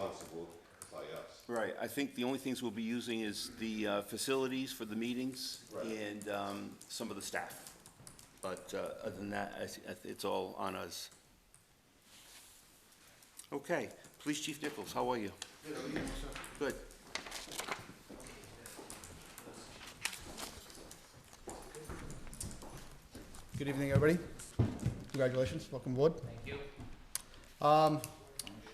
responsible by us. Right, I think the only things we'll be using is the facilities for the meetings Right. and some of the staff. But other than that, it's all on us. Okay, Police Chief Nichols, how are you? Good, how are you, sir? Good. Good evening, everybody. Congratulations, welcome aboard. Thank you.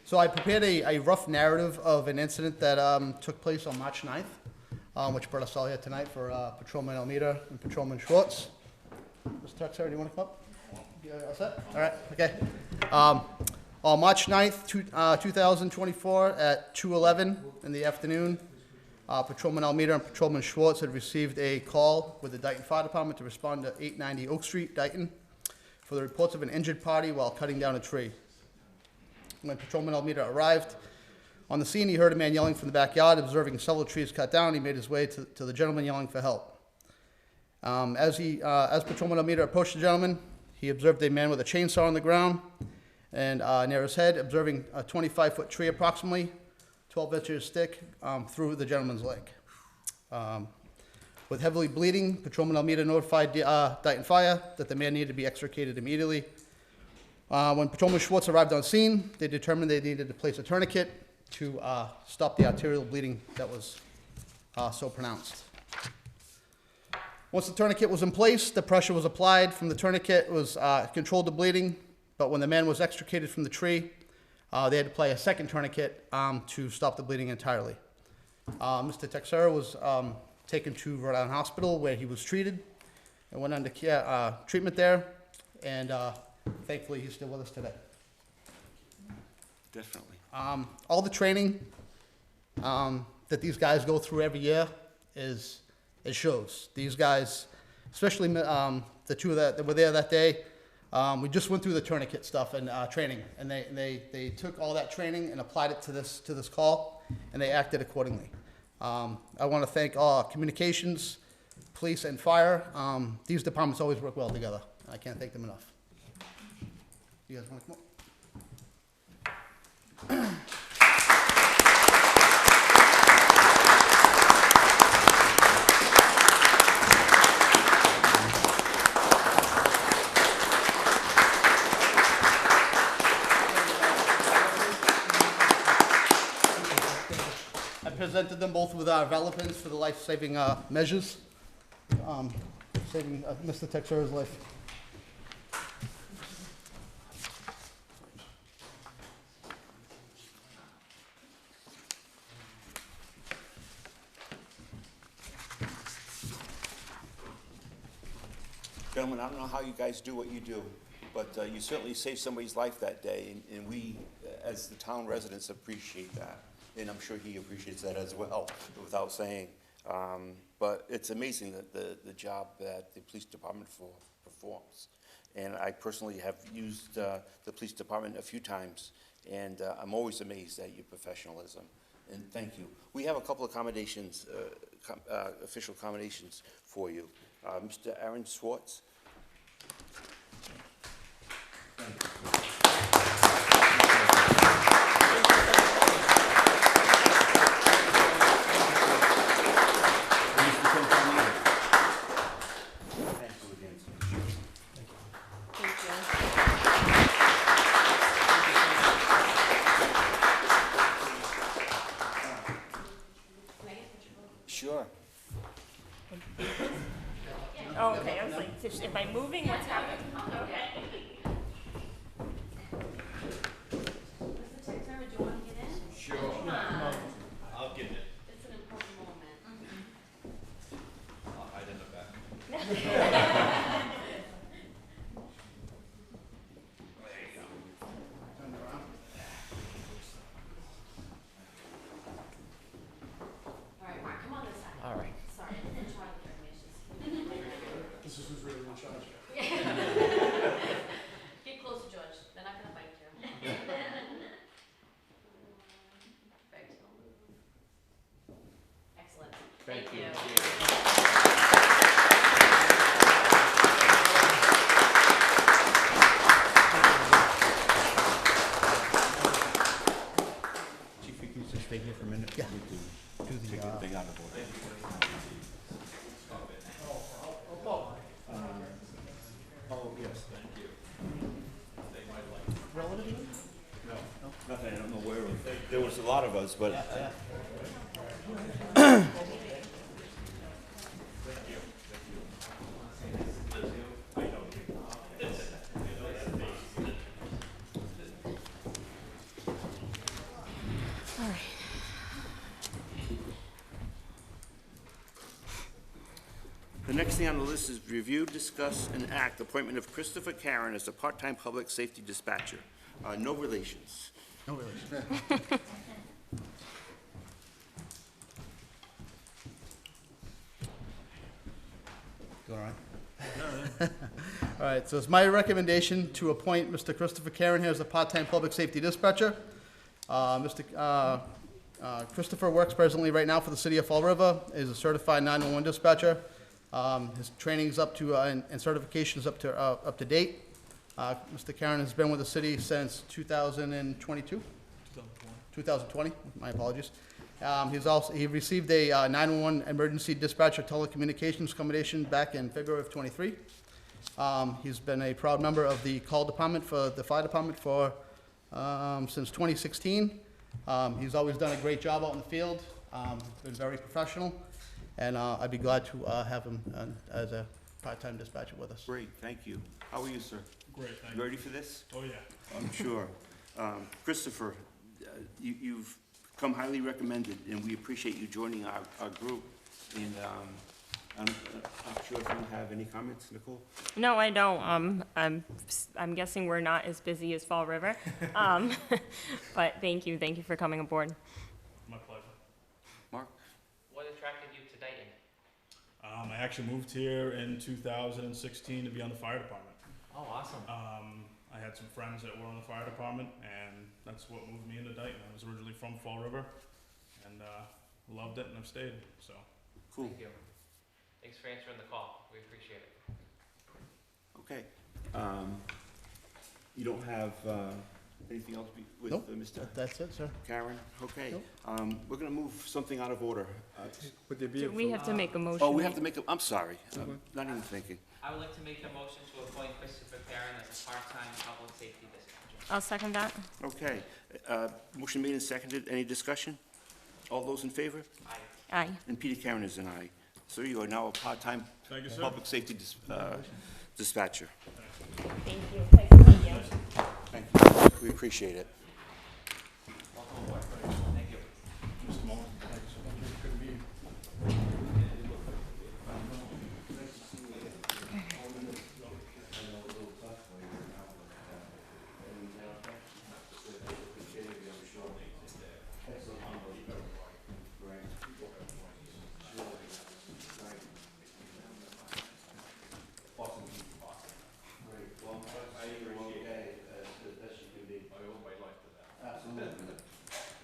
So I prepared a rough narrative of an incident that took place on March 9th, which brought us all here tonight for Patrolman Almeida and Patrolman Schwartz. Mr. Texer, do you want to come up? You all set? All right, okay. On March 9th, 2024, at 2:11 in the afternoon, Patrolman Almeida and Patrolman Schwartz had received a call with the Dayton Fire Department to respond to 890 Oak Street, Dayton, for the reports of an injured party while cutting down a tree. When Patrolman Almeida arrived on the scene, he heard a man yelling from the backyard. Observing several trees cut down, he made his way to the gentleman yelling for help. As Patrolman Almeida approached the gentleman, he observed a man with a chainsaw on the ground and near his head, observing a 25-foot tree approximately, 12 inches thick, through the gentleman's leg. With heavily bleeding, Patrolman Almeida notified Dayton Fire that the man needed to be extricated immediately. When Patrolman Schwartz arrived on scene, they determined they needed to place a tourniquet to stop the arterial bleeding that was so pronounced. Once the tourniquet was in place, the pressure was applied from the tourniquet, controlled the bleeding, but when the man was extricated from the tree, they had to apply a second tourniquet to stop the bleeding entirely. Mr. Texera was taken to Rhode Island Hospital where he was treated and went under treatment there, and thankfully he's still with us today. Definitely. All the training that these guys go through every year it shows. These guys, especially the two that were there that day, we just went through the tourniquet stuff and training, and they took all that training and applied it to this call, and they acted accordingly. I want to thank all communications, police, and fire. These departments always work well together. I can't thank them enough. You guys want to come up? I presented them both with relevance for the life-saving measures, saving Mr. Texera's life. Gentlemen, I don't know how you guys do what you do, but you certainly saved somebody's life that day, and we, as the town residents, appreciate that. And I'm sure he appreciates that as well, without saying. But it's amazing that the job that the police department performs. And I personally have used the police department a few times, and I'm always amazed at your professionalism. And thank you. We have a couple of accommodations, official accommodations for you. Mr. Aaron Schwartz. Sure. Oh, okay, I was like, am I moving? What's happening? Okay. Mr. Texera, do you want to get in? Sure. I'll get it. It's an important moment. I'll hide in the back. All right, Mark, come on this side. All right. Sorry, I didn't try to carry issues. This is who's really in charge. Get closer, George. They're not gonna bite you. Perfect. Excellent. Thank you. Chief, you stay here for a minute? Yeah. Do Do the, take the thing out of order. Oh, yes. Nothing, I don't know where, there was a lot of us, but. The next thing on the list is review, discuss, and act appointment of Christopher Karen as a part-time public safety dispatcher. No relations. No relation. All right. All right, so it's my recommendation to appoint Mr. Christopher Karen here as a part-time public safety dispatcher. Christopher works presently right now for the city of Fall River, is a certified 911 dispatcher. His training's up to, and certification's up to date. Mr. Karen has been with the city since 2022? 2020, my apologies. He received a 911 emergency dispatcher telecommunications combination back in February of '23. He's been a proud member of the call department for the fire department for, since 2016. He's always done a great job out in the field, been very professional, and I'd be glad to have him as a part-time dispatcher with us. Great, thank you. How are you, sir? Great, thank You you. ready for this? Oh, yeah. I'm sure. Christopher, you've come highly recommended, and we appreciate you joining our group. And I'm sure if you have any comments, Nicole? No, I don't. I'm guessing we're not as busy as Fall River. But thank you for coming aboard. My pleasure. Mark? What attracted you to Dayton? I actually moved here in 2016 to be on the fire department. Oh, awesome. I had some friends that were on the fire department, and that's what moved me into Dayton. I was originally from Fall River, and loved it, and I've stayed, so. Cool. Thank you. Thanks for answering the call. We appreciate it. Okay. You don't have anything else with Nope. Mr. That's it, sir. Karen? Okay. Nope. We're gonna move something out of order. Would there be Do a we have to make a motion? Oh, we have to make a, I'm sorry, not even thinking. I would like to make a motion to appoint Christopher Karen as a part-time public safety dispatcher. I'll second that. Okay. Motion made and seconded. Any discussion? All those in favor? Aye. Aye. And Peter Karen is an aye. So you are now a part-time Thank you, sir. public safety dispatcher. Thank you. Nice to meet you. Thank you. We appreciate it. Welcome aboard. Thank you. Just a moment.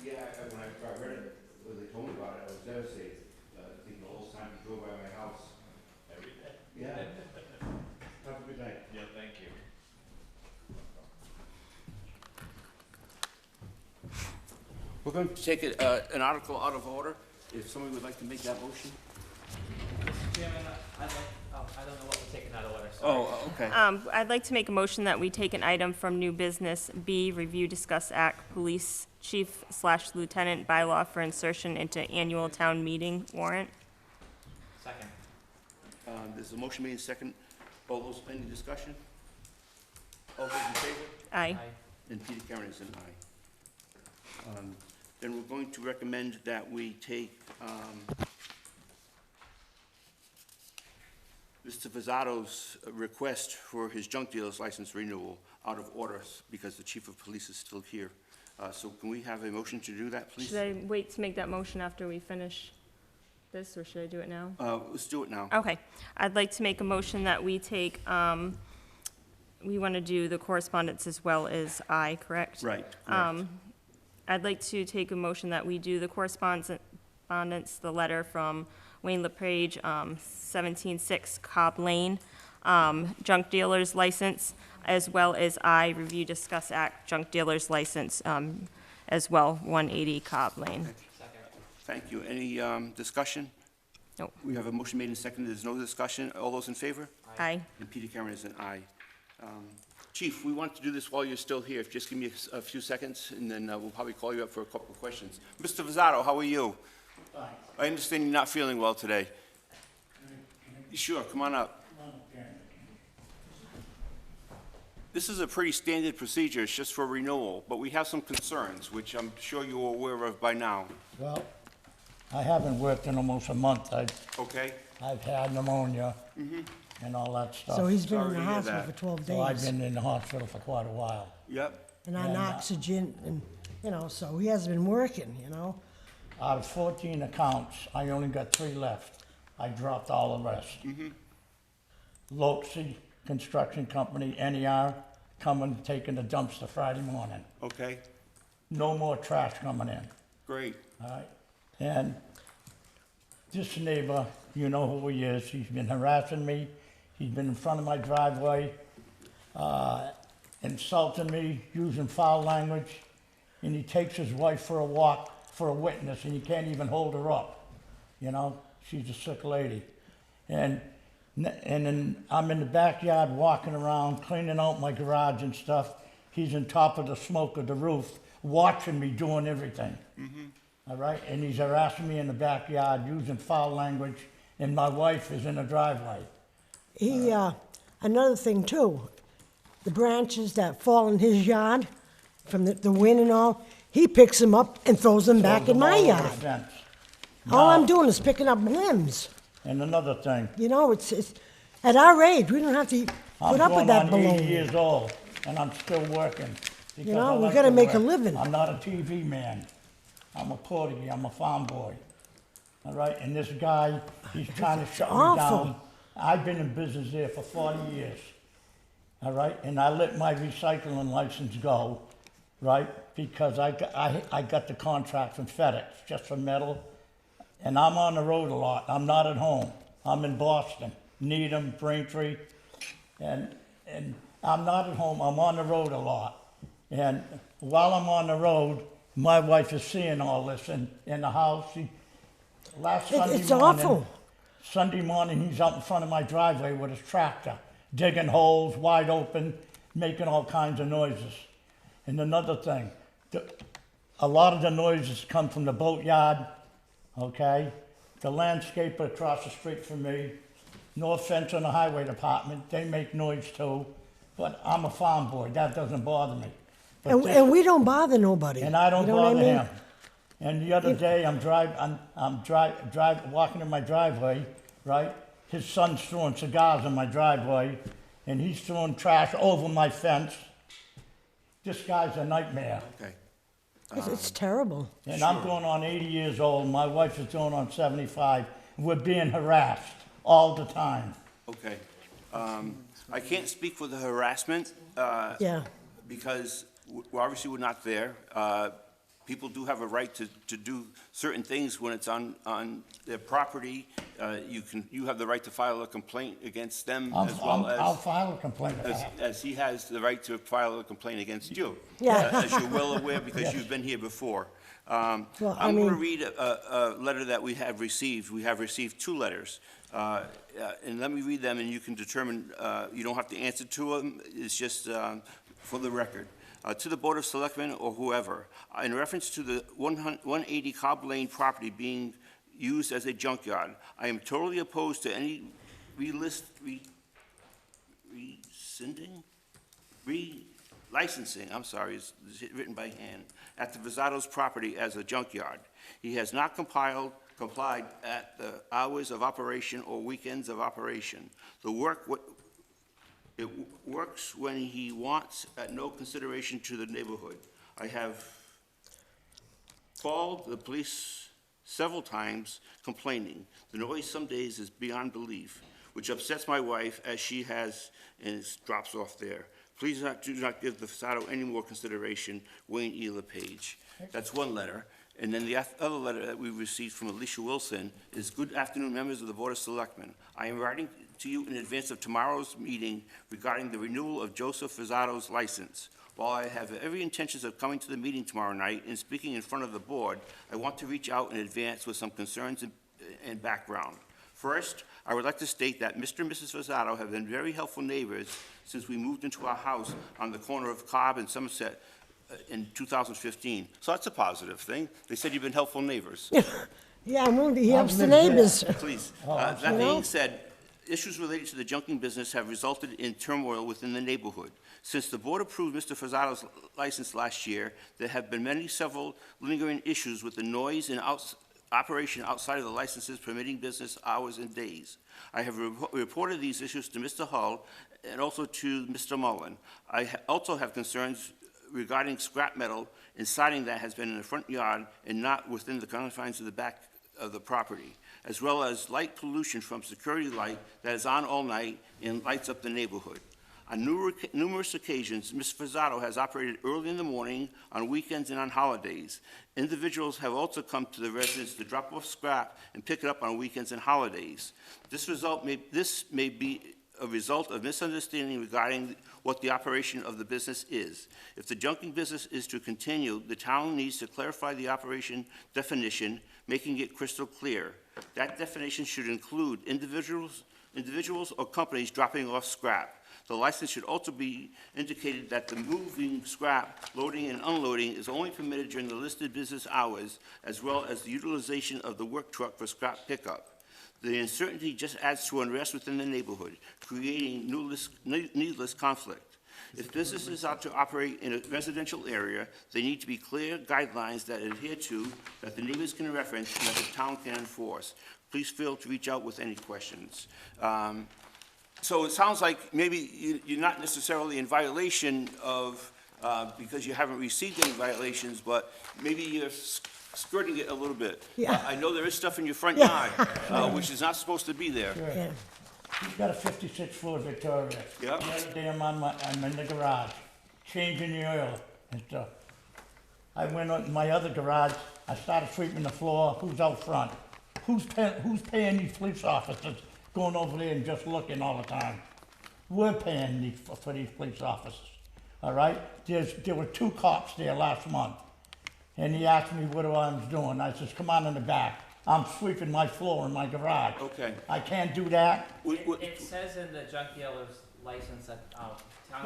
Yeah, when I read it, when they told me about it, I was devastated. I think the whole time he drove by my house. Every day. Yeah. Have a good night. Yeah, thank you. We're going to take an article out of order. If somebody would like to make that motion. Mr. Chairman, I don't know what we're taking out of order, sorry. Oh, okay. I'd like to make a motion that we take an item from new business B, review, discuss, act, police chief/lieutenant bylaw for insertion into annual town meeting warrant. Second. There's a motion made in second. All those, any discussion? All those in favor? Aye. And Peter Karen is an aye. Then we're going to recommend that we take Mr. Vazato's request for his junk dealer's license renewal out of order because the chief of police is still here. So can we have a motion to do that, please? Should I wait to make that motion after we finish this, or should I do it now? Let's do it now. Okay. I'd like to make a motion that we take, we want to do the correspondence as well as I, correct? Right. I'd like to take a motion that we do the correspondence, the letter from Wayne LePage, 17-6 Cobb Lane, junk dealer's license, as well as I, review, discuss, act, junk dealer's license, as well, 180 Cobb Lane. Second. Thank you. Any discussion? Nope. We have a motion made and seconded. There's no discussion. All those in favor? Aye. And Peter Cameron is an aye. Chief, we want to do this while you're still here. Just give me a few seconds, and then we'll probably call you up for a couple of questions. Mr. Vizzato, how are you? I understand you're not feeling well today. Sure, come on up. This is a pretty standard procedure. It's just for renewal, but we have some concerns, which I'm sure you're aware of by now. Well, I haven't worked in almost a month. Okay? I've had pneumonia and all that stuff. So he's been in Sorry the to hear hospital that. for 12 So I've days, been in the hospital for quite a while. Yep. and on and, oxygen, and, so he hasn't been working, Out of 14 accounts, I only got 3 left. I dropped all the rest. Loxie Construction Company, NER, coming, taking the dumpster Friday morning. Okay, No more trash coming in, great. all right? And this neighbor, you know who he is, he's been harassing me. He's been in front of my driveway, insulting me, using foul language. And he takes his wife for a walk for a witness, and he can't even hold her up. She's a sick lady. And then I'm in the backyard walking around, cleaning out my garage and stuff. He's on top of the smoke of the roof, watching me doing everything. All right? And he's harassing me in the backyard, using foul language, and my wife is in the driveway. Another thing too, the branches that fall in his yard from the wind and all, he picks them up and throws them back Throws in them my all over yard. the fence. All I'm Now- doing is picking up limbs. And another thing, It's at our age, we don't have to I'm put up with going that on 80 baloney. years old, and I'm still working. because I we like gotta to make a work. living. I'm not a TV man. I'm a Portuguese, I'm a farm boy. All right, and this guy, he's trying to shut me awful. down. I've been in business there for 40 years. All right, and I let my recycling license go, right? Because I got the contract from FedEx, just for metal. And I'm on the road a lot. I'm not at home. I'm in Boston, Needham, Braintree. And I'm not at home. I'm on the road a lot. And while I'm on the road, my wife is seeing all this in the house. Last Sunday It's morning, awful. Sunday morning, he's out in front of my driveway with his tractor, digging holes wide open, making all kinds of noises. And another thing, a lot of the noises come from the boatyard, okay? The landscaper across the street from me, no offense on the highway department, they make noise too, but I'm a farm boy, that doesn't bother me. But this- And we don't bother nobody. and I don't You know what I bother mean? him. And the other day, I'm walking in my driveway, right? His son's throwing cigars in my driveway, and he's throwing trash over my fence. This guy's a nightmare. Okay, It's terrible. And I'm going on 80 years old, my wife is going on 75. We're being harassed all the time. okay. I can't speak for the harassment, Yeah. because obviously we're not there. People do have a right to do certain things when it's on their property. You have the right to file a complaint against them as well I'll file a complaint about it. as he has the right to file a complaint against you. Yeah. As you're well aware, because you've been here before. Well, I I'm going to mean- read a letter that we have received. We have received 2 letters. And let me read them, and you can determine, you don't have to answer to them. It's just for the record. To the Board of Selectmen or whoever, in reference to the 180 Cobb Lane property being used as a junkyard, I am totally opposed to any licensing, I'm sorry, it's written by hand, at the Vizzato's property as a junkyard. He has not complied at the hours of operation or weekends of operation. It works when he wants, at no consideration to the neighborhood. I have called the police several times complaining. The noise some days is beyond belief, which upsets my wife as she has, and it drops off there. Please do not give the Fasato any more consideration. Wayne E. LePage. That's one letter. And then the other letter that we received from Alicia Wilson is, good afternoon, members of the Board of Selectmen. I am writing to you in advance of tomorrow's meeting regarding the renewal of Joseph Fazzato's license. While I have every intention of coming to the meeting tomorrow night and speaking in front of the board, I want to reach out in advance with some concerns and background. First, I would like to state that Mr. and Mrs. Rosado have been very helpful neighbors since we moved into our house on the corner of Cobb and Somerset in 2015. So that's a positive thing. They said you've been helpful neighbors. Yeah, I'm willing to hear I've from the lived there. neighbors. Please. Oh, That You know? being said, issues related to the junking business have resulted in turmoil within the neighborhood. Since the board approved Mr. Frazado's license last year, there have been several lingering issues with the noise and operation outside of the licenses permitting business hours and days. I have reported these issues to Mr. Hull and also to Mr. Mullen. I also have concerns regarding scrap metal and siding that has been in the front yard and not within the confines of the back of the property, as well as light pollution from security light that is on all night and lights up the neighborhood. On numerous occasions, Ms. Frazato has operated early in the morning, on weekends, and on holidays. Individuals have also come to the residence to drop off scrap and pick it up on weekends and holidays. This may be a result of misunderstanding regarding what the operation of the business is. If the junking business is to continue, the town needs to clarify the operation definition, making it crystal clear. That definition should include individuals or companies dropping off scrap. The license should also be indicated that the moving scrap, loading and unloading is only permitted during the listed business hours, as well as the utilization of the work truck for scrap pickup. The uncertainty just adds to unrest within the neighborhood, creating needless conflict. If businesses are to operate in a residential area, they need to be clear guidelines that adhere to, that the neighbors can reference, and that the town can enforce. Please feel to reach out with any questions. So it sounds like maybe you're not necessarily in violation of, because you haven't received any violations, but maybe you're skirting it a little bit. Yeah. I know there is stuff in your front yard, which is not supposed to be there. Yeah. He's got a 56-foot Victoria. Yep. The other day I'm in the garage, changing the oil and stuff. I went on my other garage, I started sweeping the floor, who's out front? Who's paying these police officers going over there and just looking all the time? We're paying for these police officers, all right? There were 2 cops there last month, and he asked me what I was doing. I says, come on in the back. I'm sweeping my floor in my garage. Okay. I can't do that. It says in the junk dealer's license that, town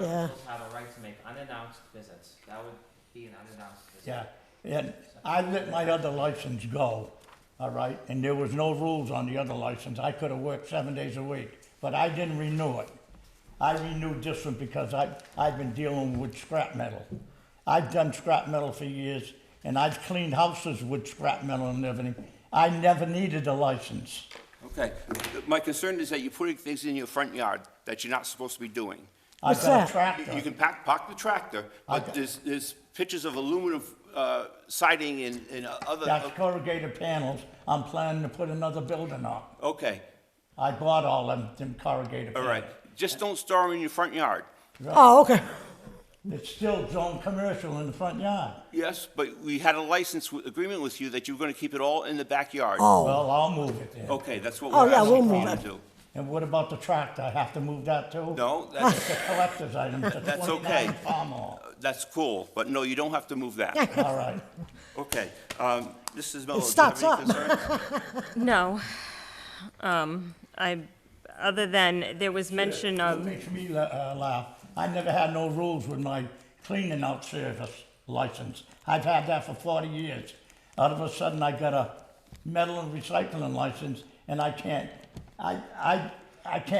Yeah. officials have a right to make unannounced visits. That would be an unannounced visit. Yeah, and I let my other license go, all right? And there was no rules on the other license. I could have worked 7 days a week, but I didn't renew it. I renewed this one because I've been dealing with scrap metal. I've done scrap metal for years, and I've cleaned houses with scrap metal and everything. I never needed a license. Okay. My concern is that you're putting things in your front yard that you're not supposed to be doing. What's I've got that? a tractor. You can park the tractor, but Okay. there's pictures of aluminum siding and other. That's corrugated panels. I'm planning to put another building up. Okay, I bought all them corrugated all panels. right. Just don't store them in your front yard. Oh, okay. It's still zone commercial in the front yard. Yes, but we had a license agreement with you that you were going to keep it all in the backyard. Oh. Well, I'll move it then. Okay, that's what Oh, we're yeah, we'll asking for you move to it. do. And what about the tractor? I have to move that too? No, that's, It's a collector's item. It's a That's 29 okay. farm hall. that's cool, but no, you don't have to move that. All right. Okay, Mrs. Mello, do you starts have any up. concerns? No. Other than there was mention What of, makes me laugh, I never had no rules with my cleaning out service license. I've had that for 40 years. All of a sudden, I got a metal and recycling license, and I can't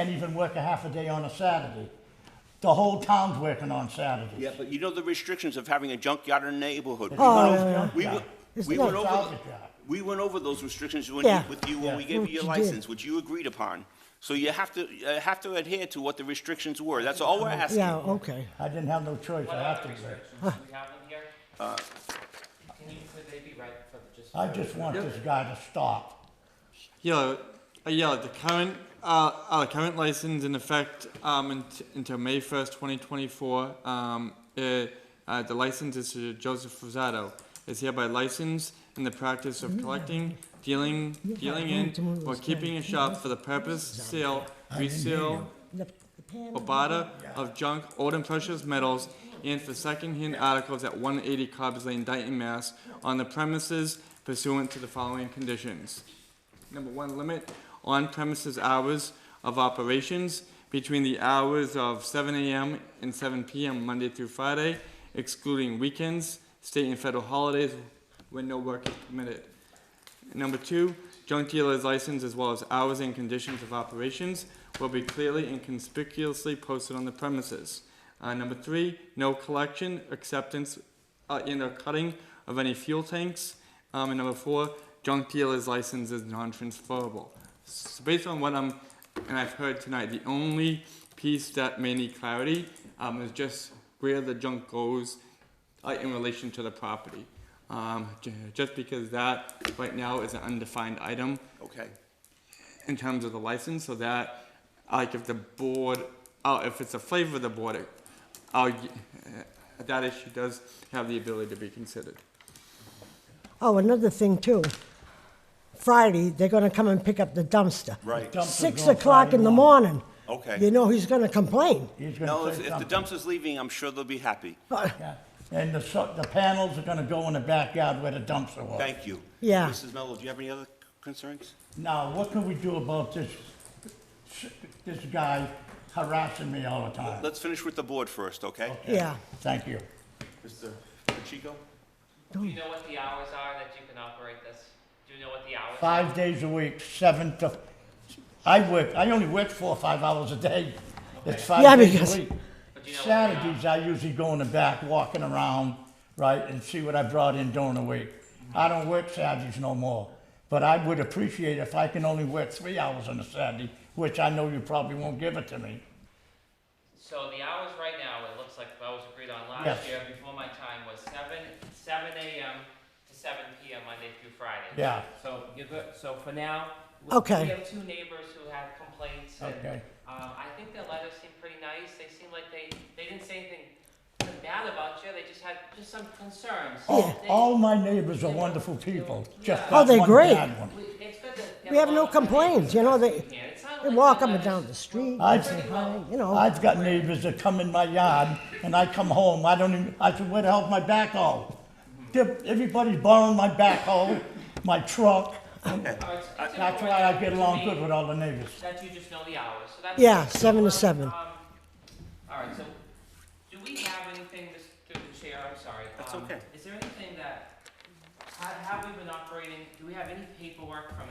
even work a half a day on a Saturday. The whole town's working on Saturdays. Yeah, but you know the restrictions of having a junkyard in the neighborhood. Oh, yeah. We Yeah. went- It's we not went over, salvage yard. we went over those restrictions Yeah. with you when we Yeah. gave you What your you did. license, which you agreed upon. So you have to adhere to what the restrictions were. That's all we're asking. Yeah, okay. I didn't have no choice. What I have other to. restrictions do we have them here? Could they be read for the, just? I just want this guy to stop. Yeah, the current license in effect until May 1st, 2024. The license is to Joseph Rosado. Is hereby licensed in the practice of collecting, dealing in, or keeping a shop for the purpose, sale, resale, The panel- or barter of junk, old and precious metals, and for secondhand articles at 180 Cobb's Lane, Dayton, Mass. On the premises pursuant to the following conditions. Number one, limit on-premises hours of operations between the hours of 7 a.m. and 7 p.m. Monday through Friday, excluding weekends, state and federal holidays when no work is permitted. Number two, junk dealer's license as well as hours and conditions of operations will be clearly and conspicuously posted on the premises. Number three, no collection, acceptance, and or cutting of any fuel tanks. And number four, junk dealer's license is non-transferable. So based on what I've heard tonight, the only piece that may need clarity is just where the junk goes in relation to the property. Just because that right now is an undefined item. Okay. In terms of the license, so that, like, if the board, if it's a flavor of the board, that issue does have the ability to be considered. Oh, another thing too. Friday, they're gonna come and pick up the dumpster. Right. 6 o'clock in the morning. Okay. You know he's gonna complain. He's No, gonna if say the something. dumpster's leaving, I'm sure they'll be happy. Yeah. And the panels are gonna go in the backyard where the dumpster was. Thank you. Yeah. Mrs. Mello, do you have any other concerns? Now, what can we do about this guy harassing me all the time? Let's finish with the board first, okay? Yeah. Thank you. Mr. Pacheco? Do you know what the hours are that you can operate this? Do you know what the hours are? 5 days a week, 7 to, I only work 4 or 5 hours a day. It's 5 Yeah, days because- a week. But do you know what they are? Saturdays, I usually go in the back, walking around, right, and see what I brought in during the week. I don't work Saturdays no more, but I would appreciate if I can only work 3 hours on a Saturday, which I know you probably won't give it to me. So the hours right now, it looks like what was agreed on last Yes. year before my time was 7 a.m. to 7 p.m. Monday through Friday. Yeah. So you're good. So for now, Okay. we have 2 neighbors who had complaints. And, Okay. I think their letters seemed pretty nice. They seemed like they didn't say anything bad about you. They just had some concerns. All my neighbors are wonderful people, just Oh, that they're one great. bad one. It's good to get We have no along with the complaints, you know, neighbors. they, It sounded they like walk the up and letters down the street, I- they say hi, you know. I've got neighbors that come in my yard, and I come home, I said, where the hell's my backhoe? Everybody's borrowing my backhoe, my truck, and It's that's important why I get to along me good with all the neighbors. That you just know the hours. So that's Yeah, good. 7 to 7. All right, so do we have anything, this, through the chair, I'm sorry. That's okay. Is there anything that, have we been operating, do we have any paperwork from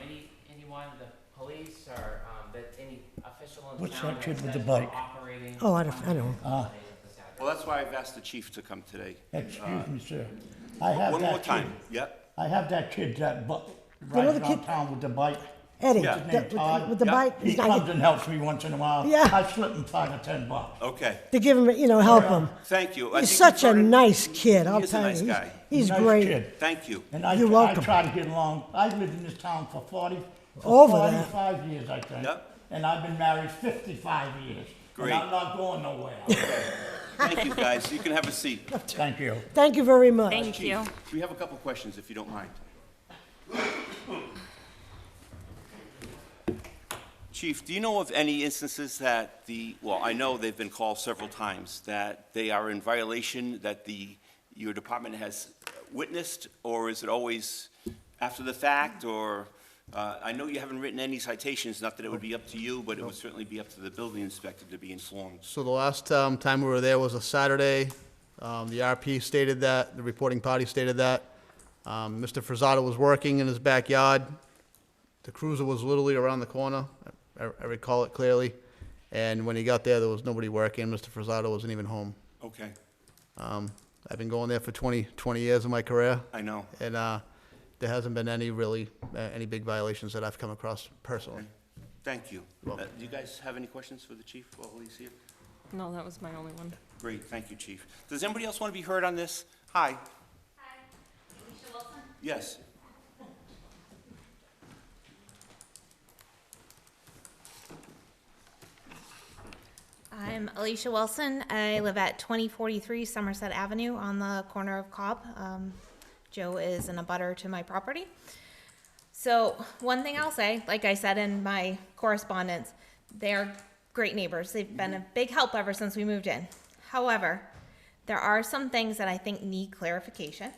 anyone, the police or, that any official in What's town that kid with says the we're bike? operating Oh, I on don't- I know. the holidays of the Saturday? Well, that's why I've asked the chief to come today. Excuse me, sir. I have One that more kid- time, yep. I have that kid that know rides the around kid- town with the bike. Eddie, Yeah. His name Todd. with the Yeah. bike, He he's comes not, and helps me once in a while. Yeah. I slip him $5 or $10. Okay, to give him, you know, help him. thank you. I He's think such you a brought in- nice kid, I'll He is a tell you. nice He's- guy. He's Nice great. kid. Thank you. And You're welcome. I try to get along. I've lived in this town for Over that. 45 years, I think. Yep. And I've been married 55 years. Great. And I'm not going nowhere. Thank you, guys. You can have a seat. Thank you. Thank you very much. Thank you. Chief, we have a couple questions, if you don't mind. Chief, do you know of any instances that well, I know they've been called several times, that they are in violation, that your department has witnessed, or is it always after the fact, or, I know you haven't written any citations, not that it would be up to you, but it would certainly be up to the building inspector to be informed. So the last time we were there was a Saturday. The RP stated that, the reporting party stated that. Mr. Frazado was working in his backyard. The cruiser was literally around the corner. I recall it clearly. And when he got there was nobody working. Mr. Frazado wasn't even home. Okay, I've been going there for 20 years of my career. I know. And there hasn't been any any big violations that I've come across personally. Thank you. Welcome. Do you guys have any questions for the chief while he's here? No, that was my only one. Great, thank you, chief. Does anybody else want to be heard on this? Hi. Hi, Alicia Wilson. Yes. I'm Alicia Wilson. I live at 2043 Somerset Avenue on the corner of Cobb. Joe is an abutter to my property. So one thing I'll say, like I said in my correspondence, they're great neighbors. They've been a big help ever since we moved in. However, There are some things that I think need clarification,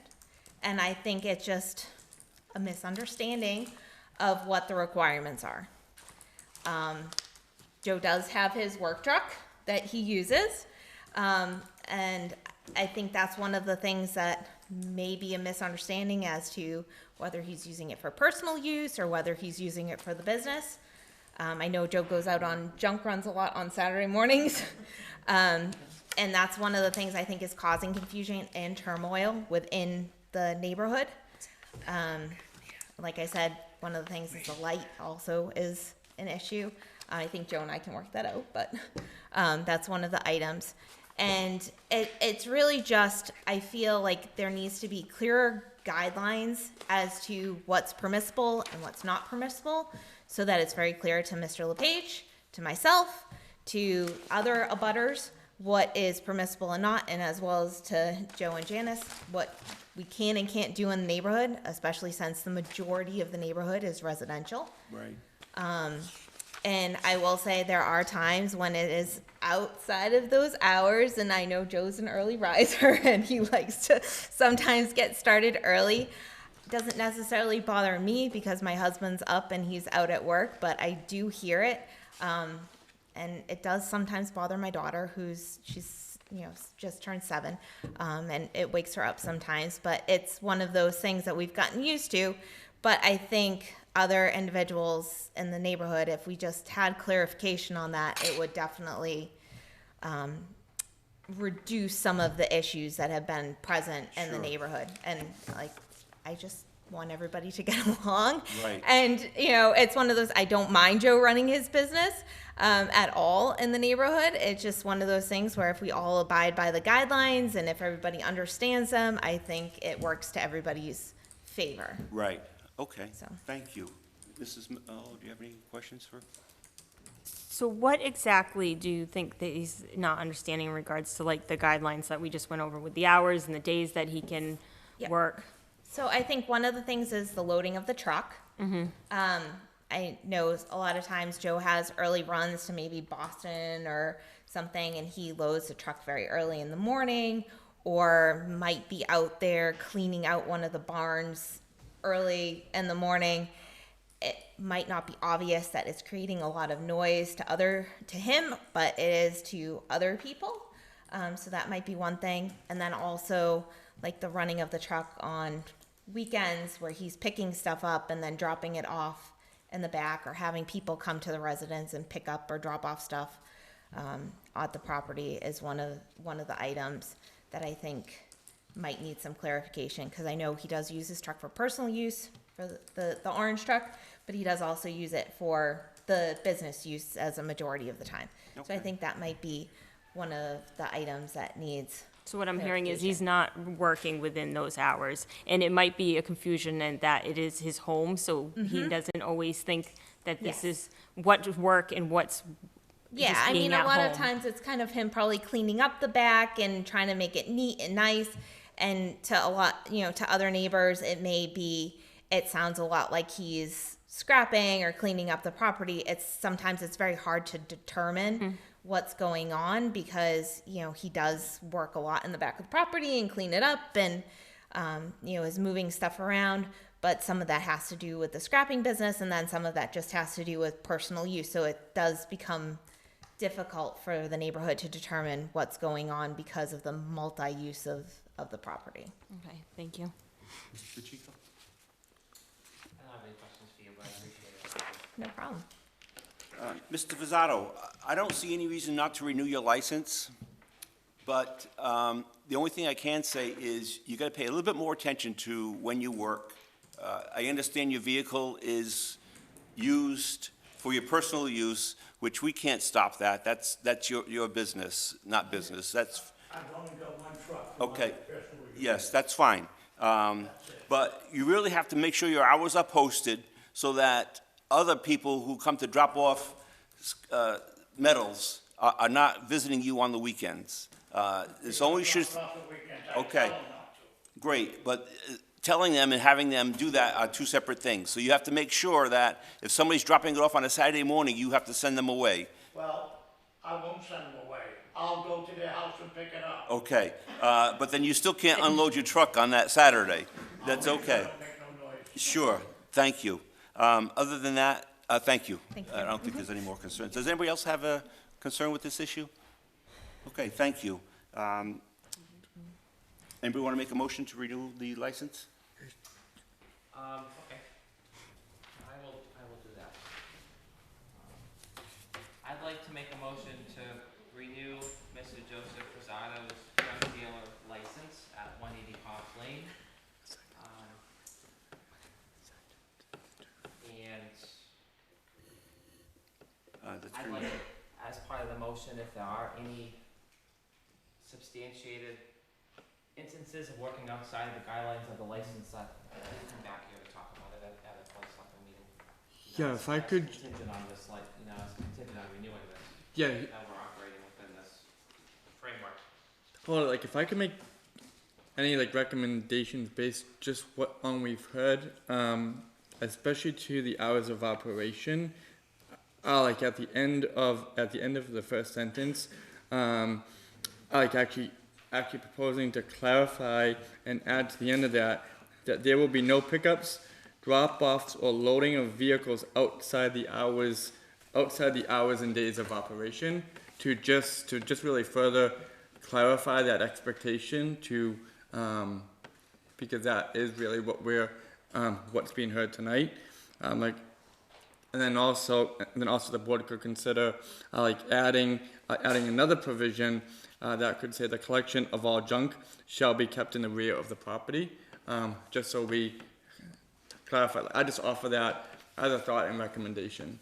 and I think it's just a misunderstanding of what the requirements are. Joe does have his work truck that he uses, and I think that's one of the things that may be a misunderstanding as to whether he's using it for personal use or whether he's using it for the business. I know Joe goes out on junk runs a lot on Saturday mornings. And that's one of the things I think is causing confusion and turmoil within the neighborhood. Like I said, one of the things is the light also is an issue. I think Joe and I can work that out, but that's one of the items. And it's really just, I feel like there needs to be clearer guidelines as to what's permissible and what's not permissible, so that it's very clear to Mr. LePage, to myself, to other abutters, what is permissible and not, and as well as to Joe and Janice, what we can and can't do in the neighborhood, especially since the majority of the neighborhood is residential. Right. And I will say there are times when it is outside of those hours, and I know Joe's an early riser and he likes to sometimes get started early. It doesn't necessarily bother me because my husband's up and he's out at work, but I do hear it. And it does sometimes bother my daughter, she's just turned 7, and it wakes her up sometimes. But it's one of those things that we've gotten used to. But I think other individuals in the neighborhood, if we just had clarification on that, it would definitely reduce some of the issues that have been present in the neighborhood. And I just want everybody to get along. Right. And, it's one of those, I don't mind Joe running his business at all in the neighborhood. It's just one of those things where if we all abide by the guidelines and if everybody understands them, I think it works to everybody's favor. Right. Okay. So. Thank you. Mrs. Do you have any questions for? So what exactly do you think that he's not understanding in regards to like the guidelines that we just went over with the hours and the days that he can work? So I think one of the things is the loading of the truck. I know a lot of times Joe has early runs to maybe Boston or something, and he loads the truck very early in the morning, or might be out there cleaning out one of the barns early in the morning. It might not be obvious that it's creating a lot of noise to him, but it is to other people. So that might be one thing. And then also like the running of the truck on weekends where he's picking stuff up and then dropping it off in the back, or having people come to the residence and pick up or drop off stuff at the property is one of the items that I think might need some clarification, because I know he does use his truck for personal use for the orange truck, but he does also use it for the business use as a majority of the time. Okay. So I think that might be one of the items that needs. So what I'm hearing is he's not working within those hours, and it might be a confusion in that it is his home, so he doesn't always think that this is what's work and what's Yeah, just I being mean, at a lot home. of times it's kind of him probably cleaning up the back and trying to make it neat and nice. And to to other neighbors, it sounds a lot like he's scrapping or cleaning up the property. Sometimes it's very hard to determine what's going on, because, he does work a lot in the back of the property and clean it up and, is moving stuff around. But some of that has to do with the scrapping business, and then some of that just has to do with personal use. So it does become difficult for the neighborhood to determine what's going on because of the multi-use of the property. Okay, thank you. Mr. Chico? I don't have any questions for you, but I appreciate it. No problem. Mr. Vizzato, I don't see any reason not to renew your license, but the only thing I can say is you got to pay a little bit more attention to when you work. I understand your vehicle is used for your personal use, which we can't stop that. That's your business, not business. That's I've only got one truck. for my okay. personal use. Yes, that's fine. But you really have to make sure your hours are posted so that other people who come to drop off metals are not visiting you on the weekends. It's only should. Off the weekends, I Okay. tell them not to. Great, but telling them and having them do that are two separate things. So you have to make sure that if somebody's dropping it off on a Saturday morning, you have to send them away. Well, I won't send them away. I'll go to their house and pick it up. Okay, but then you still can't unload your truck on that Saturday. That's okay. Don't make no noise. Sure, thank you. Other than that, thank you. Thank you. I don't think there's any more concerns. Does anybody else have a concern with this issue? Okay, thank you. Anybody want to make a motion to renew the license? Okay. I will do that. I'd like to make a motion to renew Mr. Joseph Rosado's drug dealer license at 180 Cobb Lane. And I'd like, as part of the motion, if there are any substantiated instances of working outside of the guidelines of the license, that we come back here to talk about it at a closed selectmen meeting. Yeah, if I could, As contingent on this, like, as contingent on renewing this, yeah, that we're operating within this framework. well, like if I could make any like recommendations based just what on we've heard, especially to the hours of operation, like at the end of the first sentence, like actually proposing to clarify and add to the end of that there will be no pickups, drop-offs, or loading of vehicles outside the hours and days of operation, to just really further clarify that expectation to because that is really what what's being heard tonight. And then also the board could consider like adding another provision that could say the collection of all junk shall be kept in the rear of the property, just so we clarify. I just offer that as a thought and recommendation.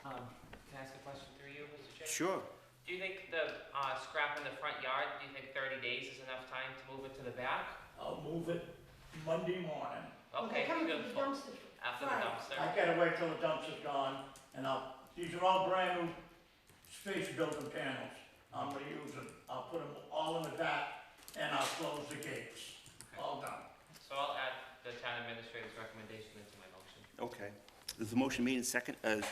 Can I ask a question through you, Mr. Chair? Sure. Do you think the scrap in the front yard, do you think 30 days is enough time to move it to the back? I'll move it Monday morning. Okay, Coming to the beautiful. dumpster. After the dumpster? I gotta wait till the dumpster's gone, and these are all brand new space building panels. I'm gonna use them, I'll put them all in the back, and I'll close the gates. All done. So I'll add the town administrator's recommendation into my motion. Okay. Is the motion made and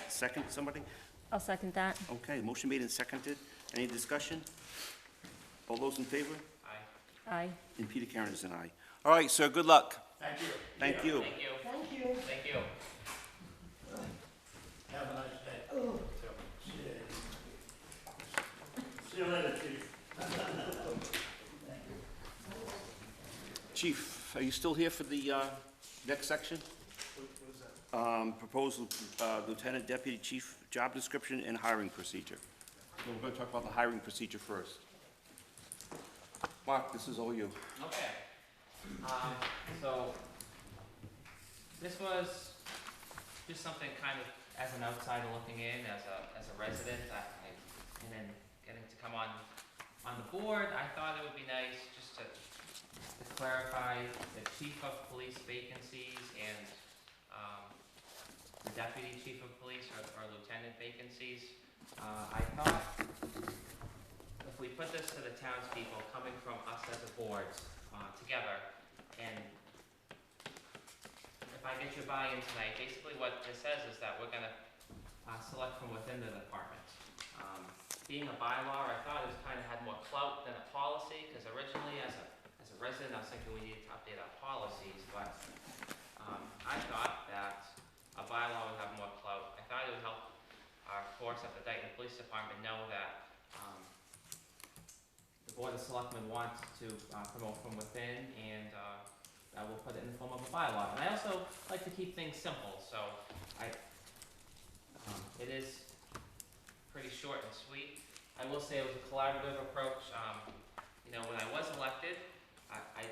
second, somebody? I'll second that. Okay, motion made and seconded. Any discussion? All those in favor? Aye. Aye. And Peter Karen is an aye. All right, sir, good luck. Thank you. Thank you. Thank you. Thank you. Thank you. Have a nice day. See you later, chief. Chief, are you still here for the next section? Proposal, Lieutenant Deputy Chief job description and hiring procedure. So we're going to talk about the hiring procedure first. Mark, this is all you. Okay. So this was just something kind of as an outsider looking in, as a resident, and then getting to come on the board, I thought it would be nice just to clarify the chief of police vacancies and the deputy chief of police or lieutenant vacancies. I thought if we put this to the townspeople, coming from us as a board together, and if I get your buy-in tonight, basically what this says is that we're gonna select from within the department. Being a bylaw, I thought it was kind of had more clout than a policy, because originally as a resident, I was thinking we needed to update our policies, but I thought that a bylaw would have more clout. I thought it would help our force at the Dayton Police Department know that the Board of Selectmen wants to promote from within, and I will put it in the form of a bylaw. And I also like to keep things simple, so it is pretty short and sweet. I will say it was a collaborative approach. When I was elected, I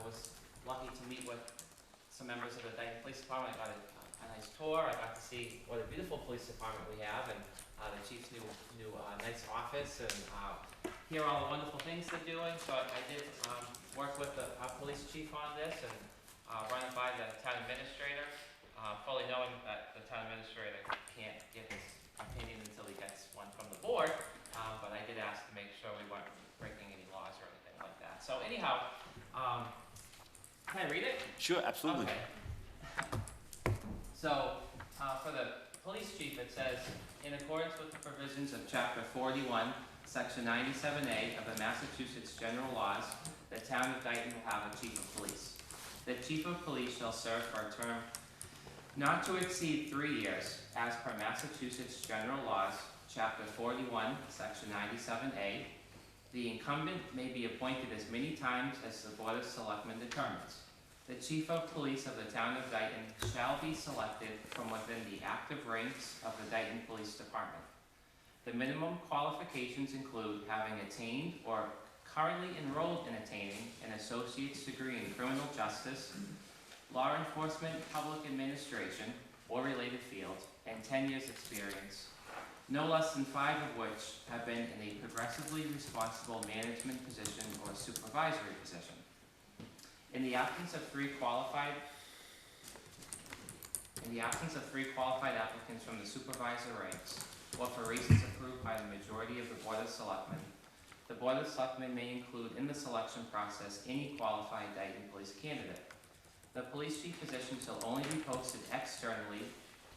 was lucky to meet with some members of the Dayton Police Department. I got a nice tour. I got to see what a beautiful police department we have, and the chief's new nice office, and hear all the wonderful things they're doing. So I did work with our police chief on this and run it by the town administrator, fully knowing that the town administrator can't give his opinion until he gets one from the board. But I did ask to make sure we weren't breaking any laws or anything like that. So anyhow, can I read it? Sure, absolutely. Okay. So, for the police chief, it says, in accordance with the provisions of Chapter 41, Section 97A of the Massachusetts General Laws, the town of Dayton will have a chief of police. The chief of police shall serve for a term not to exceed 3 years, as per Massachusetts General Laws, Chapter 41, Section 97A. The incumbent may be appointed as many times as the Board of Selectmen determines. The chief of police of the town of Dayton shall be selected from within the active ranks of the Dayton Police Department. The minimum qualifications include having attained or currently enrolled in attaining an associate's degree in criminal justice, law enforcement, public administration, or related fields, and 10 years experience, no less than 5 of which have been in a progressively responsible management position or supervisory position. In the absence of three qualified applicants from the supervisor ranks, or for reasons approved by the majority of the Board of Selectmen, the Board of Selectmen may include in the selection process any qualified Dayton police candidate. The police chief position shall only be posted externally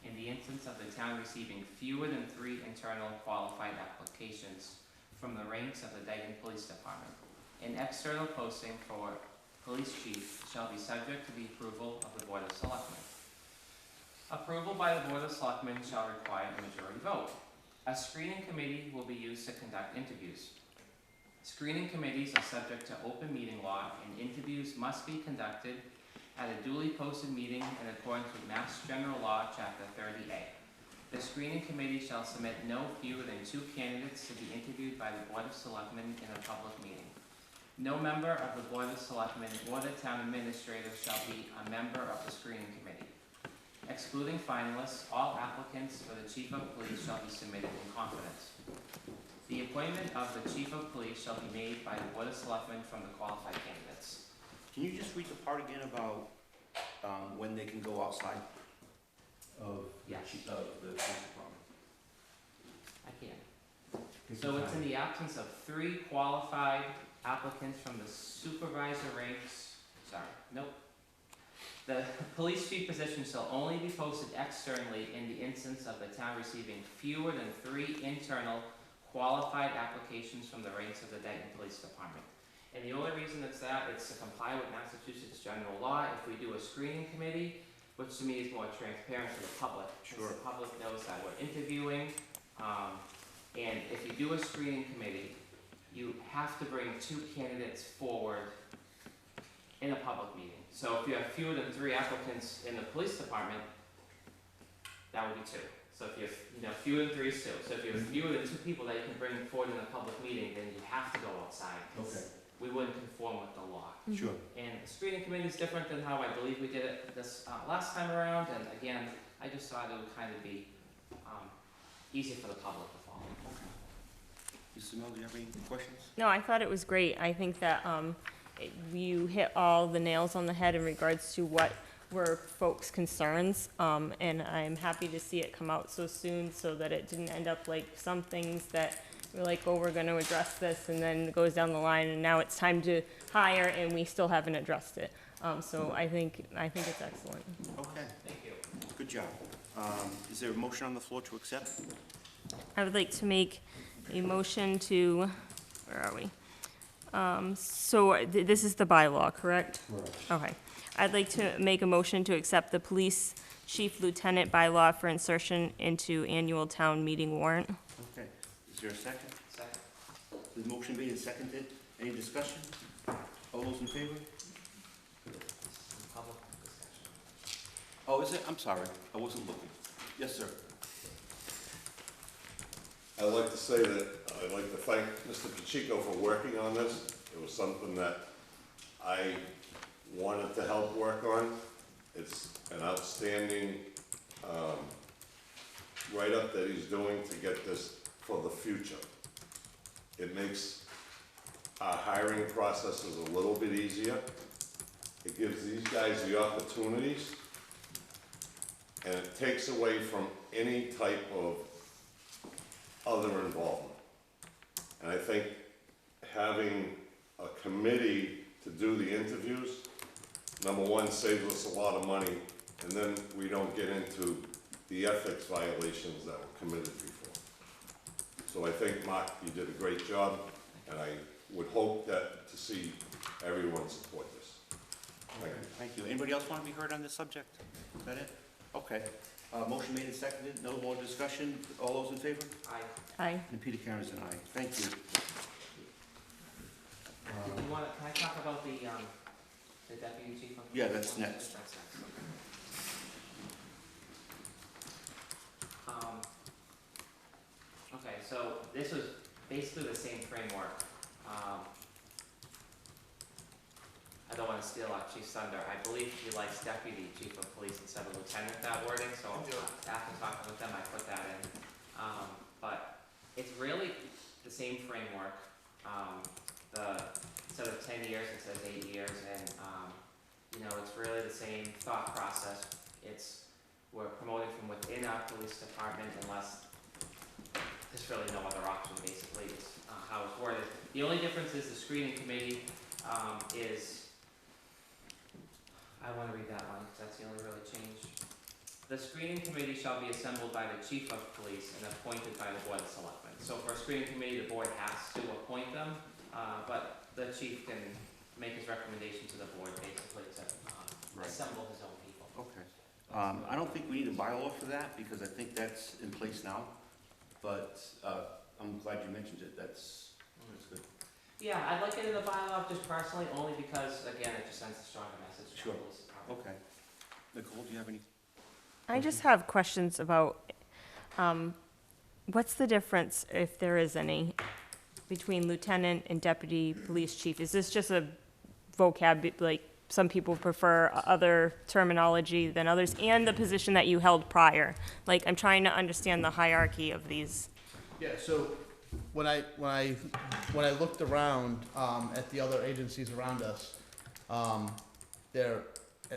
in the instance of the town receiving fewer than 3 internal qualified applications from the ranks of the Dayton Police Department. An external posting for police chief shall be subject to the approval of the Board of Selectmen. Approval by the Board of Selectmen shall require a majority vote. A screening committee will be used to conduct interviews. Screening committees are subject to open meeting law, and interviews must be conducted at a duly posted meeting in accordance with Mass General Law, Chapter 30A. The screening committee shall submit no fewer than 2 candidates to be interviewed by the Board of Selectmen in a public meeting. No member of the Board of Selectmen or the town administrator shall be a member of the screening committee. Excluding finalists, all applicants for the chief of police shall be submitted in confidence. The appointment of the chief of police shall be made by the Board of Selectmen from the qualified candidates. Can you just read the part again about when they can go outside of Yes. the police department? I can. So it's in the absence of 3 qualified applicants from the supervisor ranks, The police chief position shall only be posted externally in the instance of the town receiving fewer than 3 internal qualified applications from the ranks of the Dayton Police Department. And the only reason it's to comply with Massachusetts general law. If we do a screening committee, which to me is more transparent to the public. Sure. The public knows that we're interviewing, and if you do a screening committee, you have to bring 2 candidates forward in a public meeting. So if you have fewer than 3 applicants in the police department, that would be 2. So if you have fewer than 3 is 2. So if you have fewer than 2 people that you can bring forward in a public meeting, then you have to go outside. Okay. We wouldn't conform with the law. Sure. And the screening committee is different than how I believe we did it this last time around. And again, I just thought it would kind of be easy for the public to follow. Mr. Miller, do you have any questions? No, I thought it was great. I think that you hit all the nails on the head in regards to what were folks' concerns, and I'm happy to see it come out so soon so that it didn't end up like some things that we're like, oh, we're going to address this, and then it goes down the line, and now it's time to hire, and we still haven't addressed it. So I think it's excellent. Okay, Thank you. good job. Is there a motion on the floor to accept? I would like to make a motion to, where are we? This is the bylaw, correct? Correct. Okay. I'd like to make a motion to accept the police chief lieutenant bylaw for insertion into annual town meeting warrant. Okay, is there a second? Second. The motion made and seconded. Any discussion? All those in favor? Public discussion. Oh, is it? I'm sorry, I wasn't looking. Yes, sir. I'd like to say that I'd like to thank Mr. Pacheco for working on this. It was something that I wanted to help work on. It's an outstanding write-up that he's doing to get this for the future. It makes our hiring processes a little bit easier. It gives these guys the opportunities, and it takes away from any type of other involvement. And I think having a committee to do the interviews, number one, saves us a lot of money, and then we don't get into the ethics violations that were committed before. So I think, Mark, you did a great job, and I would hope to see everyone support this. Thank you. Thank you. Anybody else want to be heard on this subject? Is that it? Okay. Motion made and seconded. No more discussion. All those in favor? I, Aye. And Peter Karen's an aye. Thank you. did you wanna, can I talk about the deputy chief? of Yeah, police? that's next. That's next. Okay, so this was basically the same framework. I don't wanna steal our chief's thunder. I believe he likes deputy chief of police instead of lieutenant, that wording, so after talking with them, I put that in. But it's really the same framework. Instead of 10 years, it says 8 years, and, you know, it's really the same thought process. We're promoting from within our police department unless there's really no other option, basically, is how it's worded. The only difference is the screening committee is, I want to read that one, because that's the only really change. The screening committee shall be assembled by the chief of police and appointed by the board of selectmen. So for a screening committee, the board has to appoint them, but the chief can make his recommendation to the board, basically, to assemble his own people. Okay. I don't think we need a bylaw for that, because I think that's in place now. But I'm glad you mentioned it. That's good. Yeah, I'd like it in the bylaw just personally, only because, again, it just sends a stronger message to Sure. the police department. Okay. Nicole, do you have any? I just have questions about, what's the difference, if there is any, between lieutenant and deputy police chief? Is this just a vocab, like, some people prefer other terminology than others, and the position that you held prior? Like, I'm trying to understand the hierarchy of these. Yeah, so when I looked around at the other agencies around us,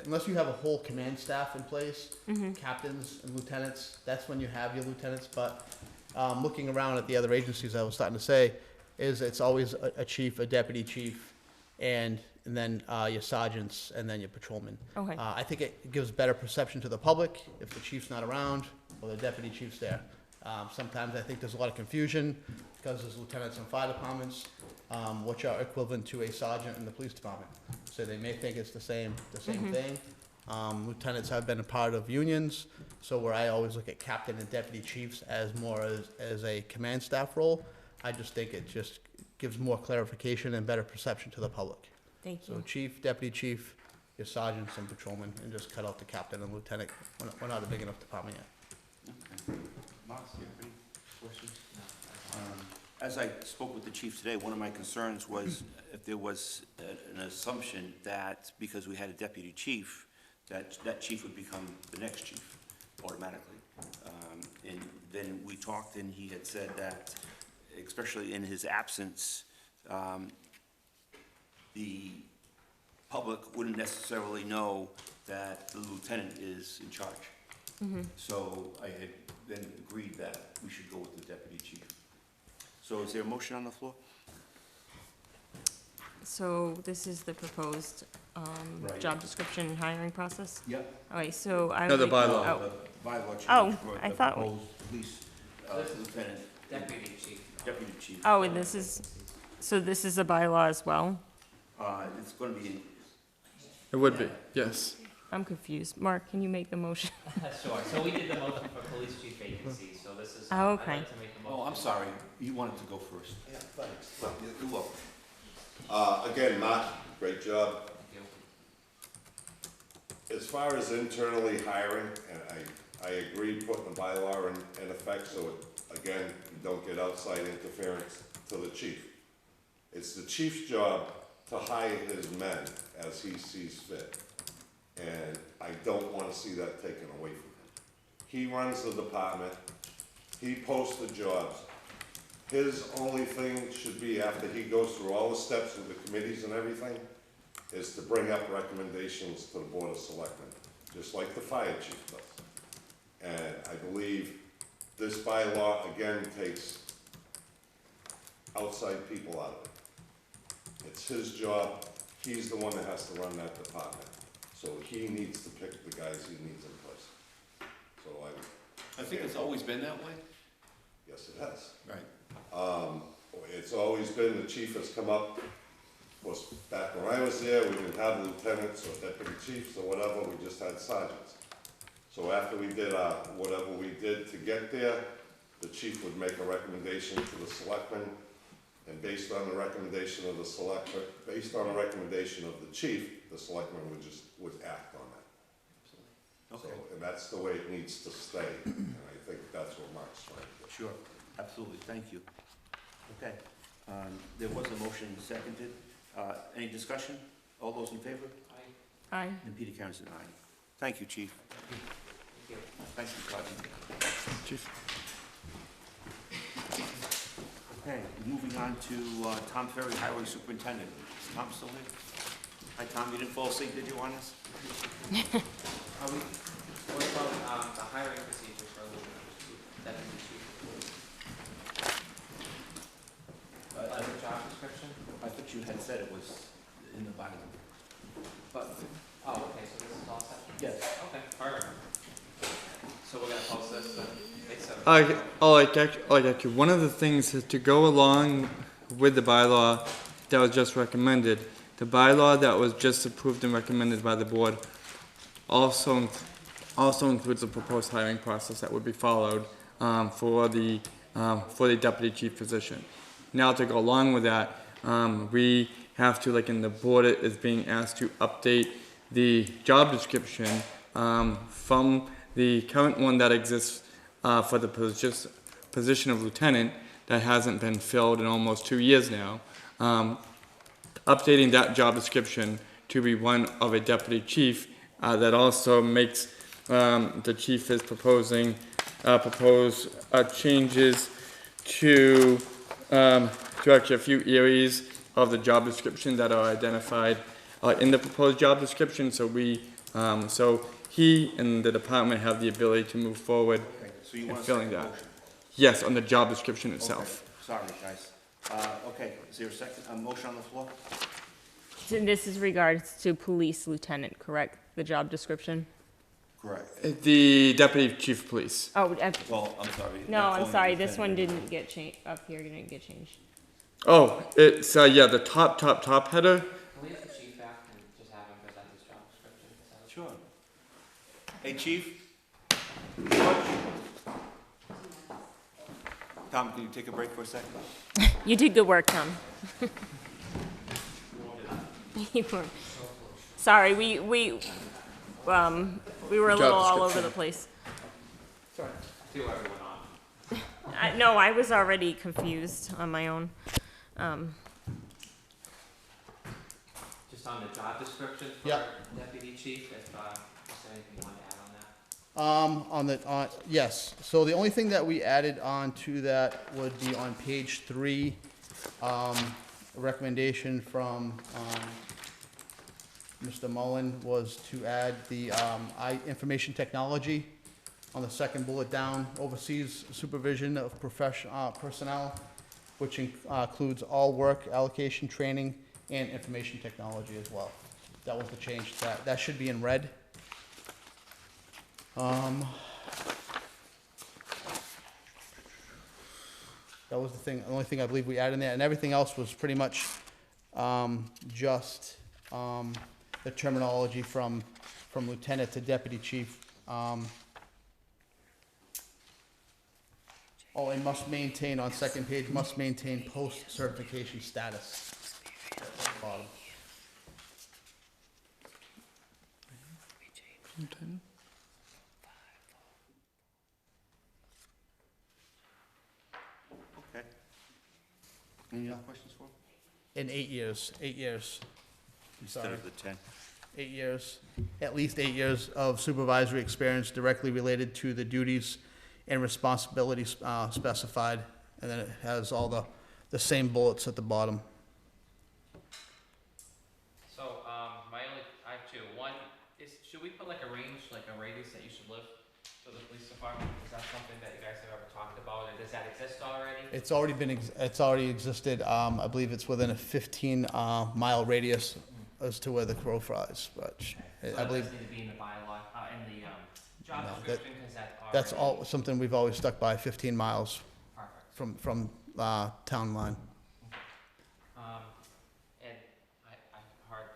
unless you have a whole command staff in place, captains and lieutenants, that's when you have your lieutenants. But looking around at the other agencies, I was starting to say, is it's always a chief, a deputy chief, and then your sergeants, and then your patrolmen. Okay. I think it gives better perception to the public if the chief's not around or the deputy chief's there. Sometimes I think there's a lot of confusion because there's lieutenants in fire departments, which are equivalent to a sergeant in the police department. So they may think it's the same thing. Lieutenants have been a part of unions, so where I always look at captain and deputy chiefs as more as a command staff role, I just think it just gives more clarification and better perception to the public. Thank So you. chief, deputy chief, your sergeants and patrolmen, and just cut out the captain and lieutenant. We're not a big enough department yet. Okay. Mark, do you have any questions? As I spoke with the chief today, one of my concerns was if there was an assumption that because we had a deputy chief, that chief would become the next chief automatically. And then we talked, and he had said that, especially in his absence, the public wouldn't necessarily know that the lieutenant is in charge. So I had then agreed that we should go with the deputy chief. So is there a motion on the floor? So this is the proposed Right. job description and hiring process? Yep. All right, so I No, the would- bylaw. oh, The bylaw change Oh, for I the thought- proposed police lieutenant, Deputy chief. deputy chief. Oh, and this is, so this is a bylaw as well? It's gonna be, It would be, yes. I'm confused. Mark, can you make the motion? Sure, so we did the motion for police chief vacancies, so this is, Oh, I'd okay. like to make a motion. oh, I'm sorry, you wanted to go first. Yeah, thanks. You're welcome. Again, Mark, great job. Thank you. As far as internally hiring, and I agree putting the bylaw in effect, so it, again, you don't get outside interference to the chief. It's the chief's job to hire his men as he sees fit. And I don't wanna see that taken away from him. He runs the department, he posts the jobs. His only thing should be, after he goes through all the steps with the committees and everything, is to bring up recommendations to the Board of Selectmen, just like the fire chief does. And I believe this bylaw, again, takes outside people out of it. It's his job, he's the one that has to run that department, so he needs to pick the guys he needs in place. So I think it's always been that way. yes, it has. Right. It's always been, the chief has come up, was back when I was there, we didn't have lieutenants or deputy chiefs or whatever, we just had sergeants. So after we did whatever we did to get there, the chief would make a recommendation to the selectmen, and based on the recommendation of the selectmen, based on the recommendation of the chief, the selectmen would act on that. Okay, So, and that's the way it needs to stay, and I think that's what Mark's trying to do. sure, absolutely, thank you. Okay, there was a motion seconded. Any discussion? All those in favor? Aye. And Peter Karen's an aye. Thank you, chief. Thank you, Sergeant. Chief. Okay, moving on to Tom Ferry, Highway Superintendent. Is Tom still here? Hi, Tom, you didn't fall asleep, did you, on us? What about, the hiring procedure for the deputy chief? The job description? I thought you had said it was in the bylaw. But, oh, okay, so this is all set? Yes. Okay, perfect. So we're gonna post this, it's Actually, one of the things is to go along with the bylaw that was just recommended. The bylaw that was just approved and recommended by the board also includes a proposed hiring process that would be followed for the deputy chief position. Now, to go along with that, we have to, like in the board is being asked to update the job description from the current one that exists for the position of lieutenant that hasn't been filled in almost 2 years now. Updating that job description to be one of a deputy chief that also makes the chief is proposing changes to actually a few areas of the job description that are identified in the proposed job description. So so he and the department have the ability to move forward So you in want to filling second that. motion? Yes, on the job description itself. Okay, sorry, guys. Okay, is there a second, a motion on the floor? And this is regards to police lieutenant, correct? The job description? Correct. The deputy chief of police. Oh, Well, I'm sorry. no, I'm Only sorry, this one lieutenant. didn't get changed, up here didn't get changed. Oh, it's yeah, the top header. Can we have the chief back and just have him present his job description? Is that Sure. Hey, chief? Tom, can you take a break for a second? You did good work, Tom. You were- Sorry, we were a little all over the place. Do everyone on. No, I was already confused on my own. Just on the job description for Yeah. deputy chief, if, is there anything you want to add on that? Yes, so the only thing that we added on to that would be on page 3, a recommendation from, Mr. Mullen was to add the, information technology on the second bullet down, oversees supervision of personnel, which includes all work, allocation, training, and information technology as well. That was the change, that should be in red. That was the only thing I believe we added in there, and everything else was pretty much, just, the terminology from lieutenant to deputy chief. Oh, and must maintain, on second page, must maintain post-certification status. That's at the bottom. Okay. Any other questions for him? In 8 years, 8 years. Instead Sorry. of the 10. 8 years, at least 8 years of supervisory experience directly related to the duties and responsibilities specified, and then it has all the same bullets at the bottom. So, I have two. One is, should we put like a range, like a radius that you should live to the police department? Is that something that you guys have ever talked about, and does that exist already? It's already it's already existed, I believe it's within a 15 mile radius as to where the crow flies, but So I that believe doesn't need to be in the bylaw, in the, job No, description, because that already. that's all, something we've always stuck by, 15 miles Perfect. from town line. And I heard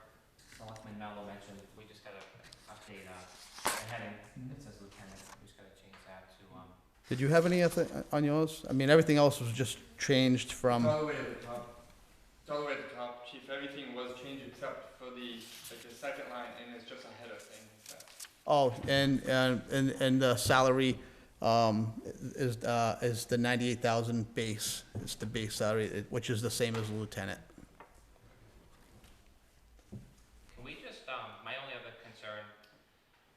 Selectman Mello mention, we just gotta update, the heading, it says lieutenant, we just gotta change that to, Did you have any on yours? I mean, everything else was just changed from, It's all the way at the top. It's all the way at the top, chief. Everything was changed except for the second line, and it's just a header thing. oh, and the salary, is the 98,000 base. It's the base salary, which is the same as a lieutenant. can we just, my only other concern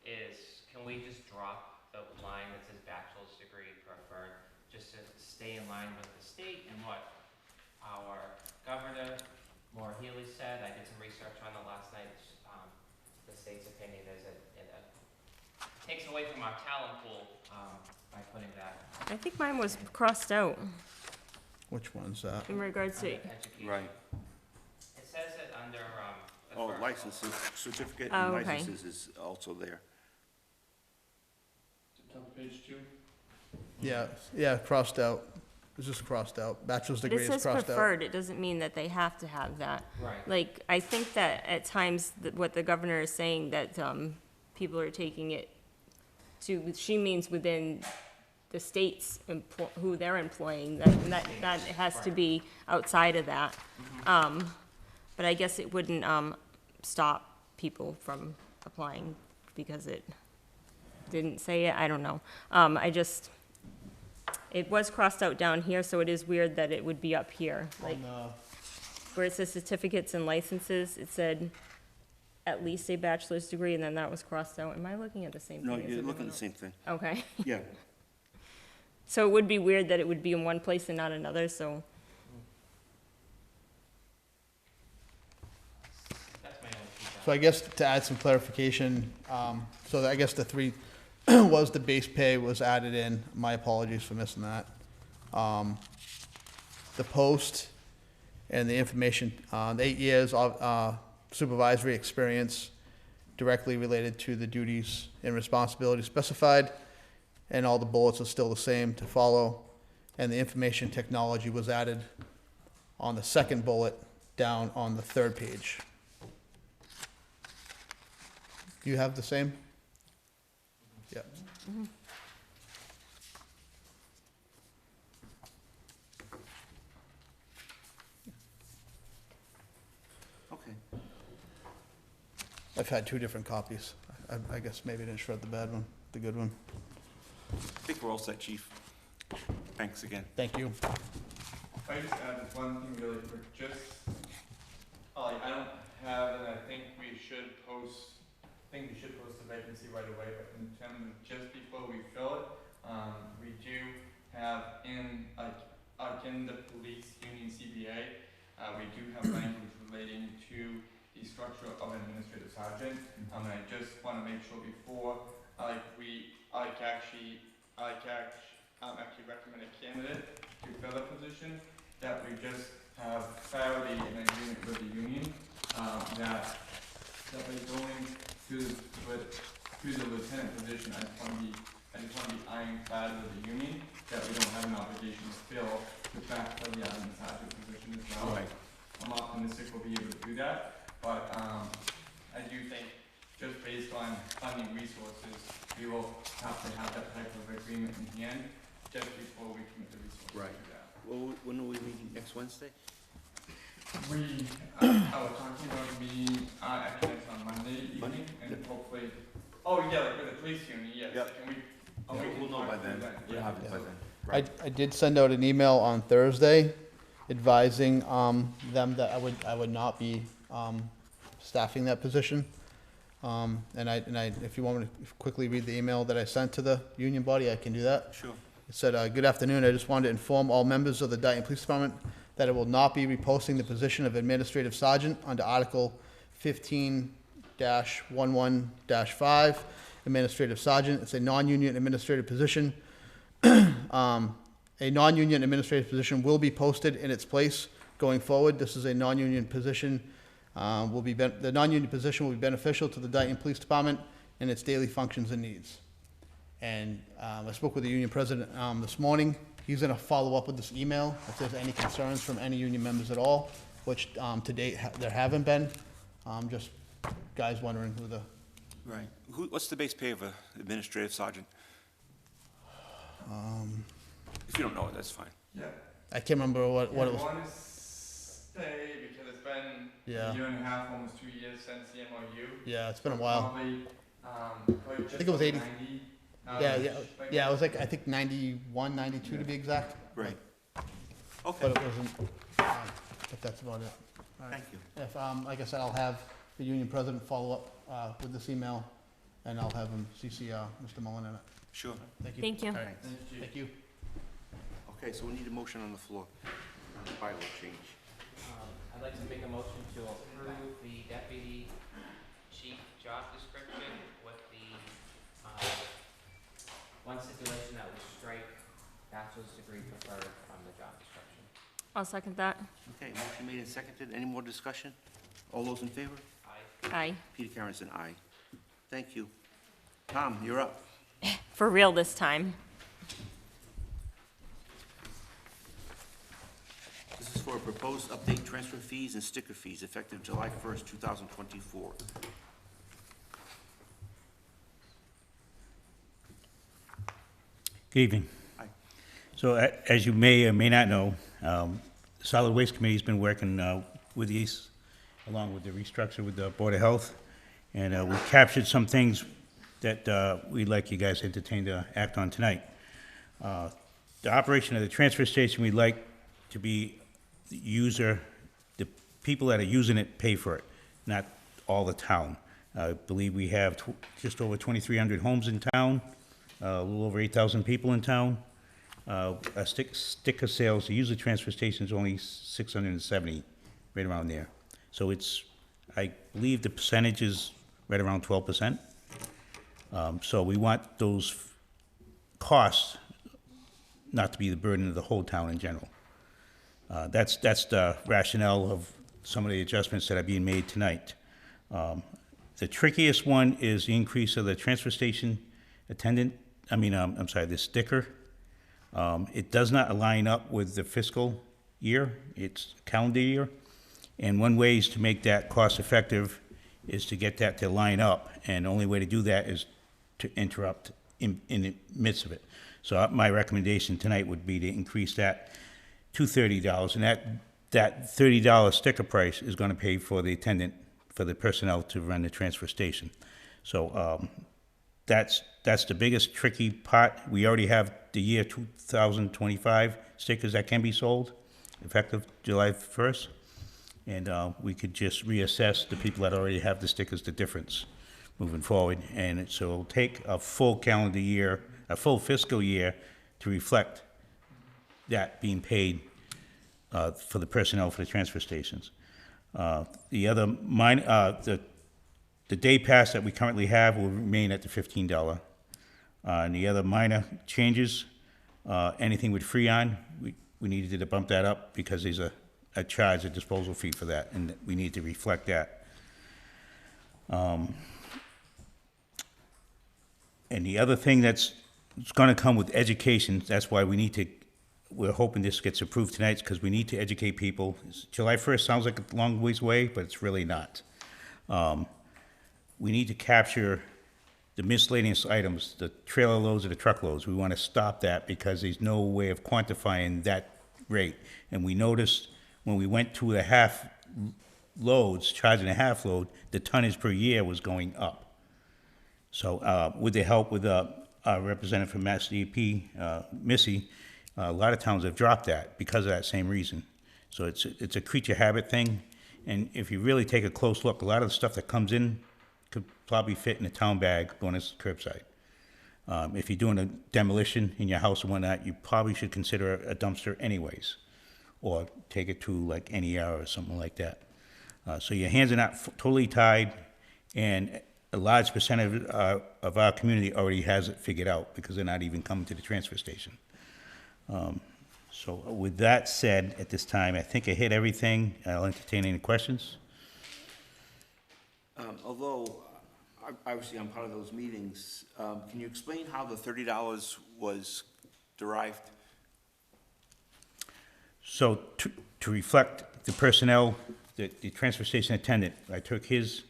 is, can we just drop the line that says bachelor's degree preferred, just to stay in line with the state and what our governor, Maura Healy, said? I did some research on it last night. The state's opinion is it takes away from our talent pool, by putting that I think mine was crossed out Which one's that? in regards to, under education. Right. It says it under, the Oh, first licenses, certificate Oh, and okay. licenses is also there. Top of page 2. Yeah, crossed out. It's just crossed out. Bachelor's but degree it is says crossed out. preferred, it doesn't mean that they have to have that. Right. Like, I think that at times, what the governor is saying, that, people are taking it to, she means within the states, who they're employing, that has to be outside of that. But I guess it wouldn't, stop people from applying because it didn't say it, I don't know. It was crossed out down here, so it is weird that it would be up here, like, where it says certificates and licenses, it said at least a bachelor's degree, and then that was crossed out. Am I looking at the same thing? No, as you're everyone looking at the else? same thing. Okay, Yeah. so it would be weird that it would be in one place and not another, so, That's my only feedback. So I guess to add some clarification, so I guess the three was the base pay was added in. My apologies for missing that. The post and the information, the 8 years of supervisory experience directly related to the duties and responsibilities specified, and all the bullets are still the same to follow. And the information technology was added on the second bullet down on the third page. Do you have the same? Yeah. Okay. I've had two different copies. I guess maybe I didn't shred the bad one, the good one. I think we're all set, chief. Thanks again. Thank you. If I just add one thing really quick, I don't have, and I think we should post the vacancy right away, but in terms of just before we fill it, we do have in the police union CBA, we do have language relating to the structure of an administrative sergeant. And I just wanna make sure before, actually recommend a candidate to fill the position, that we just have clarity and agreement with the union, that we're going to the lieutenant position. I just wanna be ironclad with the union, that we don't have an obligation to fill the backfill the admin sergeant position as well. Right. I'm optimistic we'll be able to do that, but, I do think, just based on funding resources, we will have to have that type of agreement in hand, just before we commit the resources to Right. that. Well, when are we meeting? Next Wednesday? I was talking about meeting, actually it's on Monday evening, and hopefully, like with the police union, yes, Yep. can we? We'll know by then. We'll have it by then. I did send out an email on Thursday advising them that I would not be staffing that position. And if you want me to quickly read the email that I sent to the union body, I can do that. Sure. It said, "Good afternoon. I just wanted to inform all members of the Dayton Police Department that it will not be reposting the position of Administrative Sergeant under Article 15-11-5, Administrative Sergeant. It's a non-union administrative position. A non-union administrative position will be posted in its place going forward. This is a non-union position. The non-union position will be beneficial to the Dayton Police Department and its daily functions and needs." And I spoke with the union president this morning, He's gonna follow up with this email if there's any concerns from any union members at all, which, to date, there haven't been. Just guys wondering who the, Right. What's the base pay of a administrative sergeant? If you don't know it, that's fine. Yeah. I can't remember what it was. I want to stay because it's been Yeah. a year and a half, almost 2 years since the MOU. Yeah, it's been a while. Probably, probably just think it was over 80. 90. Yeah, it was like, I think 91, 92 to be exact. Right. But Okay, it wasn't, but that's about it. All right. thank you. If, like I said, I'll have the union president follow up, with this email, and I'll have him CC, Mr. Mullen in it. Sure. Thank you. Thank you. All right. Thank you. Thank you. Okay, so we need a motion on the floor. Bylaw change. I'd like to make a motion to approve the deputy chief job description with the, one stipulation that would strike bachelor's degree preferred from the job description. I'll second that. Okay, motion made and seconded. Any more discussion? All those in favor? Aye. Peter Karen's an aye. Thank you. Tom, you're up. For real this time. This is for a proposed update transfer fees and sticker fees effective July 1st, 2024. Good evening. Hi. So as you may or may not know, the Solid Waste Committee's been working with these, along with the restructure with the Board of Health, and we captured some things that we'd like you guys to entertain to act on tonight. The operation of the transfer station, we'd like to be the user, the people that are using it pay for it, not all the town. I believe we have just over 2,300 homes in town, a little over 8,000 people in town. Our sticker sales to use the transfer station is only 670, right around there. So it's, I believe the percentage is right around 12%. So we want those costs not to be the burden of the whole town in general. That's the rationale of some of the adjustments that are being made tonight. The trickiest one is the increase of the transfer station attendant, the sticker. It does not align up with the fiscal year, it's calendar year. And one way is to make that cost effective is to get that to line up. And the only way to do that is to interrupt in the midst of it. So my recommendation tonight would be to increase that to $30. And that $30 sticker price is gonna pay for the attendant, for the personnel to run the transfer station. So, that's the biggest tricky part. We already have the year 2025 stickers that can be sold, effective July 1st. And we could just reassess the people that already have the stickers, the difference moving forward. And so it'll take a full calendar year, a full fiscal year to reflect that being paid for the personnel for the transfer stations. The other the day pass that we currently have will remain at the $15. And the other minor changes, anything with Freon, we needed to bump that up because there's a charge, a disposal fee for that, and we need to reflect that. And the other thing it's gonna come with education, that's why we're hoping this gets approved tonight, because we need to educate people. July 1st sounds like a long ways away, but it's really not. We need to capture the miscellaneous items, the trailer loads or the truckloads. We want to stop that because there's no way of quantifying that rate. And we noticed when we went to the half loads, charging a half load, the tonnage per year was going up. So with the help with our representative from Mass DEP, Missy, a lot of towns have dropped that because of that same reason. So it's a creature habit thing. And if you really take a close look, a lot of the stuff that comes in could probably fit in a town bag going as curbside. If you're doing a demolition in your house and whatnot, you probably should consider a dumpster anyways, or take it to like NER or something like that. So your hands are not totally tied, and a large percentage of our community already has it figured out because they're not even coming to the transfer station. So with that said, at this time, I think I hit everything. I'll entertain any questions. Although, obviously, I'm part of those meetings, can you explain how the $30 was derived? So to reflect the personnel, the transfer station attendant, I took his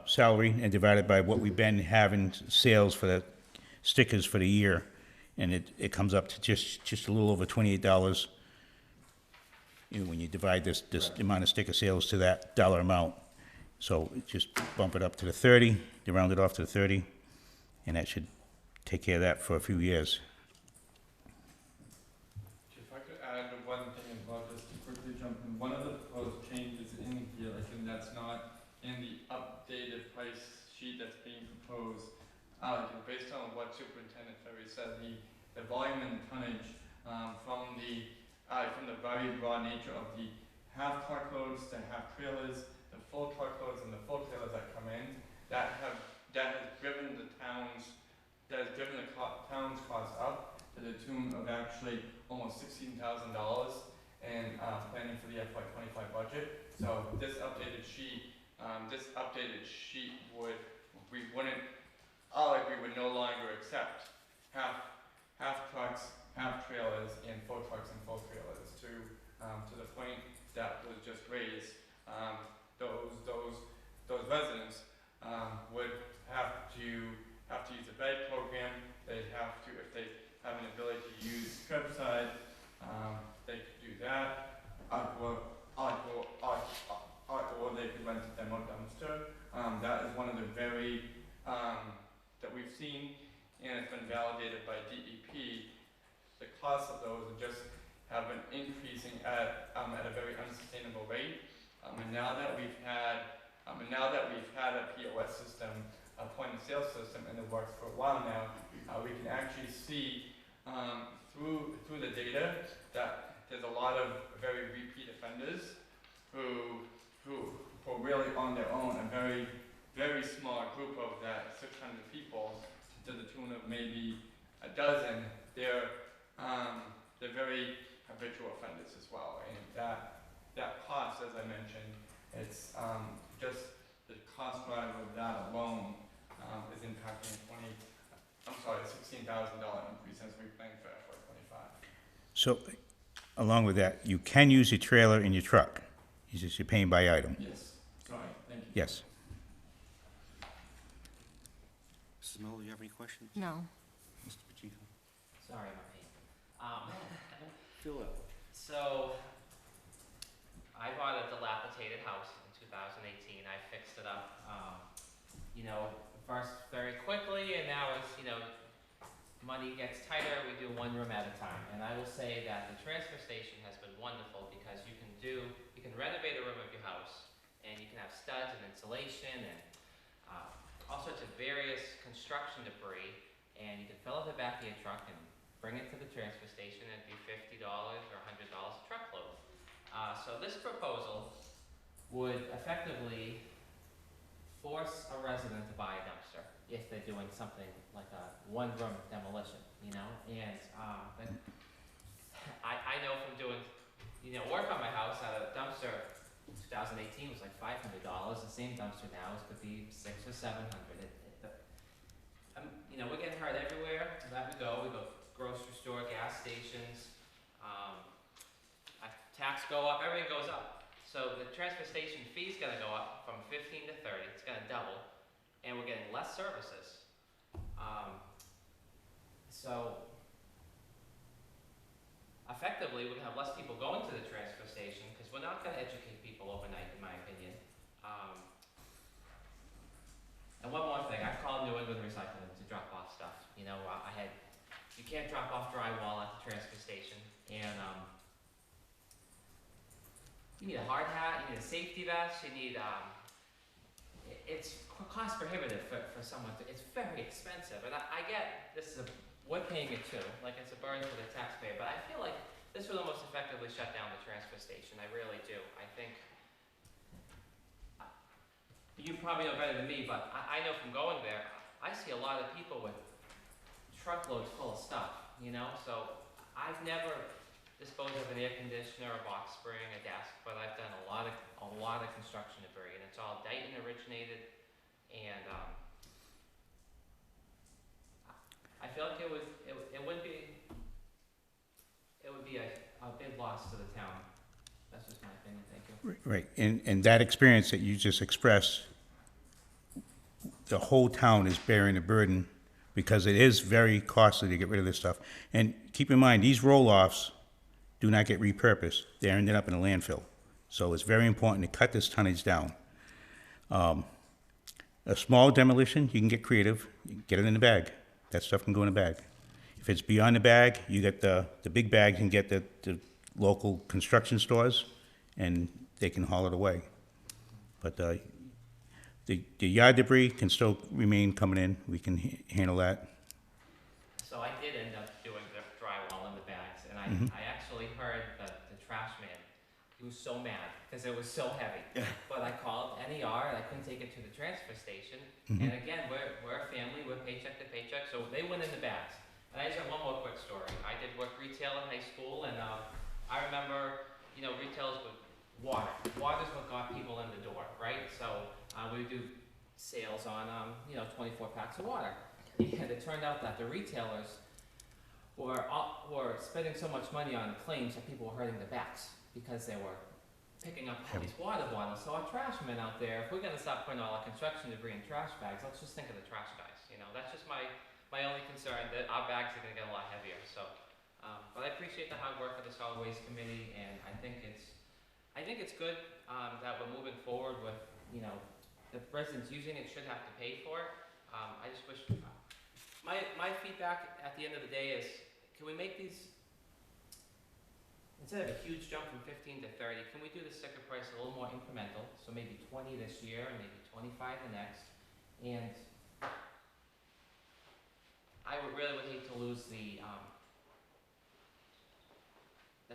salary and divided by what we've been having sales for the stickers for the year, and it comes up to just a little over $28. You know, when you divide this amount of sticker sales to that dollar amount. So just bump it up to the 30, you round it off to the 30, and that should take care of that for a few years. If I could add one thing as well, just to quickly jump in, one of the proposed changes in here, I think that's not in the updated price sheet that's being proposed. Based on what Superintendent Ferry said, the volume and tonnage from the very broad nature of the half truckloads to half trailers, the full truckloads and the full trailers that come in, that has driven the town's cost up to the tune of actually almost $16,000 in planning for the FY25 budget. So this updated sheet we would no longer accept half trucks, half trailers, and full trucks and full trailers. To the point that was just raised, those residents would have to use the bag program. They'd have to, if they have an ability to use curbside, they could do that, or they could rent a demo dumpster. That is one of the very that we've seen, and it's been validated by DEP. The cost of those have been increasing at a very unsustainable rate. And now that we've had a POS system, a point of sale system in the works for a while now, we can actually see through the data that there's a lot of very repeat offenders who are really on their own, a very, very small group of that 600 people to the tune of maybe a dozen. They're very habitual offenders as well, and that cost, as I mentioned, it's just the cost driver of that alone is impacting a $16,000 increase as we plan for FY25. So, along with that, you can use your trailer in your truck. It's just you're paying by item. Yes, sorry, thank you. Yes. Mrs. Miller, do you have any questions? No. Mr. Pacheco? Sorry, Marty. Fill it. So, I bought a dilapidated house in 2018. I fixed it up, first very quickly, and now as, money gets tighter, we do one room at a time. And I will say that the transfer station has been wonderful because you can renovate a room of your house, and you can have studs and insulation and all sorts of various construction debris, and you can fill up the back of your truck and bring it to the transfer station and do $50 or $100 a truckload. So this proposal would effectively force a resident to buy a dumpster if they're doing something like a one-room demolition, and I know from doing, work on my house out of a dumpster. 2018 was like $500. The same dumpster now could be $600 or $700. We're getting hurt everywhere that we go. We go grocery store, gas stations. Tax go up. Everything goes up. So the transfer station fee's going to go up from 15 to 30. It's going to double, and we're getting less services. So effectively, we're going to have less people going to the transfer station because we're not going to educate people overnight, in my opinion. And one more thing, I called New England Recycling to drop off stuff. You can't drop off drywall at the transfer station, and you need a hard hat, you need a safety vest, you need, it's cost prohibitive for someone it's very expensive. And I get we're paying it too, like it's a burden for the taxpayer, but I feel like this will almost effectively shut down the transfer station. I really do. I think, you probably know better than me, but I know from going there, I see a lot of people with truckloads full of stuff, so I've never disposed of an air conditioner, a box spring, a desk, but I've done a lot of construction debris, and it's all Dayton originated, and I feel like it would be a big loss to the town. That's just my opinion, thank you. Right, and that experience that you just expressed, the whole town is bearing the burden because it is very costly to get rid of this stuff. And keep in mind, these roll-offs do not get repurposed. They're ended up in a landfill. So it's very important to cut this tonnage down. A small demolition, you can get creative, you can get it in the bag. That stuff can go in a bag. If it's beyond the bag, you get the big bags and get the local construction stores, and they can haul it away. But the yard debris can still remain coming in. We can handle that. So I did end up doing the drywall in the bags, and I actually heard the trash man, he was so mad, because it was so heavy. But I called NER, and I couldn't take it to the transfer station, and again, we're a family, we're paycheck to paycheck, so they went in the bags. And I just have one more quick story. I did work retail in high school, and I remember, you know, retailers would water. Water's what got people in the door, right? So we would do sales on, 24 packs of water. And it turned out that the retailers were spending so much money on claims that people were hurting their backs because they were picking up all these water bottles. So our trash men out there, if we're gonna stop putting all our construction debris in trash bags, let's just think of the trash guys. You know, that's just my only concern, that our bags are gonna get a lot heavier. So, but I appreciate the hard work of the solid waste committee, and I think it's good that we're moving forward with, you know, the residents using it should have to pay for it. I just wish, my feedback at the end of the day is, can we make these, instead of a huge jump from 15 to 30, can we do the sticker price a little more incremental? So maybe 20 this year and maybe 25 the next. And I really would hate to lose the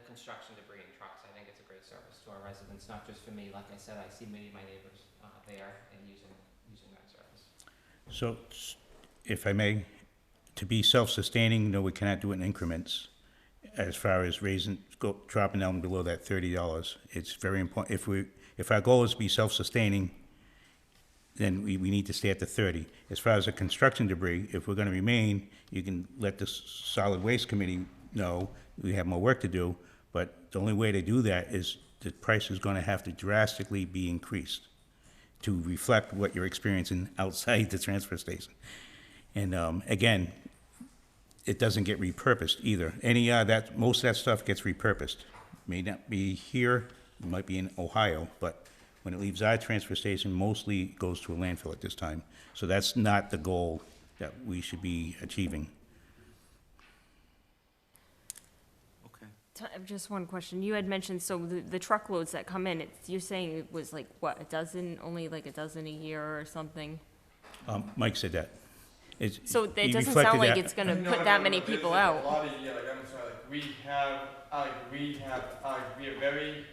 construction debris in trucks. I think it's a great service to our residents, not just for me. Like I said, I see many of my neighbors there and using that service. So, if I may, to be self-sustaining, no, we cannot do it in increments. As far as dropping down below that $30, it's very important. If our goal is to be self-sustaining, then we need to stay at the 30. As far as the construction debris, if we're gonna remain, you can let the solid waste committee know we have more work to do, but the only way to do that is the price is gonna have to drastically be increased to reflect what you're experiencing outside the transfer station. And, again, it doesn't get repurposed either. Most of that stuff gets repurposed. May not be here, it might be in Ohio, but when it leaves our transfer station, mostly goes to a landfill at this time. So that's not the goal that we should be achieving. Just one question. You had mentioned, so the truckloads that come in, you're saying it was like, what, only like a dozen a year or something? Mike said that. So it he doesn't reflected sound like that. it's gonna put that many people out. A lot of, yeah, like I'm sorry, like we have very,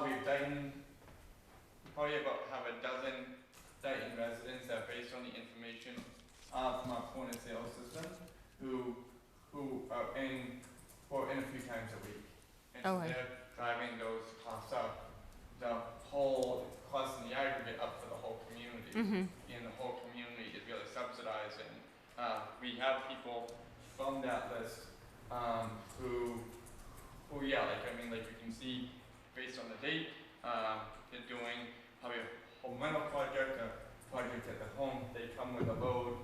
we've Dayton, probably have a dozen Dayton residents that based on the information from our point of sale system who are in a few times a week. And so Okay. they're driving those costs up, the whole cost in the aggregate up for the whole community. And the whole community is really subsidizing. We have people from that list who yeah, like you can see based on the date, they're doing probably a home rental project, a project at the home. They come with a load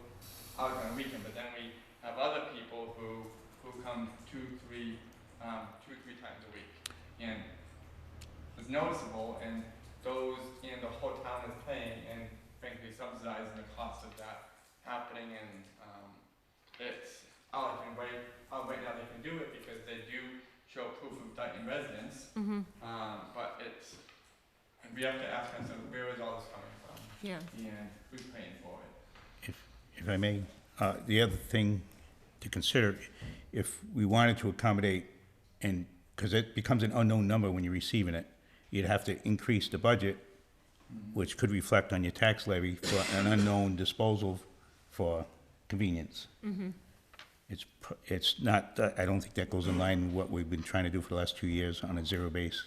out on a weekend, but then we have other people who come two, three times a week. And it's noticeable, and the whole town is paying and frankly subsidizing the cost of that happening. And it's right now they can do it because they do show proof of Dayton residence. But we have to ask ourselves, where is all this coming from? Yeah. And who's paying for it? If I may, the other thing to consider, if we wanted to accommodate, and, because it becomes an unknown number when you're receiving it, you'd have to increase the budget, which could reflect on your tax levy for an unknown disposal for convenience. It's not, I don't think that goes in line with what we've been trying to do for the last 2 years on a zero base.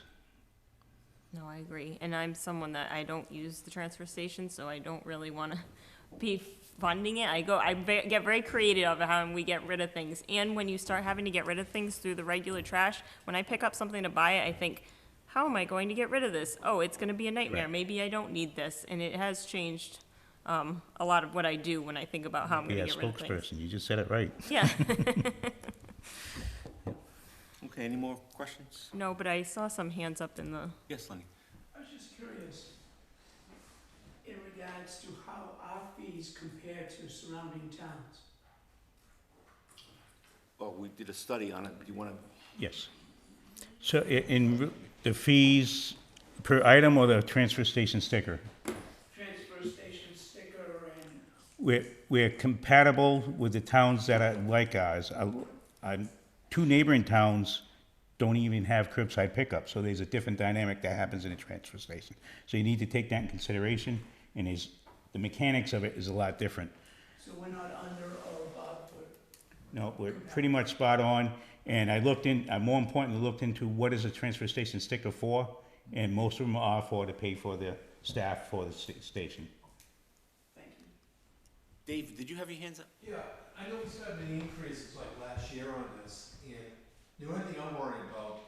No, I agree. And I'm someone that I don't use the transfer station, so I don't really want to be funding it. Get very creative of how we get rid of things. And when you start having to get rid of things through the regular trash, when I pick up something to buy it, I think, how am I going to get rid of this? Oh, it's gonna be a nightmare. Right. Maybe I don't need this. And it has changed, a lot of what I do when I think about how I'm Be gonna a get rid of things. spokesperson, you just said it right. Yeah. Okay, any more questions? No, but I saw some hands up in the, Yes, Lenny? I was just curious, in regards to how our fees compare to surrounding towns. Well, we did a study on it. Do you want to? Yes. So the fees per item or the transfer station sticker? Transfer station sticker and We're compatible with the towns that are like ours. Two neighboring towns don't even have curbside pickup, so there's a different dynamic that happens in a transfer station. So you need to take that in consideration, and the mechanics of it is a lot different. so we're not under or above, No, we're pretty much spot on, and I more importantly, looked into what is a transfer station sticker for, and most of them are to pay for the staff for the station. thank you. Dave, did you have your hands up? Yeah, I know we started many increases like last year on this, and the only thing I'm worried about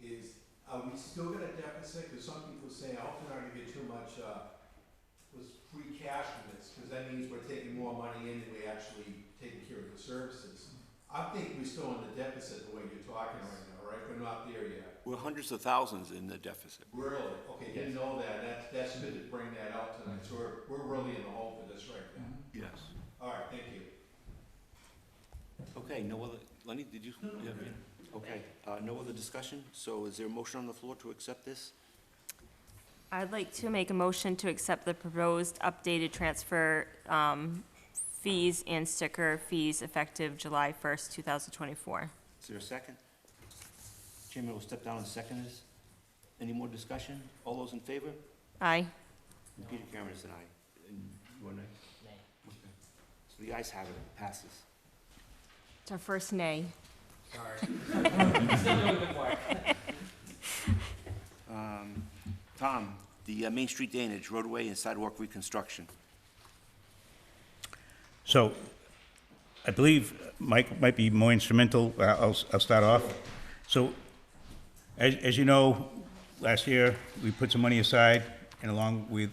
is, are we still got a deficit? Because some people say, I hope we're not gonna get too much, was free cash from this, because that means we're taking more money in than we actually taking care of the services. I think we're still in the deficit the way you're talking right now, right? We're not there yet. We're hundreds of thousands in the deficit. Really? Okay, didn't know that. That's good to bring that out tonight. So we're really in the hole for this right now. Yes. All right, thank you. Okay, no other, Lenny, did you? No, no. Okay, no other discussion? So is there a motion on the floor to accept this? I'd like to make a motion to accept the proposed updated transfer, fees and sticker fees effective July 1st, 2024. Is there a second? Chairman will step down and second this. Any more discussion? All those in favor? Aye. And Peter Cameron is an aye. And you are nay? Nay. Okay. So the ayes have it, it passes. It's our first nay. Tom, the Main Street drainage, roadway and sidewalk reconstruction. So, I believe Mike might be more instrumental. I'll start off. So, as you know, last year, we put some money aside, and along with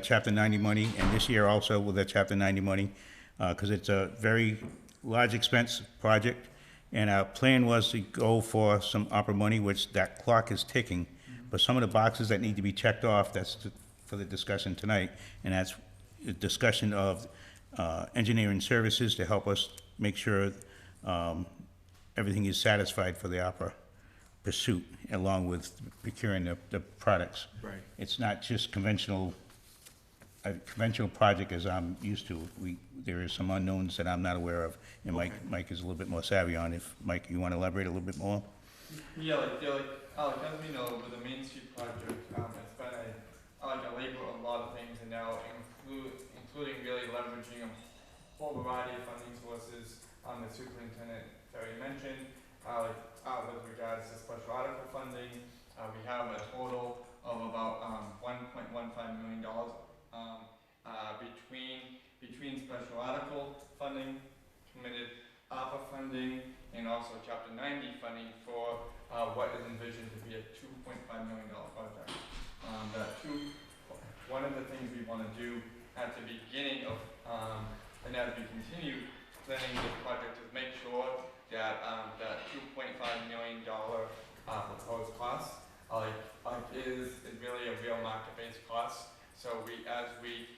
Chapter 90 money, and this year also with that Chapter 90 money, because it's a very large expense project, and our plan was to go for some opera money, which that clock is ticking, but some of the boxes that need to be checked off, for the discussion tonight, and that's a discussion of engineering services to help us make sure everything is satisfied for the opera pursuit, along with procuring the products. Right. It's not just a conventional project as I'm used to. There are some unknowns that I'm not aware of, and Mike is a little bit more savvy on. If, Mike, you want to elaborate a little bit more? Yeah, as we know, with the Main Street project, it's been a labor of a lot of things, and now including really leveraging a whole variety of funding sources, the superintendent already mentioned, with regards to special article funding. We have a total of about $1.15 million between special article funding, committed ARPA funding, and also Chapter 90 funding for what is envisioned to be a $2.5 million project. One of the things we want to do at the beginning of, and as we continue planning this project, is make sure that that $2.5 million proposed cost is really a real market-based cost. So as we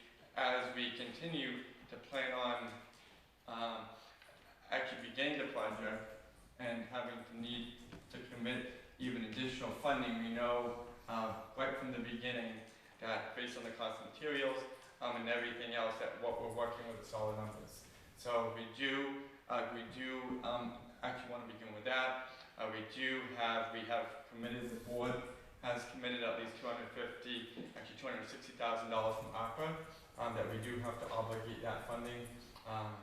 continue to plan on actually beginning the project and having to need to commit even additional funding, we know right from the beginning that based on the cost of materials and everything else, that what we're working with is solid numbers. So we do actually want to begin with that. We have committed, the board has committed at least $260,000 from ARPA, that we do have to obligate that funding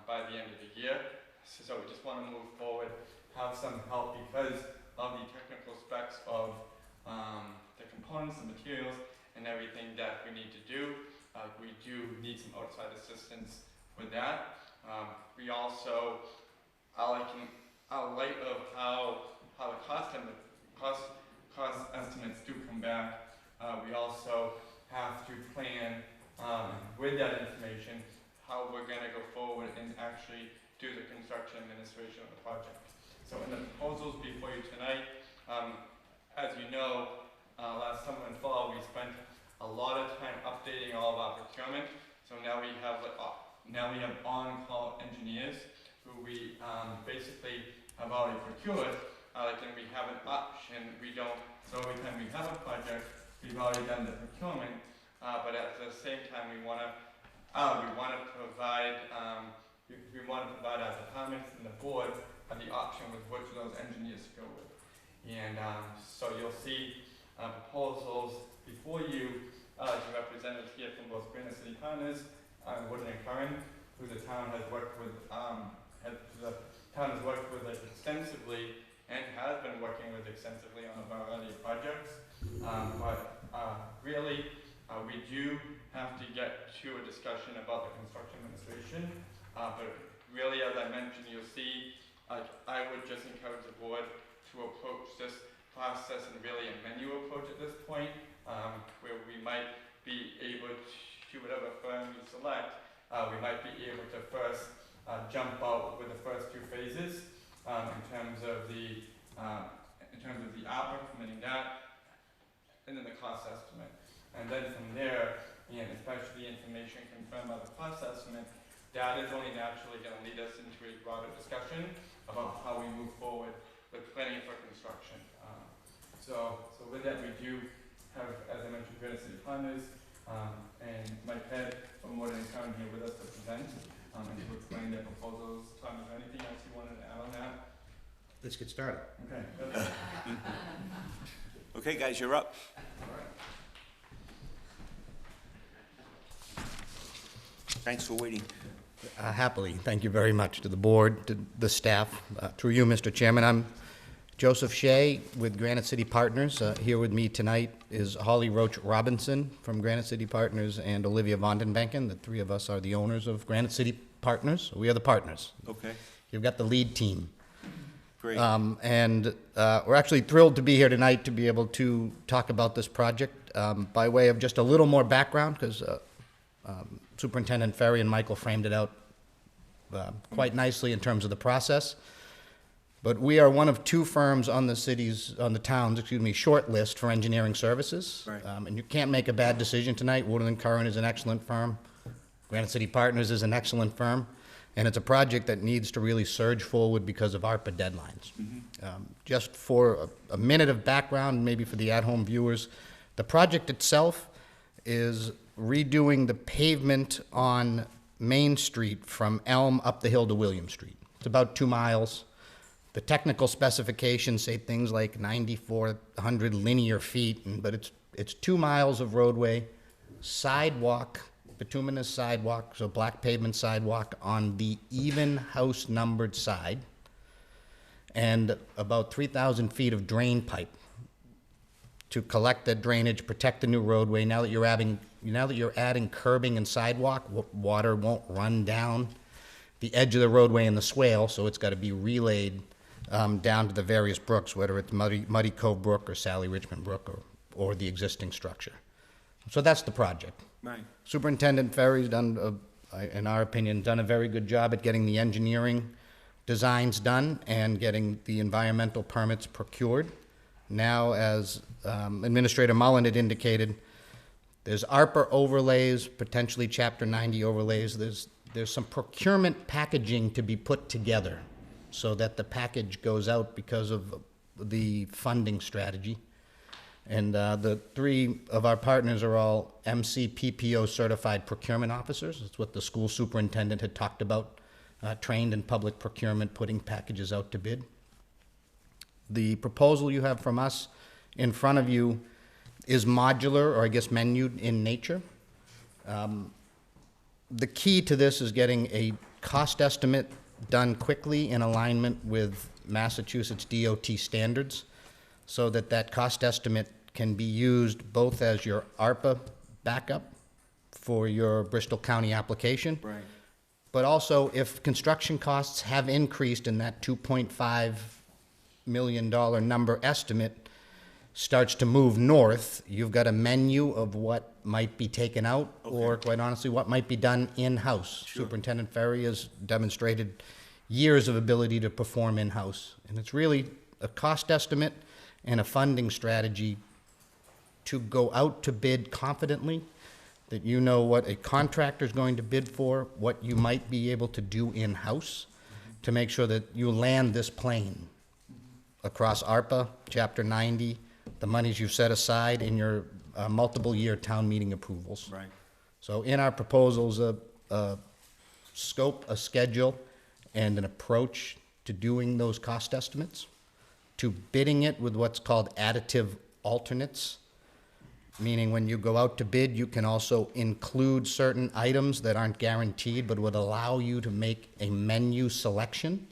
by the end of the year. So we just want to move forward, have some help because of the technical specs of the components, the materials, and everything that we need to do. We do need some outside assistance with that. We also, light of how the cost estimates do come back, we also have to plan with that information how we're going to go forward and actually do the construction administration of the project. So in the proposals before you tonight, as you know, last summer and fall we spent a lot of time updating all of our procurement. So now we have on-call engineers who we basically have already procured. And we have an option. So every time we have a project, we've already done the procurement. But at the same time, we want to provide our departments and the board the option with which of those engineers to go with. And so you'll see proposals before you to representatives here from both Granite City Partners, Woodland and Curran, who the town has worked with extensively and has been working with extensively on a variety of projects. Really, we do have to get to a discussion about the construction administration. But really, as I mentioned, you'll see, I would just encourage the board to approach this process in really a menu approach at this point, where we might be able to, whatever firm you select, we might be able to first jump out with the first two phases in terms of the ARPA, permitting that, and then the cost estimate. And then from there, and especially information confirmed by the cost estimate, that is only naturally going to lead us into a broader discussion about how we move forward with planning for construction. So with that, we do have, as I mentioned, Granite City Partners and Mike Head from Woodland and Curran here with us to present and to explain their proposals. Tom, is there anything else you wanted to add on that? Let's get started. Okay. Okay, guys, you're up. Thanks for waiting. Happily, thank you very much to the board, to the staff. Through you, Mr. Chairman, I'm Joseph Shea with Granite City Partners. Here with me tonight is Holly Roach Robinson from Granite City Partners and Olivia Vondenbanken. The three of us are the owners of Granite City Partners. We are the partners. Okay. You've got the lead team. Great. And we're actually thrilled to be here tonight to be able to talk about this project. By way of just a little more background, because Superintendent Ferry and Michael framed it out quite nicely in terms of the process. But we are one of two firms on the town's short list for engineering services. Right. And you can't make a bad decision tonight. Woodland & Curran is an excellent firm. Granite City Partners is an excellent firm. And it's a project that needs to really surge forward because of ARPA deadlines. Just for a minute of background, maybe for the at-home viewers, the project itself is redoing the pavement on Main Street from Elm up the hill to William Street. It's about 2 miles. The technical specifications say things like 9,400 linear feet, but it's 2 miles of roadway, sidewalk, bituminous sidewalk, so black pavement sidewalk on the even house numbered side, and about 3,000 feet of drain pipe to collect that drainage, protect the new roadway. Now that you're adding curbing and sidewalk, water won't run down the edge of the roadway in the swale, so it's got to be relayed down to the various brooks, whether it's Muddy Cove Brook or Sally Richmond Brook or the existing structure. So that's the project. Right. Superintendent Ferry's done, in our opinion, done a very good job at getting the engineering designs done and getting the environmental permits procured. Now, as Administrator Mullen had indicated, there's ARPA overlays, potentially Chapter 90 overlays. There's some procurement packaging to be put together so that the package goes out because of the funding strategy. And the three of our partners are all MCPPO certified procurement officers. That's what the school superintendent had talked about, trained in public procurement, putting packages out to bid. The proposal you have from us in front of you is modular, or I guess menued in nature. The key to this is getting a cost estimate done quickly in alignment with Massachusetts DOT standards, so that that cost estimate can be used both as your ARPA backup for your Bristol County application, Right. But also, if construction costs have increased in that $2.5 million number estimate starts to move north, you've got a menu of what might be taken out, or quite honestly, what might be done in-house. Superintendent Ferry has demonstrated years of ability to perform in-house. And it's really a cost estimate and a funding strategy to go out to bid confidently, that you know what a contractor's going to bid for, what you might be able to do in-house, to make sure that you land this plane across ARPA, Chapter 90, the monies you've set aside in your multiple-year town meeting approvals. Right. So in our proposals, a scope, a schedule, and an approach to doing those cost estimates, to bidding it with what's called additive alternates, meaning when you go out to bid, you can also include certain items that aren't guaranteed, but would allow you to make a menu selection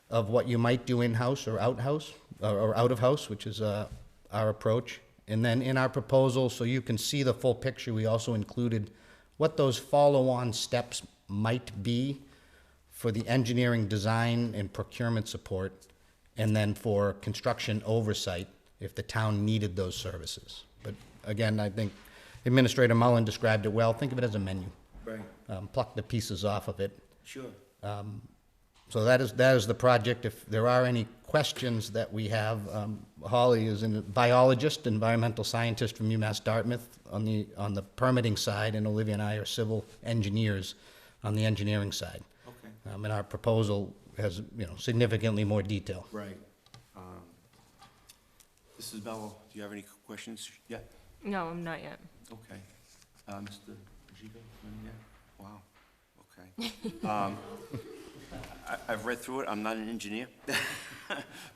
of what you might do in-house or out-house, or out-of-house, which is our approach. And then in our proposal, so you can see the full picture, we also included what those follow-on steps might be for the engineering design and procurement support, and then for construction oversight if the town needed those services. But again, I think Administrator Mullen described it well. Think of it as a menu. Right. Pluck the pieces off of it. Sure. So that is the project. If there are any questions that we have, Holly is a biologist, environmental scientist from UMass Dartmouth on the permitting side, and Olivia and I are civil engineers on the engineering side. Okay. And our proposal has, significantly more detail. Right. Mrs. Mello, do you have any questions? Yeah? No, I'm not yet. Okay. Mr. Pajigo, yeah? Wow, okay. I've read through it, I'm not an engineer,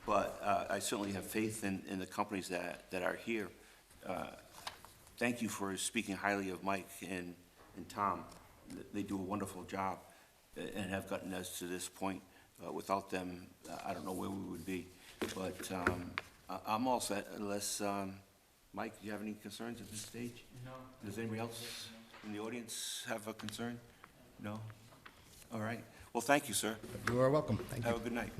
but I certainly have faith in the companies that are here. Thank you for speaking highly of Mike and Tom. They do a wonderful job and have gotten us to this point. Without them, I don't know where we would be. But I'm all set unless, Mike, do you have any concerns at this stage? No. Does anybody else in the audience have a concern? No? All right. Well, thank you, sir. You are welcome. Thank you. Have a good night.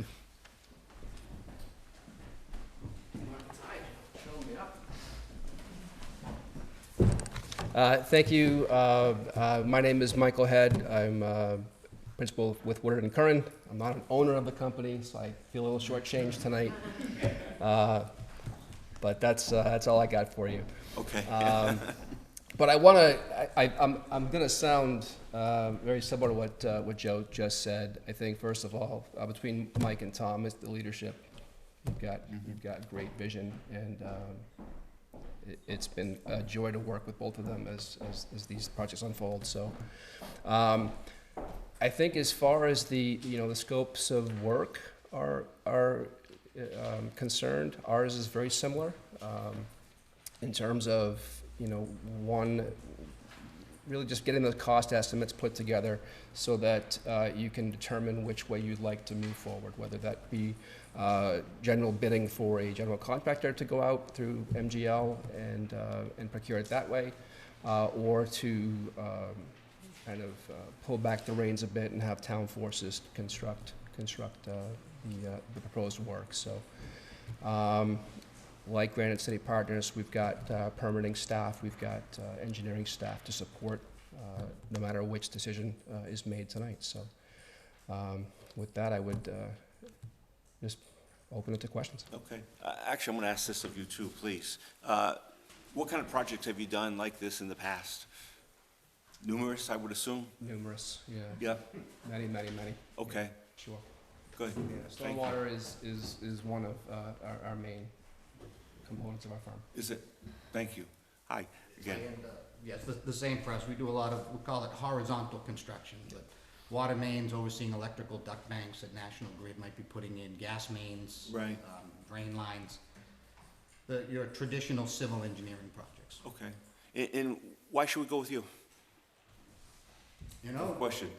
Thank you. My name is Michael Head. I'm principal with Woodard and Curran. I'm not an owner of the company, so I feel a little shortchanged tonight. But that's all I got for you. Okay. But I want to. I'm going to sound very similar to what Joe just said. I think first of all, between Mike and Tom, is the leadership. You've got great vision, and it's been a joy to work with both of them as these projects unfold. So, I think as far as the scopes of work are concerned, ours is very similar in terms of one, really just getting the cost estimates put together so that you can determine which way you'd like to move forward, whether that be general bidding for a general contractor to go out through MGL and procure it that way, or to kind of pull back the reins a bit and have town forces construct the proposed work. So, like Granite City Partners, we've got permitting staff, we've got engineering staff to support no matter which decision is made tonight. So, with that, I would just open it to questions. Okay. Actually, I'm going to ask this of you too, please. What kind of projects have you done like this in the past? Numerous, I would assume? Numerous, yeah. Yeah? Many. Okay. Sure. Good. Yeah, Thank you. stormwater is one of our main components of our farm. Is it? Thank you. Hi, again. And, yes, the same for us. We do a lot of, we call it horizontal construction, but water mains, overseeing electrical duct banks that National Grid might be putting in, gas mains, Right. Drain lines, your traditional civil engineering projects. Okay. And why should we go with you? Question.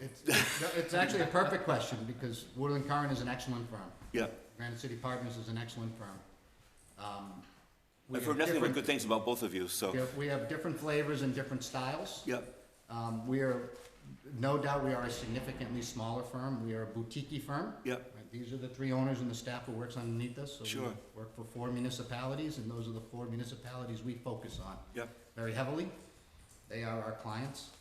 It's actually a perfect question, because Woodard and Curran is an excellent firm. Yeah. Granite City Partners is an excellent firm. I've heard nothing but good things about both of you, so. We have different flavors and different styles. Yep. We are no doubt we are a significantly smaller firm. We are a boutique firm. Yep. Right, these are the 3 owners and the staff who works underneath us. So Sure. we work for 4 municipalities, and those are the 4 municipalities we focus on Yep. very heavily. They are our clients.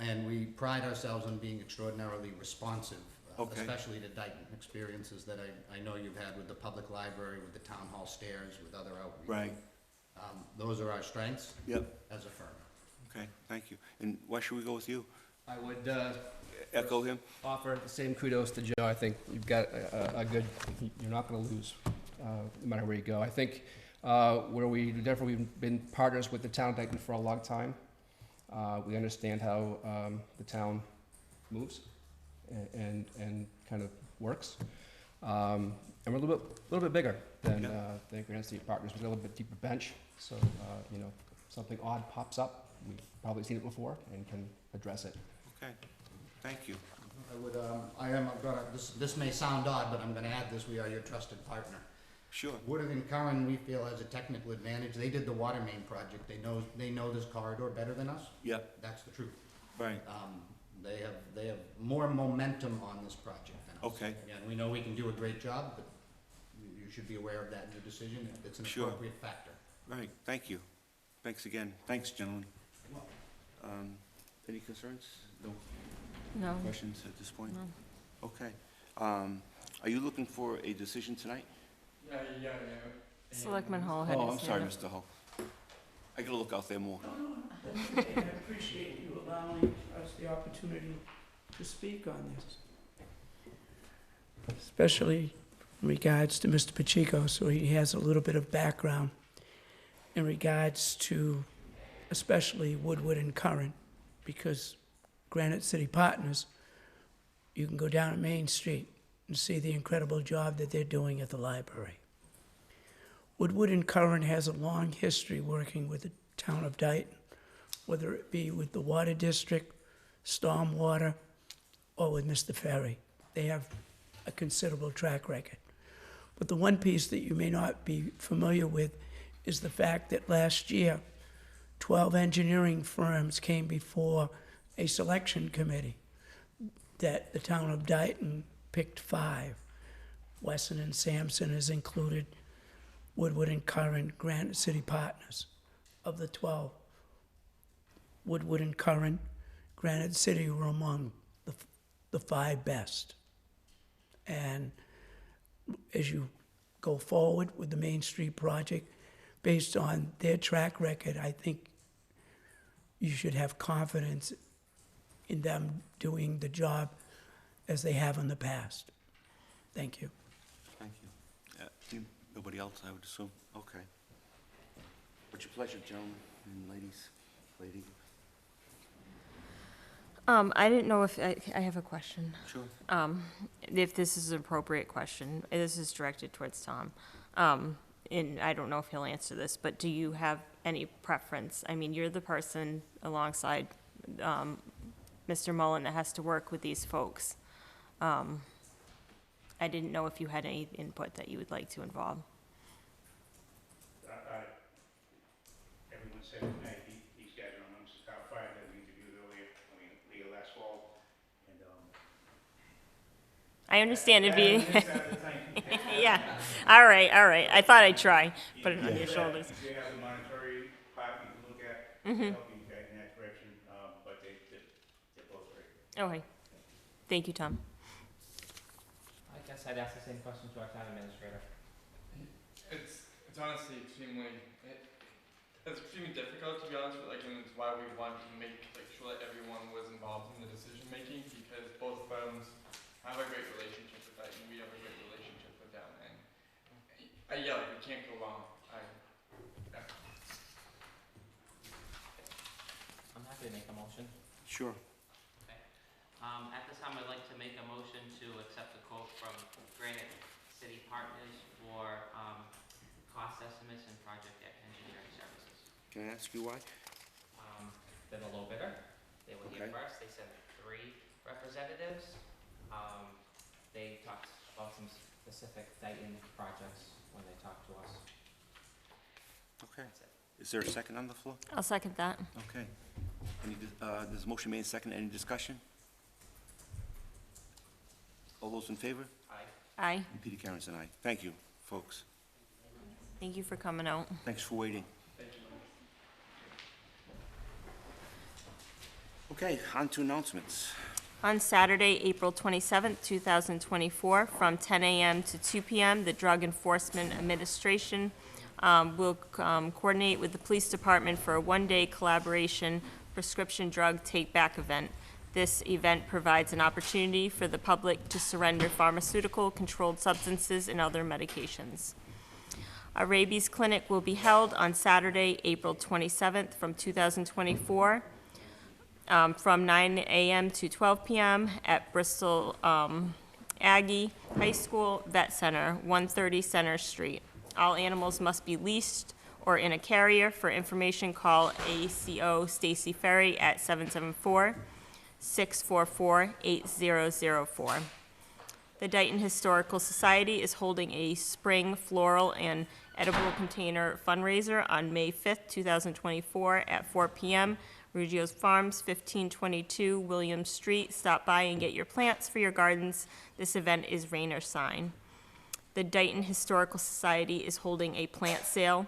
And we pride ourselves on being extraordinarily responsive, Okay. especially to Dayton experiences that I know you've had with the public library, with the town hall stairs, with other outreach. Right. Those are our strengths Yep. as a firm. Okay, thank you. And why should we go with you? I would Echo him? offer the same kudos to Joe. I think you've got a good, you're not going to lose no matter where you go. I think where we've been partners with the town of Dayton for a long time. We understand how the town moves and kind of works. And we're a little bit bigger than the Granite City Partners. We're a little bit deeper bench. So, you know, something odd pops up, we've probably seen it before and can address it. Okay, thank you. This may sound odd, but I'm gonna add this, we are your trusted partner. Sure. Woodard and Curran, we feel, has a technical advantage. They did the water main project. They know this corridor better than us. Yep. That's the truth. Right. They have more momentum on this project than us. Okay. Again, we know we can do a great job, but you should be aware of that in your decision. It's an Sure. appropriate factor. Right, thank you. Thanks again. Thanks, gentlemen. Any concerns? No No. questions at this point? No. Okay. Are you looking for a decision tonight? Yeah. Selectman Hall had Oh, his I'm sorry, hand up. Mr. Hull. I gotta look out there more. No, that's okay. I appreciate you allowing us the opportunity to speak on this. Especially in regards to Mr. Pacheco, so he has a little bit of background in regards to especially Woodward and Curran, because Granite City Partners, you can go down to Main Street and see the incredible job that they're doing at the library. Woodward and Curran has a long history working with the town of Dayton, whether it be with the water district, stormwater, or with Mr. Ferry. They have a considerable track record. But the one piece that you may not be familiar with is the fact that last year, 12 engineering firms came before a selection committee that the town of Dayton picked 5. Wesson and Sampson is included, Woodward and Curran, Granite City Partners. Of the 12, Woodward and Curran, Granite City were among the 5 best. And as you go forward with the Main Street project, based on their track record, I think you should have confidence in them doing the job as they have in the past. Thank you. Thank you. Nobody else, I would assume? Okay. What's your pleasure, gentlemen and ladies? Lady? I didn't know if, I have a question. Sure. If this is an appropriate question. This is directed towards Tom. And I don't know if he'll answer this, but do you have any preference? I mean, you're the person alongside Mr. Mullen that has to work with these folks. I didn't know if you had any input that you would like to involve. Everyone said it tonight, these guys are amongst the top 5 that we interviewed earlier last fall, and, I understand it being, this side of the tank. yeah, all right, I thought I'd try, put it on your shoulders. They have the monetary part you can look at, help you in that direction, but they're both great. Okay, thank you, Tom. I guess I'd ask the same question to our town administrator. It's honestly it's extremely difficult, to be honest with, and it's why we wanted to make sure that everyone was involved in the decision making, because both firms have a great relationship with that, and we have a great relationship with them, and we can't go wrong. I'm happy to make a motion. Sure. Okay. At this time, I'd like to make a motion to accept the quote from Granite City Partners for cost estimates and project engineering services. Can I ask you why? They're the low bidder. They were here Okay. first. They sent 3 representatives. They talked about some specific Dayton projects when they talked to us. Okay. Is there a second on the floor? I'll second that. Okay. There's a motion made and second. Any discussion? All those in favor? Aye. And Peter Karen's an aye. Thank you, folks. Thank you for coming out. Thanks for waiting. Okay, on to announcements. On Saturday, April 27th, 2024, from 10 a.m. to 2 p.m., the Drug Enforcement Administration will coordinate with the police department for a one-day collaboration prescription drug take-back event. This event provides an opportunity for the public to surrender pharmaceutical, controlled substances, and other medications. A rabies clinic will be held on Saturday, April 27th, from 2024, from 9 a.m. to 12 p.m. at Bristol Aggie High School Vet Center, 130 Center Street. All animals must be leashed or in a carrier. For information, call ACO Stacy Ferry at 774-644-8004. The Dayton Historical Society is holding a spring floral and edible container fundraiser on May 5th, 2024 at 4 p.m. Ruggio's Farms, 1522 William Street. Stop by and get your plants for your gardens. This event is rain or shine. The Dayton Historical Society is holding a plant sale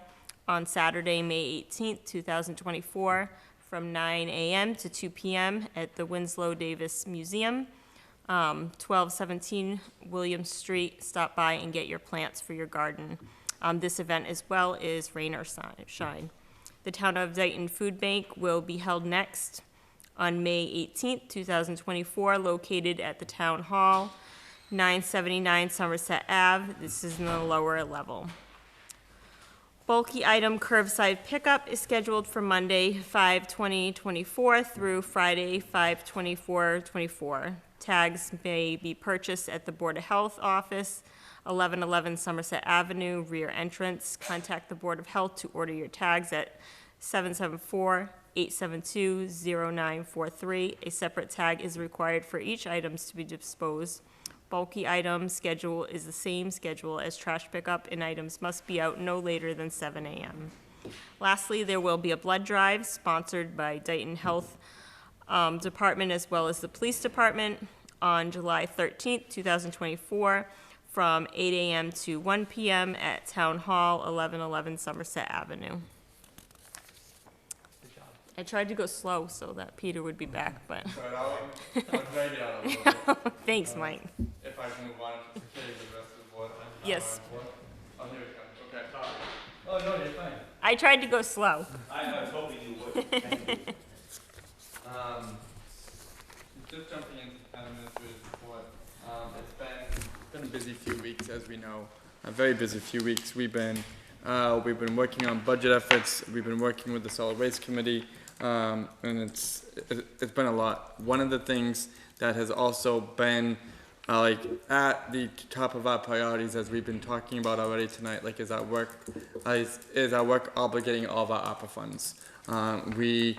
on Saturday, May 18th, 2024, from 9 a.m. to 2 p.m. at the Winslow Davis Museum, 1217 William Street. Stop by and get your plants for your garden. This event as well is rain or shine. The Town of Dayton Food Bank will be held next on May 18th, 2024, located at the Town Hall, 979 Somerset Ave. This is in the lower level. Bulky item curbside pickup is scheduled for Monday, 5/20/24 through Friday, 5/24/24. Tags may be purchased at the Board of Health office, 1111 Somerset Avenue, rear entrance. Contact the Board of Health to order your tags at 774-872-0943. A separate tag is required for each item to be disposed. Bulky item schedule is the same schedule as trash pickup, and items must be out no later than 7 a.m. Lastly, there will be a blood drive sponsored by Dayton Health Department as well as the Police Department on July 13th, 2024, from 8 a.m. to 1 p.m. at Town Hall, 1111 Somerset Avenue. I tried to go slow so that Peter would be back, but. Thanks, Mike. If I can move on to the rest of the board. Yes. Oh, here we go. Okay, sorry. Oh, no, you're fine. I tried to go slow. I was hoping you would. Thank you. Just jumping into the town administrator's report. It's been a busy few weeks, as we know. A very busy few weeks. We've been working on budget efforts. We've been working with the solid waste committee, and it's been a lot. One of the things that has also been at the top of our priorities, as we've been talking about already tonight, is our work obligating all of our ARPA funds. We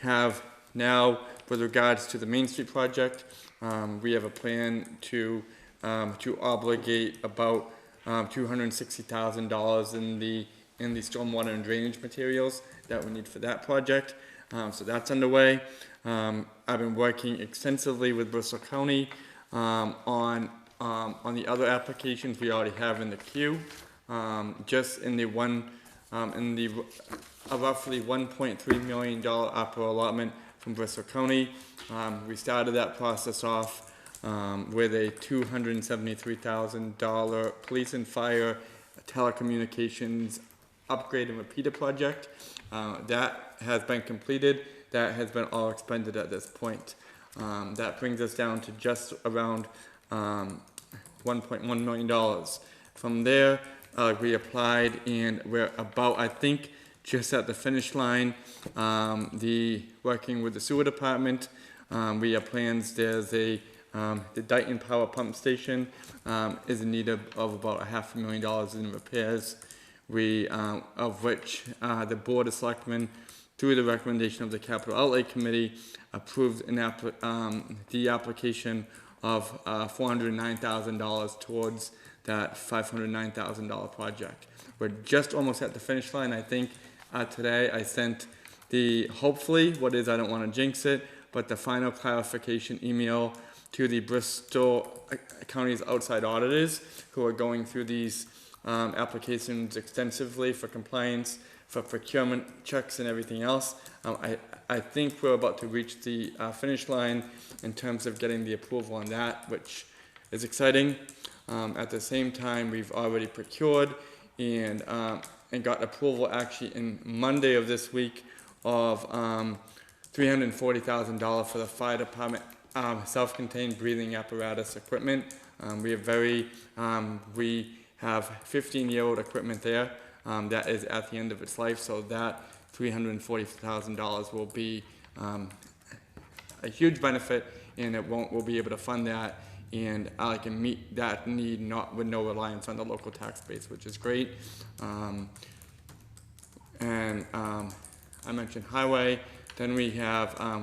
have now, with regards to the Main Street project, we have a plan to obligate about $260,000 in the stormwater and drainage materials that we need for that project. So that's underway. I've been working extensively with Bristol County on the other applications we already have in the queue. Just in the roughly $1.3 million ARPA allotment from Bristol County. We started that process off with a $273,000 police and fire telecommunications upgrade and repeater project. That has been completed. That has been all expended at this point. That brings us down to just around $1.1 million. From there, we applied, and we're about, I think, just at the finish line. Working with the sewer department, we have plans. There's the Dayton Power Pump Station is in need of about $500,000 in repairs. Of which the Board of Selectmen, through the recommendation of the Capital Outlay Committee, approved the application of $409,000 towards that $509,000 project. We're just almost at the finish line. I think today I sent hopefully, what is, I don't want to jinx it, but the final clarification email to the Bristol County's outside auditors who are going through these applications extensively for compliance, for procurement checks and everything else. I think we're about to reach the finish line in terms of getting the approval on that, which is exciting. At the same time, we've already procured and got approval actually in Monday of this week of $340,000 for the fire department self-contained breathing apparatus equipment. We have 15-year-old equipment there that is at the end of its life, so that $340,000 will be a huge benefit, and we'll be able to fund that, and I can meet that need with no reliance on the local tax base, which is great. I mentioned highway. Then we have a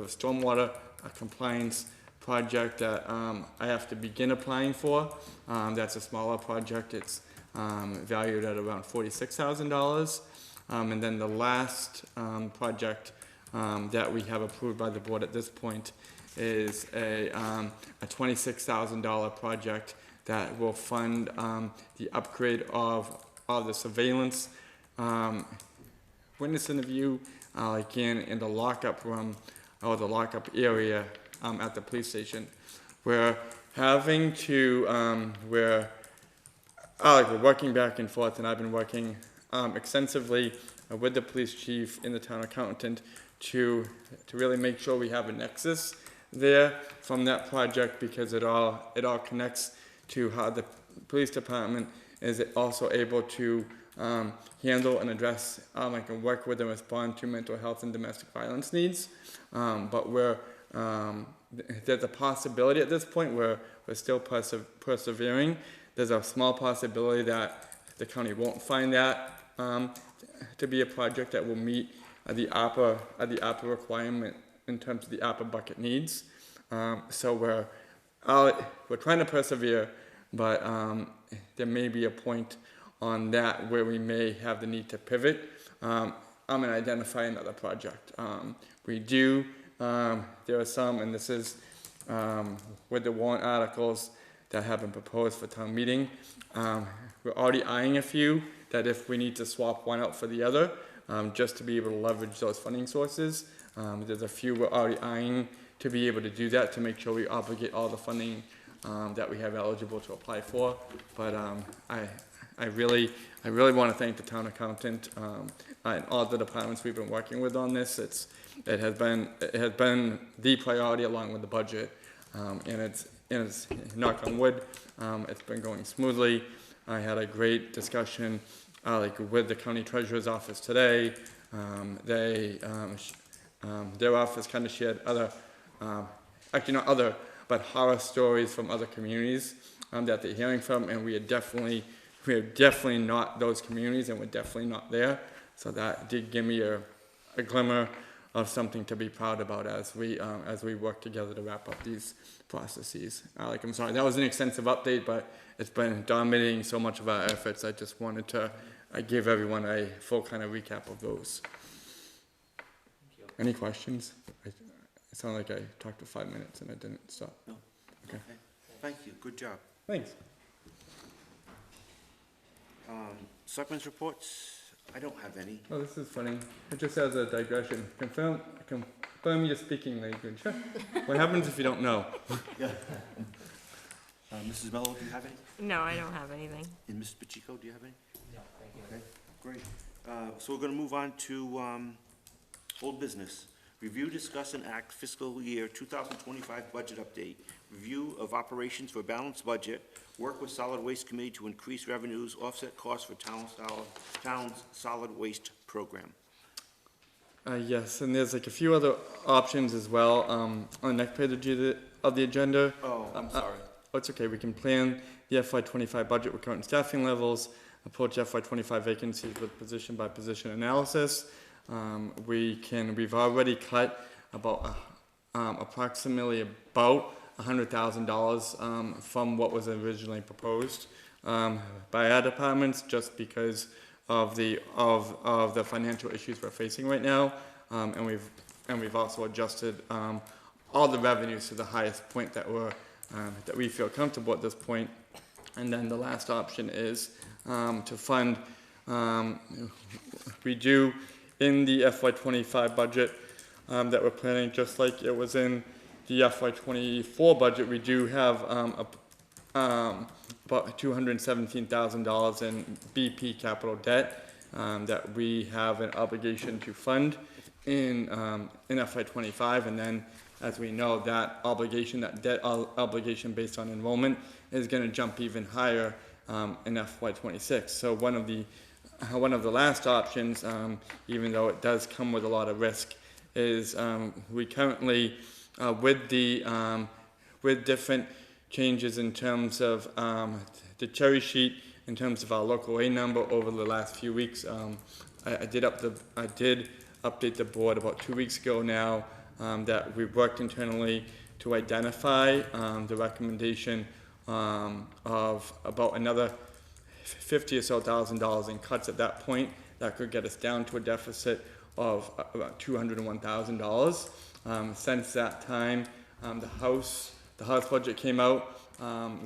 stormwater compliance project that I have to begin applying for. That's a smaller project. It's valued at around $46,000. And then the last project that we have approved by the board at this point is a $26,000 project that will fund the upgrade of the surveillance witness interview again in the lockup room or the lockup area at the police station. We're having to we're working back and forth, and I've been working extensively with the police chief and the town accountant to really make sure we have a nexus there from that project, because it all connects to how the police department is also able to handle and address and work with and respond to mental health and domestic violence needs. But there's a possibility at this point where we're still persevering. There's a small possibility that the county won't find that to be a project that will meet the ARPA requirement in terms of the ARPA bucket needs. So we're trying to persevere, but there may be a point on that where we may have the need to pivot and identify another project. We do, there are some, and this is with the warrant articles that have been proposed for town meeting. We're already eyeing a few that if we need to swap one out for the other, just to be able to leverage those funding sources. There's a few we're already eyeing to be able to do that, to make sure we obligate all the funding that we have eligible to apply for. But I really want to thank the town accountant and all the departments we've been working with on this. It has been the priority along with the budget, and it's knock on wood, it's been going smoothly. I had a great discussion with the county treasurer's office today. Their office kind of shared other, actually not other, but horror stories from other communities that they're hearing from, and we are definitely not those communities, and we're definitely not there. So that did give me a glimmer of something to be proud about as we work together to wrap up these processes. I'm sorry, that was an extensive update, but it's been dominating so much of our efforts. I just wanted to give everyone a full kind of recap of those. Any questions? It sounded like I talked for 5 minutes and I didn't stop. No. Okay. Thank you. Good job. Thanks. Selectmen's reports? I don't have any. Oh, this is funny. It just has a digression. Confirm your speaking language. What happens if you don't know? Yeah. Mrs. Mello, do you have any? No, I don't have anything. And Mrs. Pacheco, do you have any? No, thank you. Okay, great. So we're gonna move on to old business. Review, discuss, and act fiscal year 2025 budget update. Review of operations for balanced budget. Work with solid waste committee to increase revenues, offset costs for town's solid waste program. Yes, and there's like a few other options as well on the next page of the agenda. Oh, I'm sorry. It's okay. We can plan the FY25 budget with current staffing levels, approach FY25 vacancies with position by position analysis. We've already cut about approximately about $100,000 from what was originally proposed by our departments, just because of the financial issues we're facing right now, and we've also adjusted all the revenues to the highest point that we feel comfortable at this point. And then the last option is to fund. We do in the FY25 budget that we're planning, just like it was in the FY24 budget. We do have about $217,000 in BP capital debt that we have an obligation to fund in FY25, and then, as we know, that debt obligation based on enrollment is going to jump even higher in FY26. So one of the last options, even though it does come with a lot of risk, is we currently with different changes in terms of the cherry sheet, in terms of our local aid number over the last few weeks. I did update the board about 2 weeks ago now that we've worked internally to identify the recommendation of about another $50,000 or so in cuts at that point. That could get us down to a deficit of about $201,000. Since that time, the House budget came out,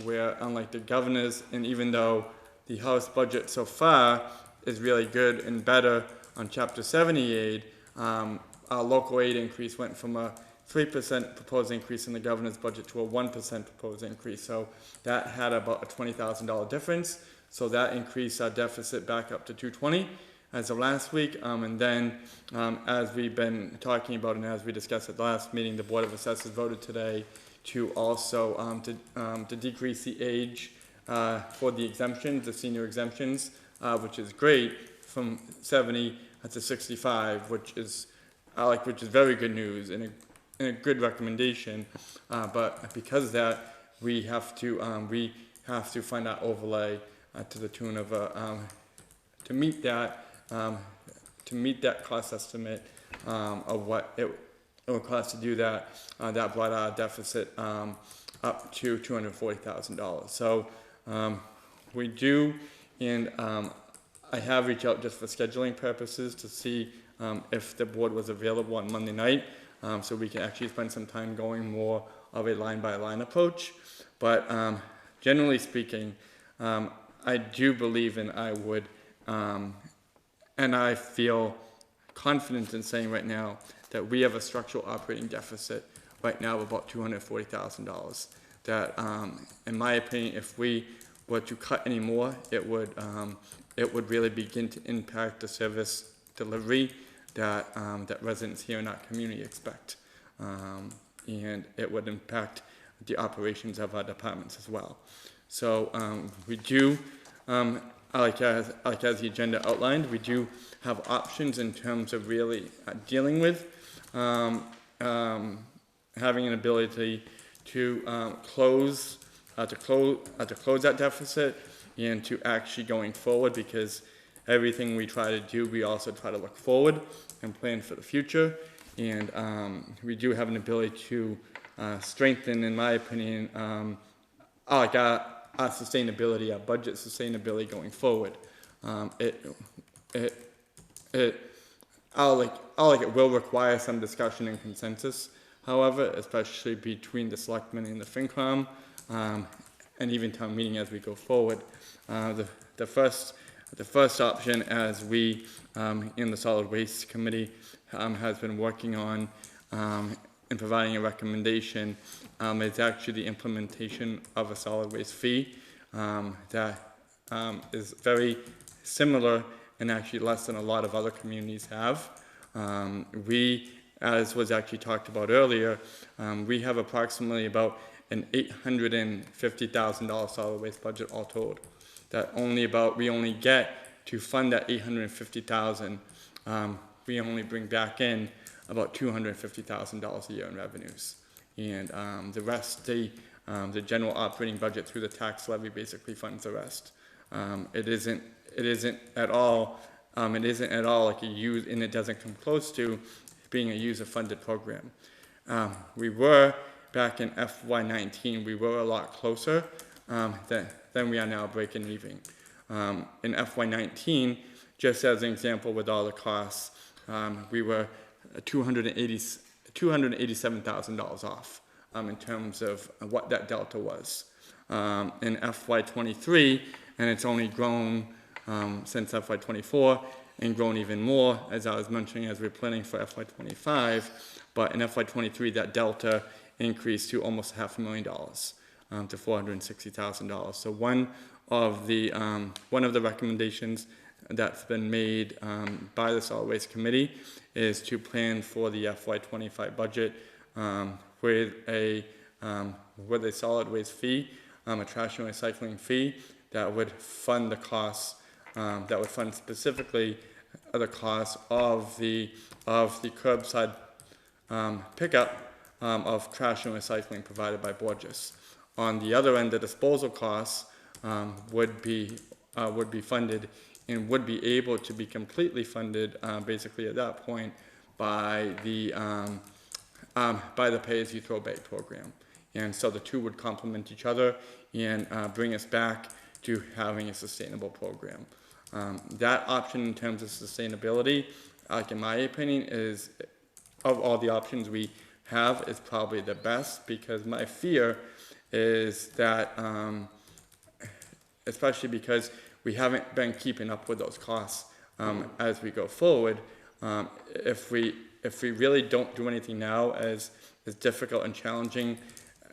where unlike the governor's, and even though the House budget so far is really good and better on Chapter 70 aid, our local aid increase went from a 3% proposed increase in the governor's budget to a 1% proposed increase. So that had about a $20,000 difference. So that increased our deficit back up to $220,000 as of last week. And then, as we've been talking about and as we discussed at the last meeting, the Board of Assessors voted today to also to decrease the age for the exemptions, the senior exemptions, which is great, from 70 to 65, which is very good news and a good recommendation. But because of that, we have to find that overlay to the tune of to meet that cost estimate of what it would cost to do that. That brought our deficit up to $240,000. So we do, and I have reached out just for scheduling purposes to see if the board was available on Monday night, so we can actually spend some time going more of a line-by-line approach. But generally speaking, I do believe, and I would, and I feel confident in saying right now that we have a structural operating deficit right now of about $240,000. That, in my opinion, if we were to cut any more, it would really begin to impact the service delivery that residents here in our community expect, and it would impact the operations of our departments as well. So we do, like as the agenda outlined, we do have options in terms of really dealing with having an ability to close that deficit and to actually going forward, because everything we try to do, we also try to look forward and plan for the future. And we do have an ability to strengthen, in my opinion, our sustainability, our budget sustainability going forward. It will require some discussion and consensus, however, especially between the Selectmen and the FinCom, and even town meeting as we go forward. The first option, as we in the Solid Waste Committee has been working on and providing a recommendation, is actually the implementation of a solid waste fee that is very similar and actually less than a lot of other communities have. We, as was actually talked about earlier, we have approximately about an $850,000 solid waste budget all told. That we only get to fund that $850,000. We only bring back in about $250,000 a year in revenues, and the rest, the general operating budget through the tax levy basically funds the rest. It isn't at all like a use, and it doesn't come close to being a user-funded program. We were back in FY19. We were a lot closer than we are now breaking even. In FY19, just as an example with all the costs, we were $287,000 off in terms of what that delta was. In FY23, and it's only grown since FY24 and grown even more, as I was mentioning, as we're planning for FY25. But in FY23, that delta increased to almost $500,000 to $460,000. So one of the recommendations that's been made by the Solid Waste Committee is to plan for the FY25 budget with a solid waste fee, a trash and recycling fee that would fund the costs, that would fund specifically the costs of the curbside pickup of trash and recycling provided by Borges. On the other end, the disposal costs would be funded and would be able to be completely funded basically at that point by the pay-as-you-throw bag program. And so the two would complement each other and bring us back to having a sustainable program. That option in terms of sustainability, like in my opinion, is, of all the options we have, is probably the best, because my fear is that, especially because we haven't been keeping up with those costs as we go forward, if we really don't do anything now, as difficult and challenging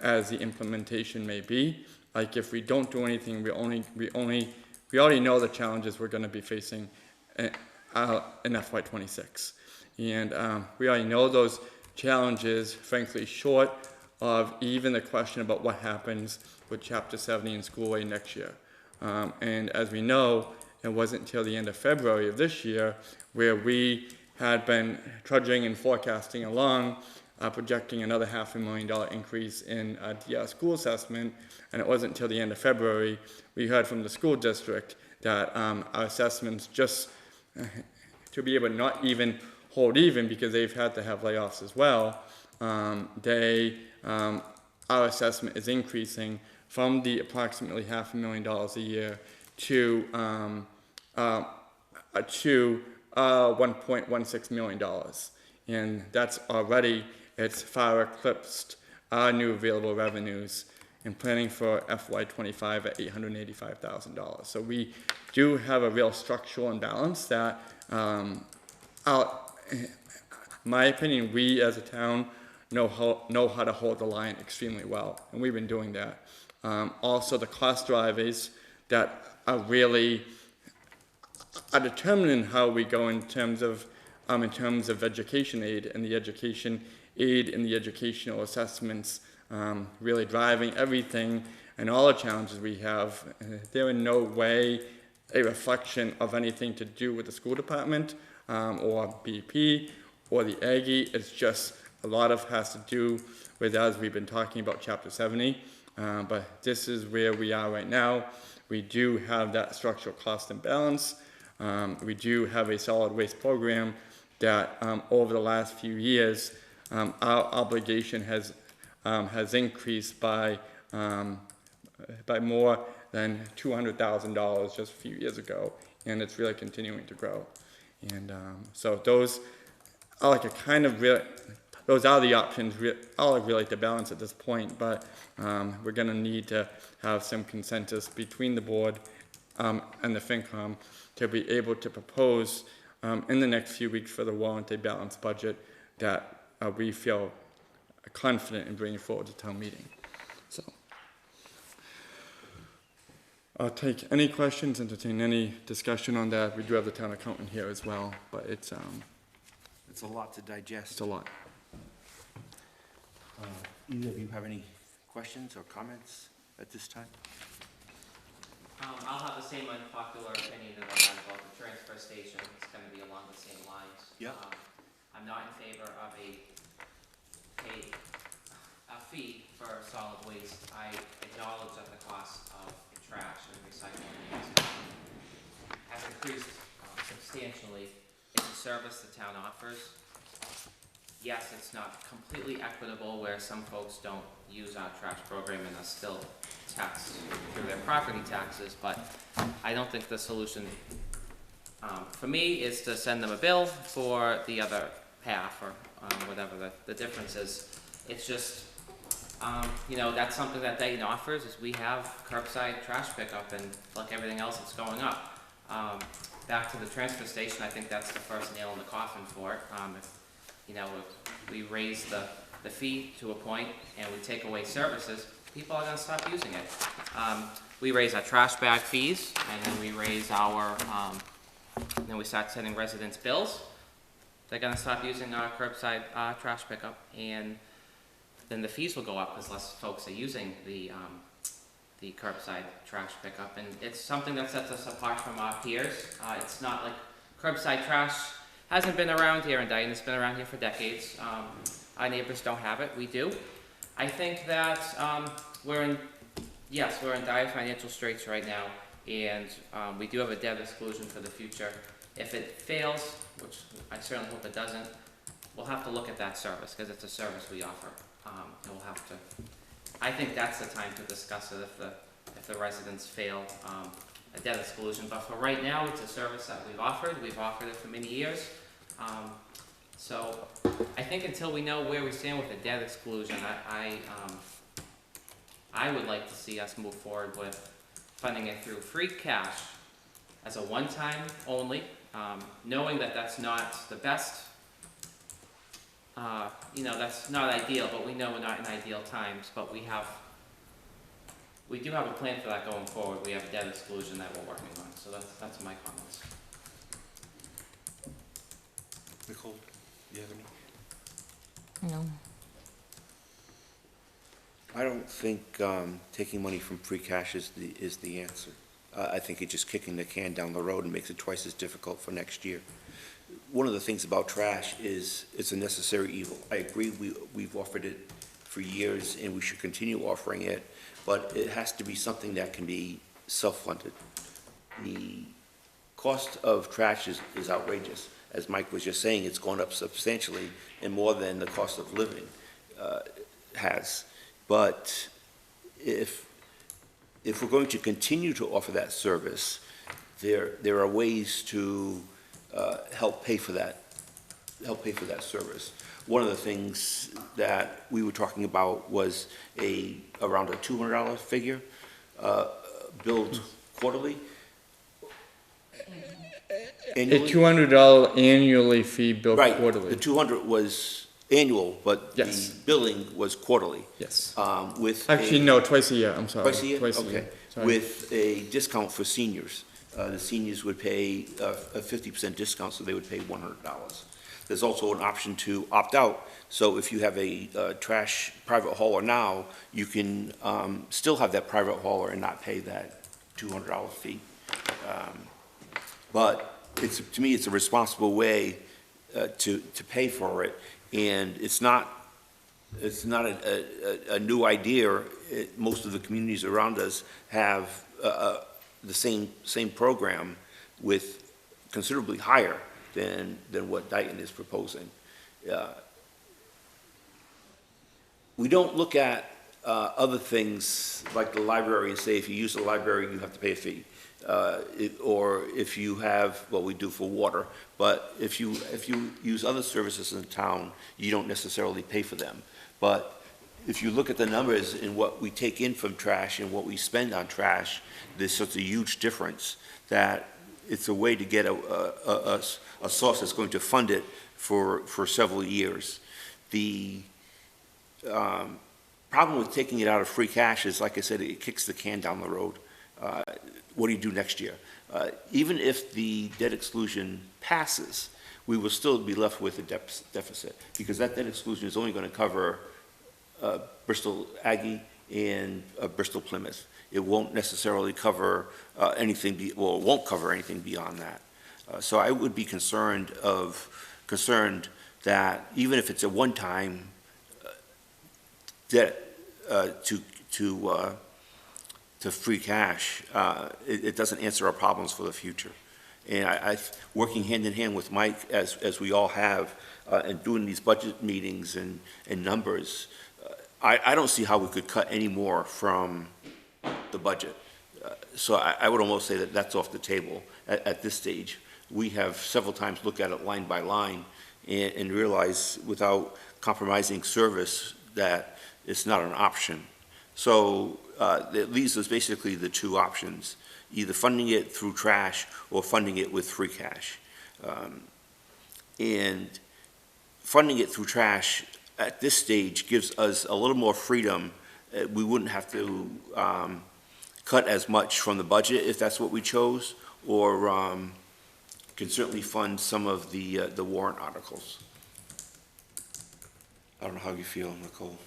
as the implementation may be, like if we don't do anything, we already know the challenges we're going to be facing in FY26. And we already know those challenges, frankly, short of even the question about what happens with Chapter 70 in Schoolway next year. And as we know, it wasn't until the end of February of this year where we had been trudging and forecasting along, projecting another $500,000 increase in the school assessment, and it wasn't until the end of February we heard from the school district that our assessments, just to be able to not even hold even because they've had to have layoffs as well, our assessment is increasing from the approximately $500,000 a year to $1.16 million, and that's already, it's far eclipsed our new available revenues, and planning for FY25 at $885,000. So we do have a real structural imbalance that, in my opinion, we as a town know how to hold the line extremely well, and we've been doing that. Also, the cost drivers that are really determining how we go in terms of education aid and the education aid and the educational assessments, really driving everything and all the challenges we have. They're in no way a reflection of anything to do with the school department or BP or the Aggie. It's just a lot of has to do with, as we've been talking about, Chapter 70. But this is where we are right now. We do have that structural cost imbalance. We do have a solid waste program that over the last few years, our obligation has increased by more than $200,000 just a few years ago, and it's really continuing to grow. And so those are like a kind of real, those are the options, all really to balance at this point, but we're going to need to have some consensus between the board and the FinCom to be able to propose in the next few weeks for the warranted balanced budget that we feel confident in bringing forward to town meeting. So I'll take any questions, entertain any discussion on that. We do have the town accountant here as well, but it's a lot to digest. It's a lot. Either of you have any questions or comments at this time? I'll have the same unpopular opinion that I had about the transfer station. It's going to be along the same lines. Yeah. I'm not in favor of a fee for solid waste. I acknowledge that the cost of trash and recycling has increased substantially in the service the town offers. Yes, it's not completely equitable where some folks don't use our trash program and are still taxed through their property taxes, but I don't think the solution for me is to send them a bill for the other half, or whatever the difference is. It's just, you know, that's something that Dayton offers, is we have curbside trash pickup, and like everything else, it's going up. Back to the transfer station, I think that's the first nail in the coffin for it. If, you know, if we raise the fee to a point and we take away services, people are gonna stop using it. We raise our trash bag fees, and then we raise our, then we start sending residents bills. They're gonna stop using our curbside trash pickup, and then the fees will go up because less folks are using the curbside trash pickup, and it's something that sets us apart from our peers. It's not like curbside trash hasn't been around here in Dayton. It's been around here for decades. Our neighbors don't have it. We do. I think that we're in dire financial straits right now, and we do have a debt exclusion for the future. If it fails, which I certainly hope it doesn't, we'll have to look at that service, because it's a service we offer. And we'll have to, I think that's the time to discuss it if the residents fail a debt exclusion. But for right now, it's a service that we've offered. We've offered it for many years. So I think until we know where we stand with the debt exclusion, I would like to see us move forward with funding it through free cash as a one-time only, knowing that that's not the best. You know, that's not ideal, but we know we're not in ideal times, but we do have a plan for that going forward. We have a debt exclusion that we're working on, so that's my comments. Nicole, do you have any? No. I don't think taking money from free cash is the answer. I think it's just kicking the can down the road and makes it twice as difficult for next year. One of the things about trash is it's a necessary evil. I agree, we've offered it for years and we should continue offering it, but it has to be something that can be self-funded. The cost of trash is outrageous. As Mike was just saying, it's gone up substantially and more than the cost of living has. But if we're going to continue to offer that service, there are ways to help pay for that service. One of the things that we were talking about was around a $200 figure, billed quarterly. A $200 annually fee billed quarterly. Right, the 200 was annual, but Yes. the billing was quarterly. Yes. Actually, no, twice a year, I'm sorry. Twice a year? Twice a Okay. year. Sorry. With a discount for seniors. The seniors would pay a 50% discount, so they would pay $100. There's also an option to opt out. So if you have a trash private hauler now, you can still have that private hauler and not pay that $200 fee. But to me, it's a responsible way to pay for it, and it's not a new idea. Most of the communities around us have the same program with considerably higher than what Dayton is proposing. We don't look at other things like the library and say if you use the library you have to pay a fee. Or if you have, well, we do for water, but if you use other services in the town, you don't necessarily pay for them. But if you look at the numbers and what we take in from trash and what we spend on trash, there's such a huge difference that it's a way to get a source that's going to fund it for several years. The problem with taking it out of free cash is, like I said, it kicks the can down the road. What do you do next year? Even if the debt exclusion passes, we will still be left with a deficit, because that debt exclusion is only going to cover Bristol Aggie and Bristol Plymouth. It won't necessarily cover anything, it won't cover anything beyond that. So I would be concerned that even if it's a one-time debt to free cash, it doesn't answer our problems for the future. And working hand in hand with Mike, as we all have, and doing these budget meetings and numbers, I don't see how we could cut any more from the budget. So I would almost say that that's off the table at this stage. we have several times looked at it line by line and realized without compromising service that it's not an option. So it leaves us basically the two options, either funding it through trash or funding it with free cash. And funding it through trash at this stage gives us a little more freedom. We wouldn't have to cut as much from the budget if that's what we chose, or can certainly fund some of the warrant articles. I don't know how you feel, Nicole.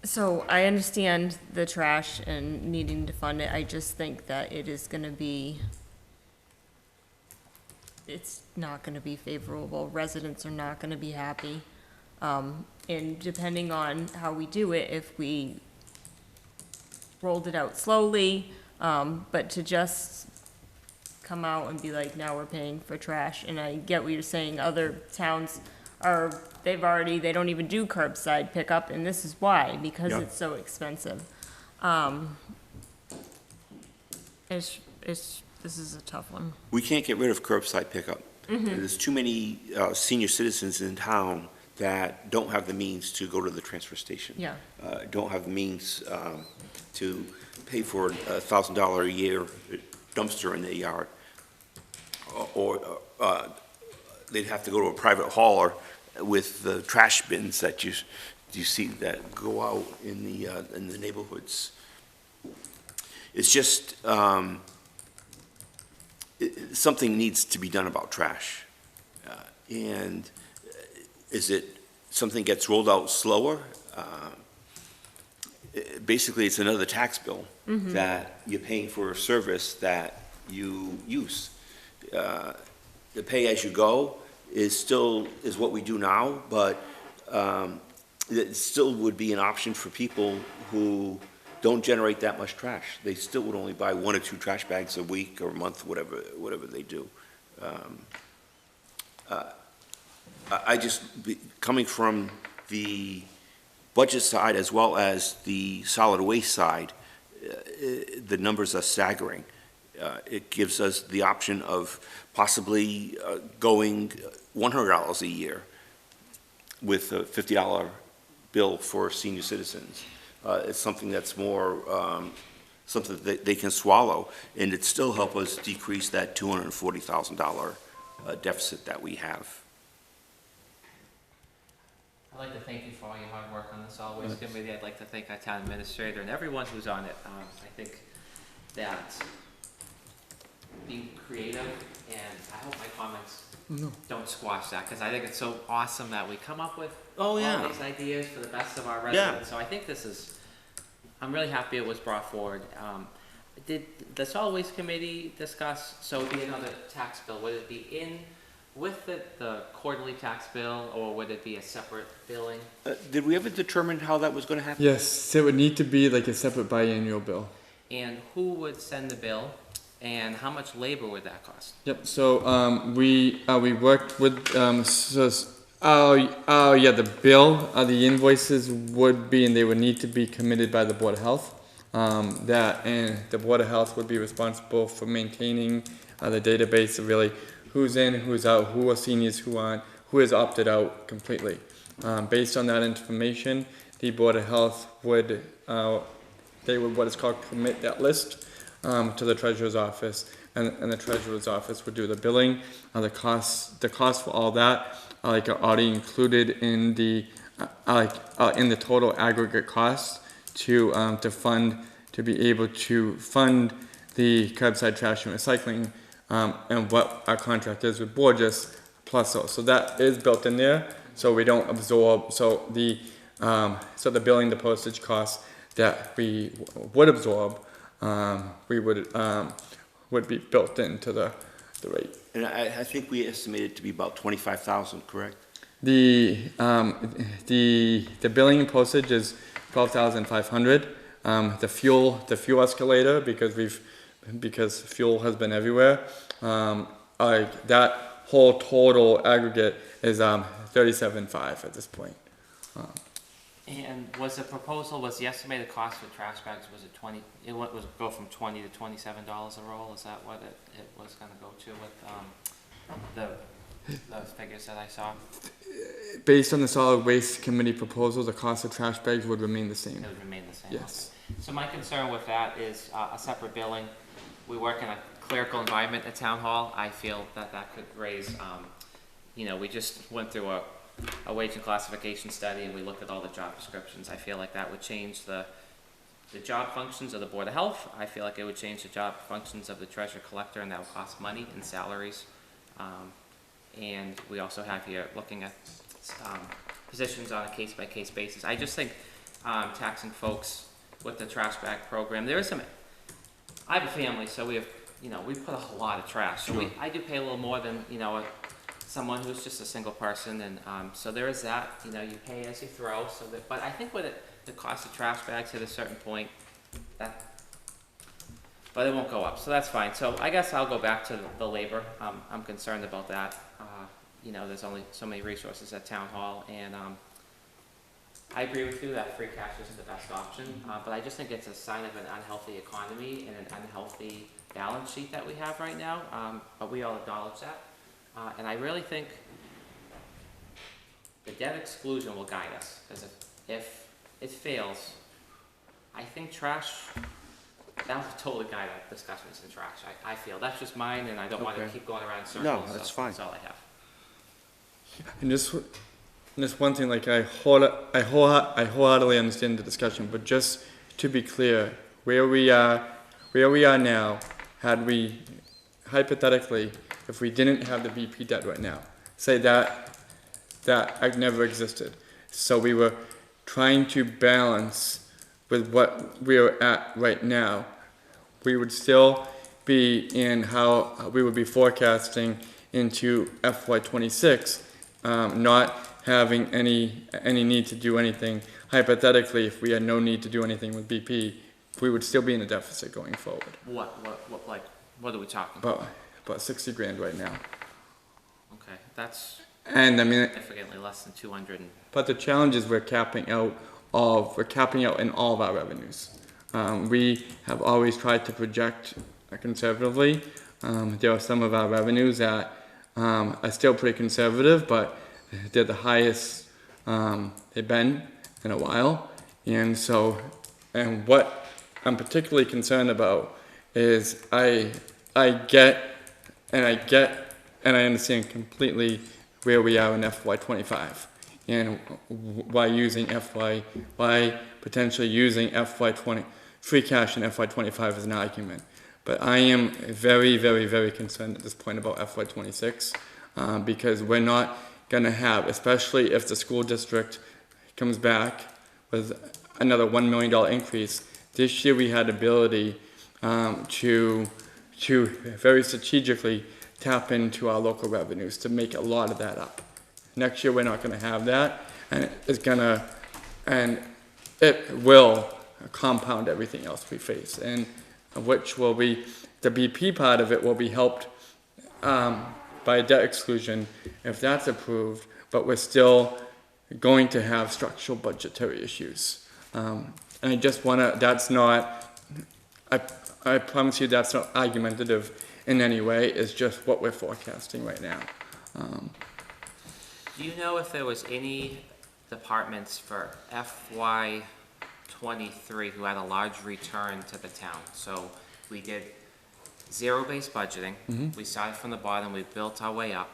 So I understand the trash and needing to fund it. I just think that it is gonna be, it's not gonna be favorable. Residents are not gonna be happy. And depending on how we do it, if we rolled it out slowly, but to just come out and be like, now we're paying for trash. And I get what you're saying, other towns are, they don't even do curbside pickup, and this is why, because Yep. it's so expensive. This is a tough one. We can't get rid of curbside pickup. There's too many senior citizens in town that don't have the means to go to the transfer station. Yeah. Don't have the means to pay for $1,000 a year dumpster in their yard. Or they'd have to go to a private hauler with the trash bins that you see that go out in the neighborhoods. It's just, something needs to be done about trash. And is it something gets rolled out slower? Basically, it's another tax bill that you're paying for a service that you use. The pay-as-you-go is what we do now, but it still would be an option for people who don't generate that much trash. They still would only buy 1 or 2 trash bags a week or a month, whatever they do. Coming from the budget side as well as the solid waste side, the numbers are staggering. It gives us the option of possibly going $100 a year with a $50 bill for senior citizens. It's something that's more, something that they can swallow, and it still help us decrease that $240,000 deficit that we have. I'd like to thank you for all your hard work on the solid waste committee. I'd like to thank our town administrator and everyone who's on it. I think that being creative, and I hope my comments don't squash that, because I think it's so awesome that we come up with all these ideas for the best of our residents. So I think I'm really happy it was brought forward. Did the solid waste committee discuss, so it would be another tax bill, would it be in with the quarterly tax bill, or would it be a separate billing? Did we ever determine how that was gonna happen? Yes, it would need to be like a separate biannual bill. And who would send the bill, and how much labor would that cost? Yep, so we worked with, the bill, the invoices would be, and they would need to be committed by the Board of Health. And the Board of Health would be responsible for maintaining the database of really who's in, who's out, who are seniors, who aren't, who has opted out completely. Based on that information, the Board of Health would, they would what is called commit that list to the Treasurer's Office, and the Treasurer's Office would do the billing. The cost for all that are already included in the total aggregate cost to be able to fund the curbside trash and recycling, and what our contract is with Borges plus those. So that is built in there, so we don't absorb, so the billing, the postage costs that we would absorb, would be built into the rate. And I think we estimated it to be about 25,000, correct? The billing and postage is 12,500. The fuel escalator, because fuel has been everywhere, that whole total aggregate is 37.5 at this point. And was the proposal, was the estimated cost for trash bags, was it 20, it was go from $20 to $27 a roll? Is that what it was gonna go to with, the figures that I saw? Based on the solid waste committee proposal, the cost of trash bags would remain the same. It would remain the same? Yes. Okay. So my concern with that is a separate billing. We work in a clerical environment at Town Hall. I feel that that could raise, you know, we just went through a wage and classification study and we looked at all the job descriptions. I feel like that would change the job functions of the Board of Health. I feel like it would change the job functions of the treasurer collector, and that would cost money in salaries. And we also have here looking at positions on a case-by-case basis. I just think taxing folks with the trash bag program, there is some, I have a family, so we have, you know, we put a lot of trash. So I do pay a little more than, you know, someone who's just a single person, and so there is that, you know, you pay as you throw, so that, but I think with it, the cost of trash bags at a certain point, but it won't go up, so that's fine. So I guess I'll go back to the labor. I'm concerned about that. You know, there's only so many resources at Town Hall, and I agree with you that free cash isn't the best option, but I just think it's a sign of an unhealthy economy and an unhealthy balance sheet that we have right now, but we all acknowledge that. And I really think the debt exclusion will guide us, because if it fails, I think trash, that will totally guide our discussions in trash. I feel, that's just mine, and I don't want to keep going around in circles. No, that's so fine. That's all I have. And just one thing, like I wholeheartedly understand the discussion, but just to be clear, where we are now, had we hypothetically, if we didn't have the BP debt right now, say that never existed. So we were trying to balance with what we are at right now. We would still be in how we would be forecasting into FY26, not having any need to do anything. Hypothetically, if we had no need to do anything with BP, we would still be in a deficit going forward. What are we talking about? About 60 grand right now. Okay, that's And I mean, significantly less than 200. But the challenge is we're capping out in all of our revenues. We have always tried to project conservatively. There are some of our revenues that are still pretty conservative, but they're the highest they've been in a while. And so, and what I'm particularly concerned about is I understand completely where we are in FY25 and why potentially using FY20 free cash in FY25 as an argument. But I am very, very, very concerned at this point about FY26 because we're not going to have, especially if the school district comes back with another $1 million increase. This year we had ability to very strategically tap into our local revenues to make a lot of that up. Next year we're not going to have that, and it will compound everything else we face, and which will be the BP part of it will be helped by debt exclusion if that's approved, but we're still going to have structural budgetary issues. And I just want to, that's not, I promise you that's not argumentative in any way, it's just what we're forecasting right now. Do you know if there was any departments for FY23 who had a large return to the town? So we did zero-based budgeting. We started from the bottom, we built our way up,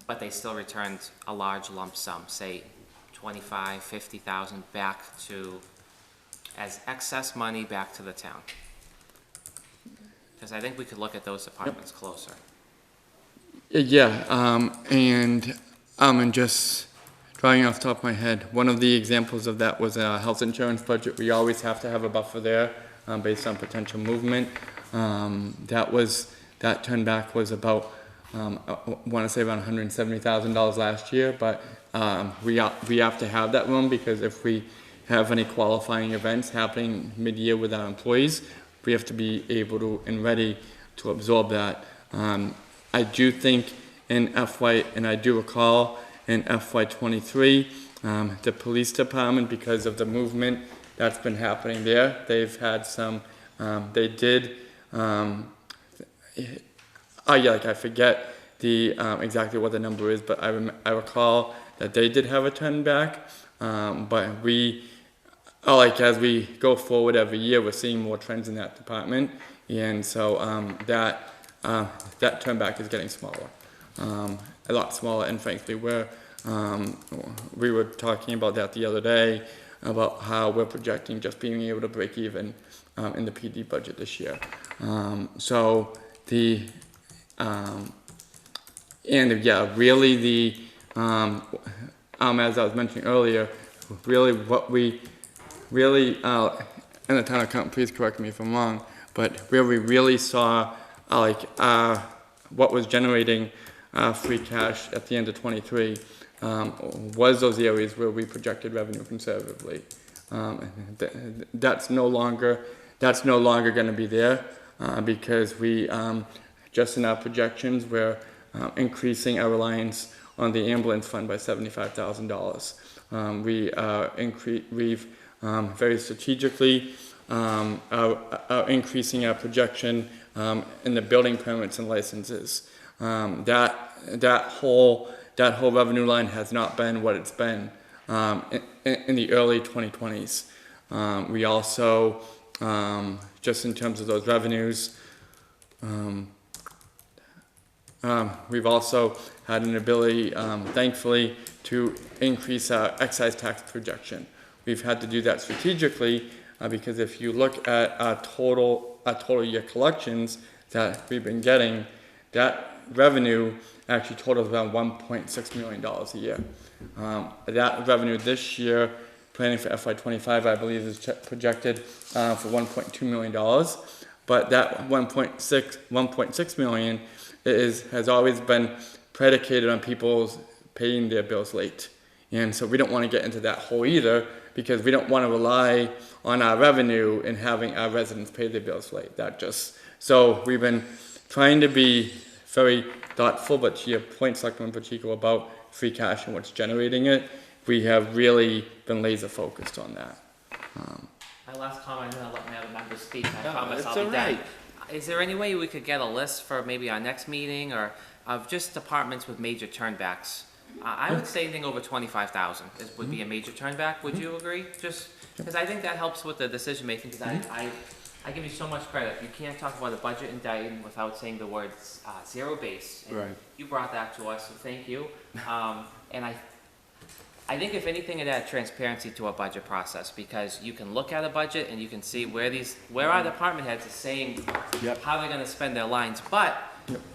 but they still returned a large lump sum, say 25, 50,000 back to, as excess money back to the town. Because I think we could look at those departments closer. Yeah, and just drawing off the top of my head, one of the examples of that was a health insurance budget. We always have to have a buffer there based on potential movement. That turn back was about, I want to say around $170,000 last year, but we have to have that room because if we have any qualifying events happening mid-year with our employees, we have to be able to and ready to absorb that. I do think in and I do recall in FY23, The police department, because of the movement that's been happening there, they've had some, they did, I forget the, exactly what the number is, but I recall that they did have a turn back, but we, as we go forward every year, we're seeing more trends in that department, and so that turn back is getting smaller, a lot smaller, and frankly, we were talking about that the other day, about how we're projecting just being able to break even in the PD budget this year. Really the, as I was mentioning earlier, really what we really, and the town accountant, please correct me if I'm wrong, but where we really saw what was generating free cash at the end of '23 was those areas where we projected revenue conservatively. That's no longer going to be there because we just in our projections we're increasing our reliance on the ambulance fund by $75,000. We've very strategically are increasing our projection in the building permits and licenses. That whole revenue line has not been what it's been in the early 2020s. We also, just in terms of those revenues, we've also had an ability, thankfully, to increase our excise tax projection. We've had to do that strategically because if you look at our total year collections that we've been getting, that revenue actually totals around $1.6 million a year. That revenue this year, planning for FY25, I believe is projected for $1.2 million. But that 1.6 million has always been predicated on people paying their bills late. And so we don't want to get into that hole either, because we don't want to rely on our revenue and having our residents pay their bills late. So we've been trying to be very thoughtful, but to your point, Selectman Pacheco, about free cash and what's generating it, we have really been laser focused on that. My last comment, and I'll let my other members speak. I No, promise that's I'll be all right. done. Is there any way we could get a list for maybe our next meeting, or of just departments with major turnbacks? I would say anything over 25,000 would be a major turnback. Would you agree? Just because I think that helps with the decision making. Because I give you so much credit. You can't talk about a budget in Dayton without saying the words zero base. And Right. you brought that to us, so thank you. And I think if anything, it adds transparency to our budget process, because you can look at a budget and you can see where our department heads are saying how they're going to spend their lines. But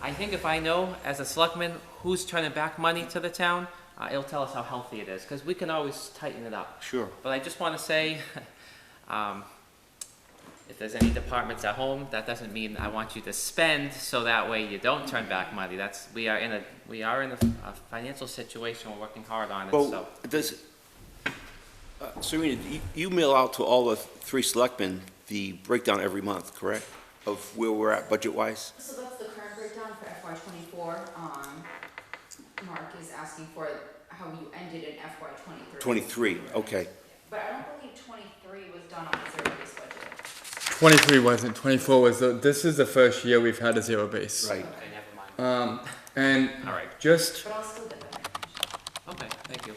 I think if I know as a selectman who's turning back money to the town, it'll tell us how healthy it is, because we can always tighten it up. Sure. But I just want to say, if there's any departments at home, that doesn't mean I want you to spend so that way you don't turn back money. We are in a financial situation. We're working hard on it. Well, Serena, you mail out to all the 3 selectmen the breakdown every month, correct? Of where we're at budget-wise? So that's the current breakdown for FY24. Mark is asking for how you ended in FY23. 23, okay. But I don't believe 23 was done on a zero-based budget. 23 wasn't, 24 was, this is the first year we've had a zero base. Right. Okay, never mind. And All right. just, But I'll still get that. Okay, thank you.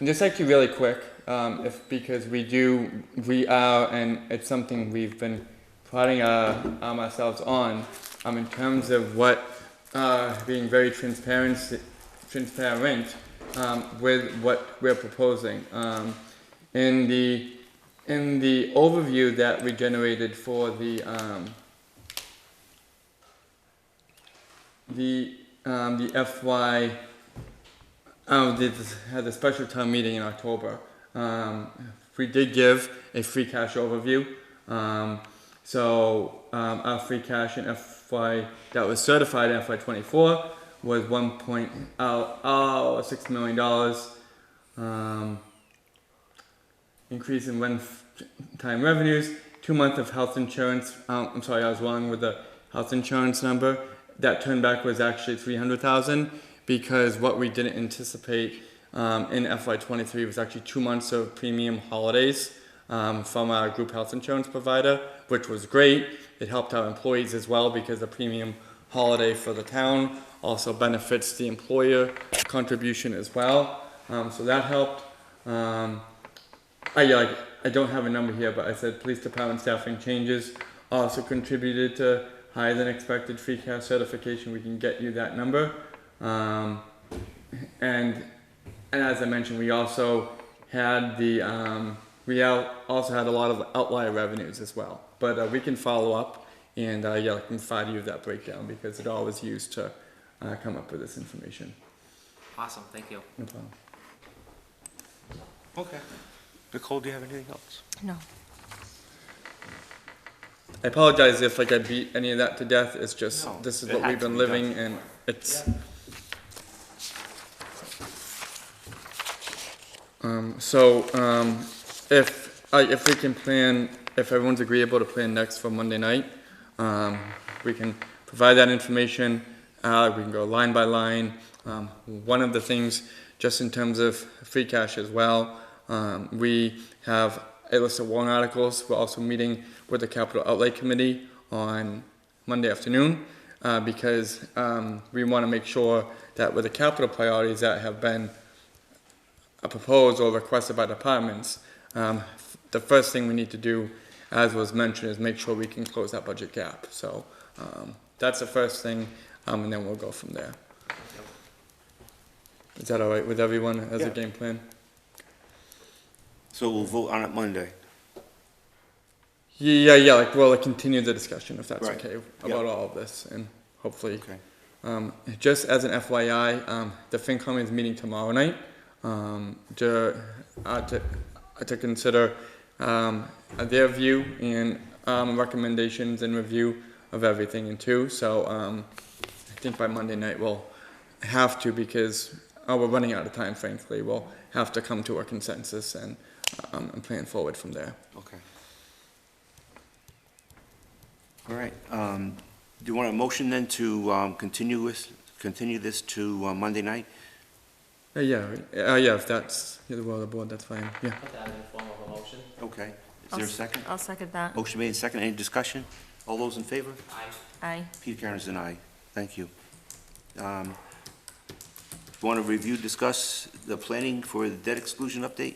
just actually really quick, because we are, and it's something we've been priding ourselves on, in terms of being very transparent with what we're proposing. In the overview that we generated for the FY, had the special town meeting in October. We did give a free cash overview. Our free cash in FY that was certified in FY24 was $1.6 million. Increase in one-time revenues, 2 months of health insurance. I'm sorry, I was wrong with the health insurance number. That turnback was actually $300,000, because what we didn't anticipate in FY '23 was actually 2 months of premium holidays from our group health insurance provider, which was great. It helped our employees as well because the premium holiday for the town also benefits the employer contribution as well. So that helped. I don't have a number here, but I said police department staffing changes also contributed to higher than expected free cash certification. We can get you that number. And as I mentioned, we also had also had a lot of outlier revenues as well. But we can follow up and I can provide you that breakdown because it all was used to come up with this information. Awesome, thank you. No problem. Okay. Nicole, do you have anything else? No. I apologize if I beat any of that to death. It's just, No, this is it what had we've to been be living done. and it's. If we can plan, if everyone's agreeable to plan next for Monday night, we can provide that information. We can go line by line. One of the things, just in terms of free cash as well, we have a list of warrant articles. We're also meeting with the Capital Outlay Committee on Monday afternoon because we want to make sure that with the capital priorities that have been proposed or requested by departments, the first thing we need to do, as was mentioned, is make sure we can close that budget gap. So that's the first thing, and then we'll go from there. Is that all right with everyone as a game plan? So we'll vote on it Monday. Yeah, we'll continue the discussion if that's Right. okay about all of this, and hopefully. Okay. Just as an FYI, the FinCom is meeting tomorrow night to consider their view and recommendations and review of everything in two. So I think by Monday night we'll have to, because we're running out of time, frankly. We'll have to come to a consensus and plan forward from there. Okay. All right. Do you want a motion then to continue this to Monday night? If that's the will of the board, that's fine. Yeah. Put that in the form of a motion. Okay. Is there a second? I'll second that. Motion made and second. Any discussion? All those in favor? Aye. Aye. Peter Karen's an aye. Thank you. Want to review, discuss the planning for the debt exclusion update?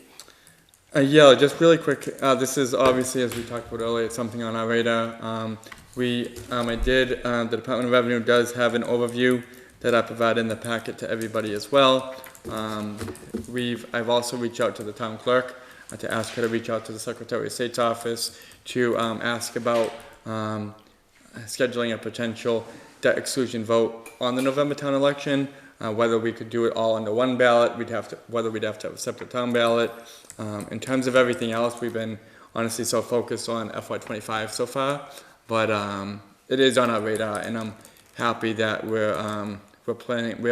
Just really quick. This is obviously, as we talked about earlier, it's something on our radar. The Department of Revenue does have an overview that I provided in the packet to everybody as well. I've also reached out to the town clerk to ask her to reach out to the Secretary of State's office to ask about scheduling a potential debt exclusion vote on the November town election. Whether we could do it all under one ballot, whether we'd have to have a separate town ballot. In terms of everything else, we've been honestly so focused on FY25 so far, but it is on our radar, and I'm happy that we're planning.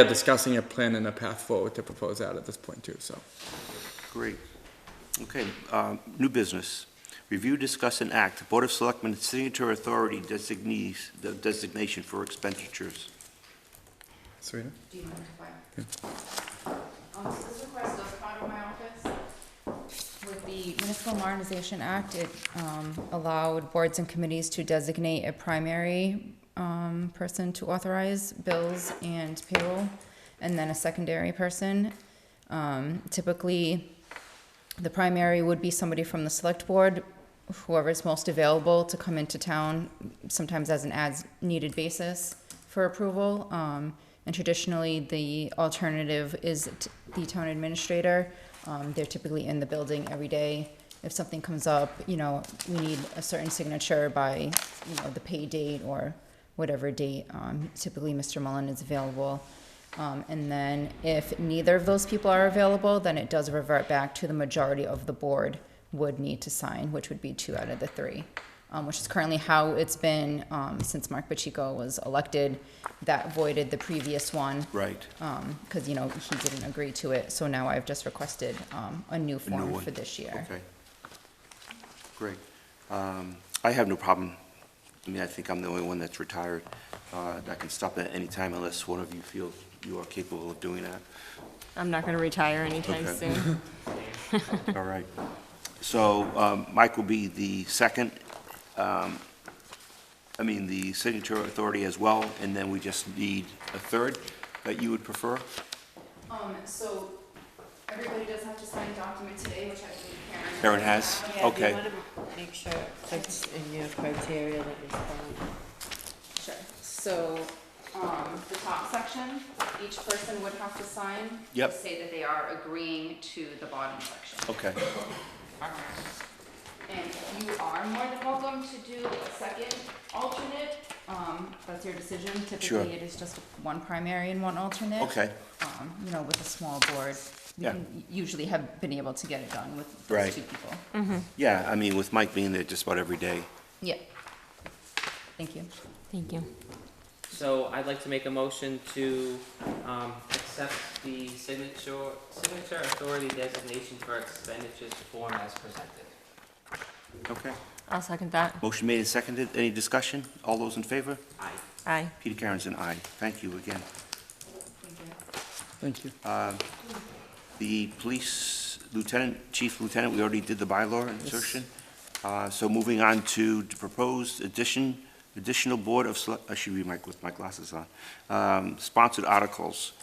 Discussing a plan and a path forward to propose that at this point too. So. Great. Okay. New business. Review, discuss, and act. Board of Selectmen signature authority designation for expenditures. Serena? Do you mind if so this request does come out of my office. With the Municipal Modernization Act, it allowed boards and committees to designate a primary person to authorize bills and payroll, and then a secondary person. Typically, the primary would be somebody from the select board, whoever is most available to come into town, sometimes as an as-needed basis for approval. And traditionally, the alternative is the town administrator. They're typically in the building every day. If something comes up, we need a certain signature by, the pay date or whatever date. Typically, Mr. Mullen is available. And then if neither of those people are available, then it does revert back to the majority of the board would need to sign, which would be 2 out of the 3, which is currently how it's been since Mark Pacheco was elected. That voided the previous one. Right. Because, he didn't agree to it. So now I've just requested a new form for this year. Okay. Great. I have no problem. I think I'm the only one that's retired. I can stop at any time unless one of you feel you are capable of doing that. I'm not gonna retire anytime Okay. soon. All right. So, Mike will be the second, the signature authority as well, and then we just need a third that you would prefer? So everybody does have to sign a document today, which I think Karen has? Okay. Make sure it fits in your criteria that you're following. Sure, so, the top section, each person would have to sign. Yep. To say that they are agreeing to the bottom section. Okay. And you are more than welcome to do a second alternate, that's your decision. Sure. Typically, it is just one primary and one alternate. Okay. With a small board, we Yeah. can usually have been able to get it done with Right. those two people. Yeah, with Mike being there just about every day. Yeah. Thank you. Thank you. So I'd like to make a motion to accept the signature authority designation for expenditures form as presented. Okay. I'll second that. Motion made and seconded. Any discussion? All those in favor? Aye. Aye. Peter Karen's an aye. Thank you again. Thank you. The police chief lieutenant, we already did the bylaw insertion. So moving on to the proposed additional board of, I should read with my glasses on, sponsored articles.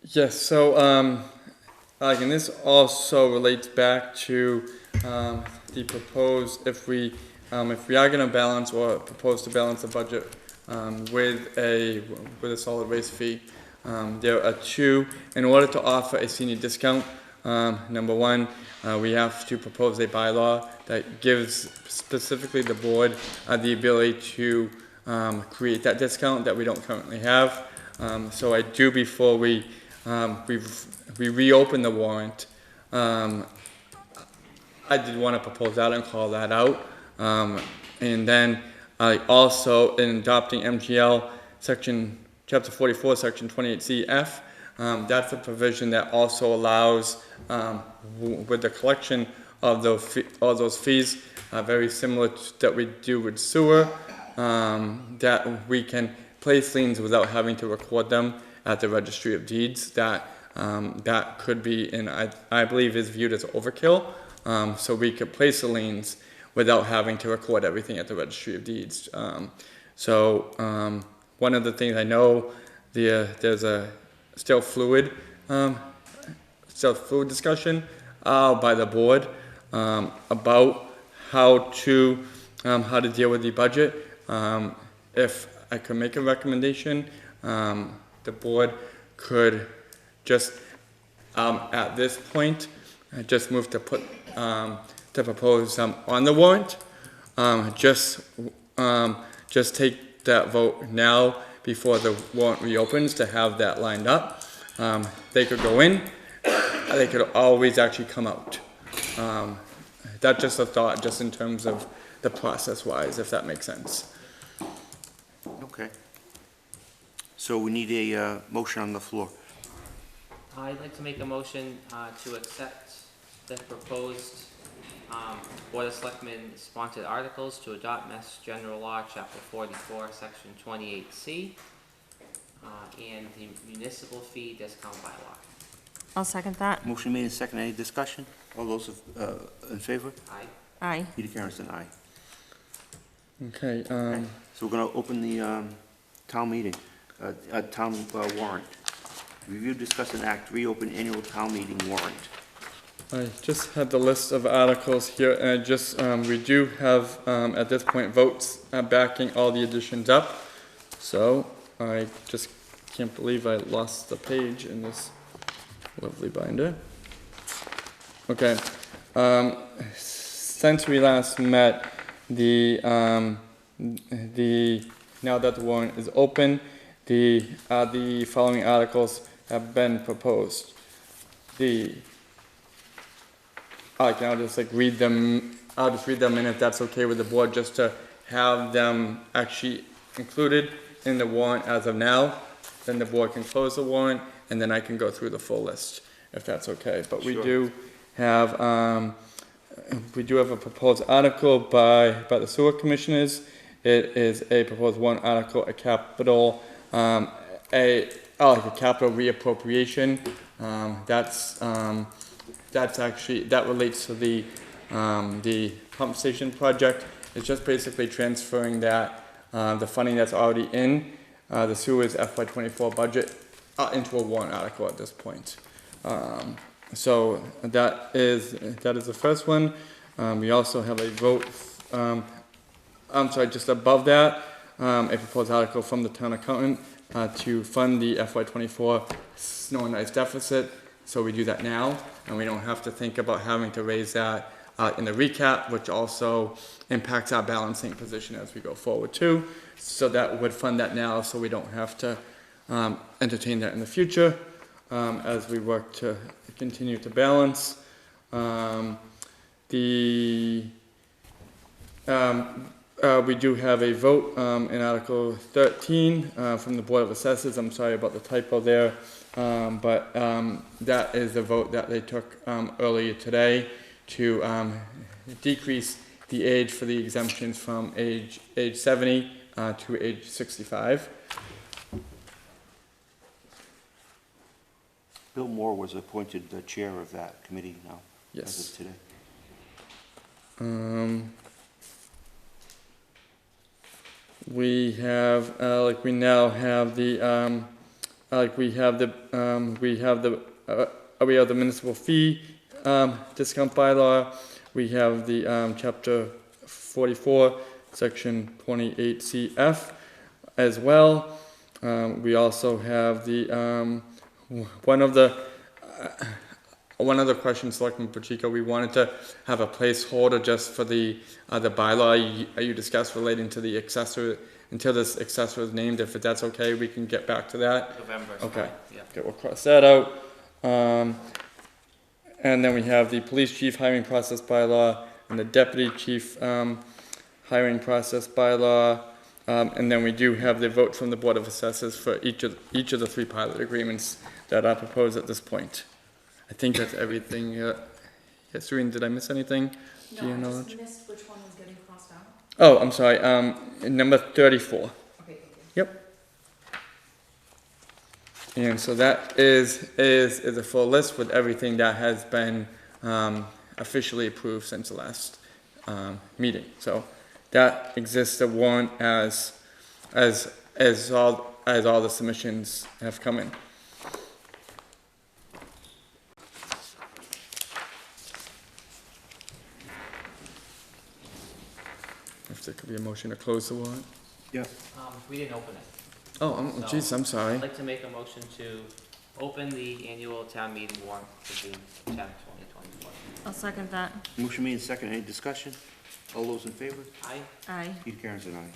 Yes, so, and this also relates back to, the proposed, if we are gonna balance or propose to balance the budget, with a solid waste fee, there are two, in order to offer a senior discount, number one, we have to propose a bylaw that gives specifically the board, the ability to, create that discount that we don't currently have. So I do, before we reopen the warrant, I did want to propose that and call that out. And then I also, in adopting MGL chapter 44, section 28CF, that's a provision that also allows, with the collection of all those fees, very similar that we do with sewer, that we can place liens without having to record them at the registry of deeds. That could be, and I believe is viewed as overkill. So we could place the liens without having to record everything at the registry of deeds. One of the things I know, there's a still fluid discussion by the board about how to deal with the budget. If I could make a recommendation, the board could just at this point just move to put to propose on the warrant. Just take that vote now before the warrant reopens to have that lined up. They could go in, they could always actually come out. That's just a thought, just in terms of the process-wise, if that makes sense. Okay. So we need a motion on the floor. I'd like to make a motion to accept the proposed Board of Selectmen sponsored articles to adopt Mass General Law, Chapter 44, Section 28C, and the municipal fee discount bylaw. I'll second that. Motion made and seconded. Any discussion? All those in favor? Aye. Aye. Peter Karen's an aye. Okay, So we're gonna open the town meeting, town warrant. Review, discuss, and act, reopen annual town meeting warrant. I just had the list of articles here, and we do have, at this point, votes backing all the additions up. So, I just can't believe I lost the page in this lovely binder. Okay, since we last met, now that the warrant is open, the following articles have been proposed. I'll just read them. I'll just read them, and if that's okay with the board, just to have them actually included in the warrant as of now. Then the board can close the warrant, and then I can go through the full list, if that's okay. But we do have a proposed article by the sewer commissioners. It is a proposed warrant article, a capital like a capital reappropriation. That's actually, that relates to the pump station project. It's just basically transferring that, the funding that's already in the sewers FY24 budget into a warrant article at this point. So that is the first one. We also have a vote, just above that, a proposed article from the town accountant to fund the FY24 snow and ice deficit. So we do that now, and we don't have to think about having to raise that in the recap, which also impacts our balancing position as we go forward too. So that would fund that now, so we don't have to entertain that in the future as we work to continue to balance. We do have a vote in Article 13 from the Board of Assessors. I'm sorry about the typo there, but that is the vote that they took earlier today to decrease the age for the exemptions from age 70 to age 65. Bill Moore was appointed the chair of that committee now. Yes. As of today. We have, we now have the, we have the municipal fee discount bylaw. We have the chapter 44, section 28CF as well. We also have the one other question, Selectman Pacheco. We wanted to have a placeholder just for the bylaw you discussed relating to the accessor, until this accessor is named. If that's okay, we can get back to that. November. Okay. Yeah. Okay, we'll cross that out. And then we have the police chief hiring process bylaw and the deputy chief hiring process bylaw. And then we do have the vote from the Board of Assessors for each of the 3 pilot agreements that are proposed at this point. I think that's everything. Yes, Serene, did I miss anything? No, I just missed which one was getting crossed out. Oh, I'm sorry. Number 34. Okay, thank you. Yep. And so that is a full list with everything that has been officially approved since the last meeting. So that exists, the warrant as all the submissions have come in. If there could be a motion to close the warrant. Yeah. We didn't open it. Oh, geez, I'm sorry. I'd like to make a motion to open the annual town meeting warrant for June 10th, 2024. I'll second that. Motion made and second. Any discussion? All those in favor? Aye. Aye. Peter Karen's an aye.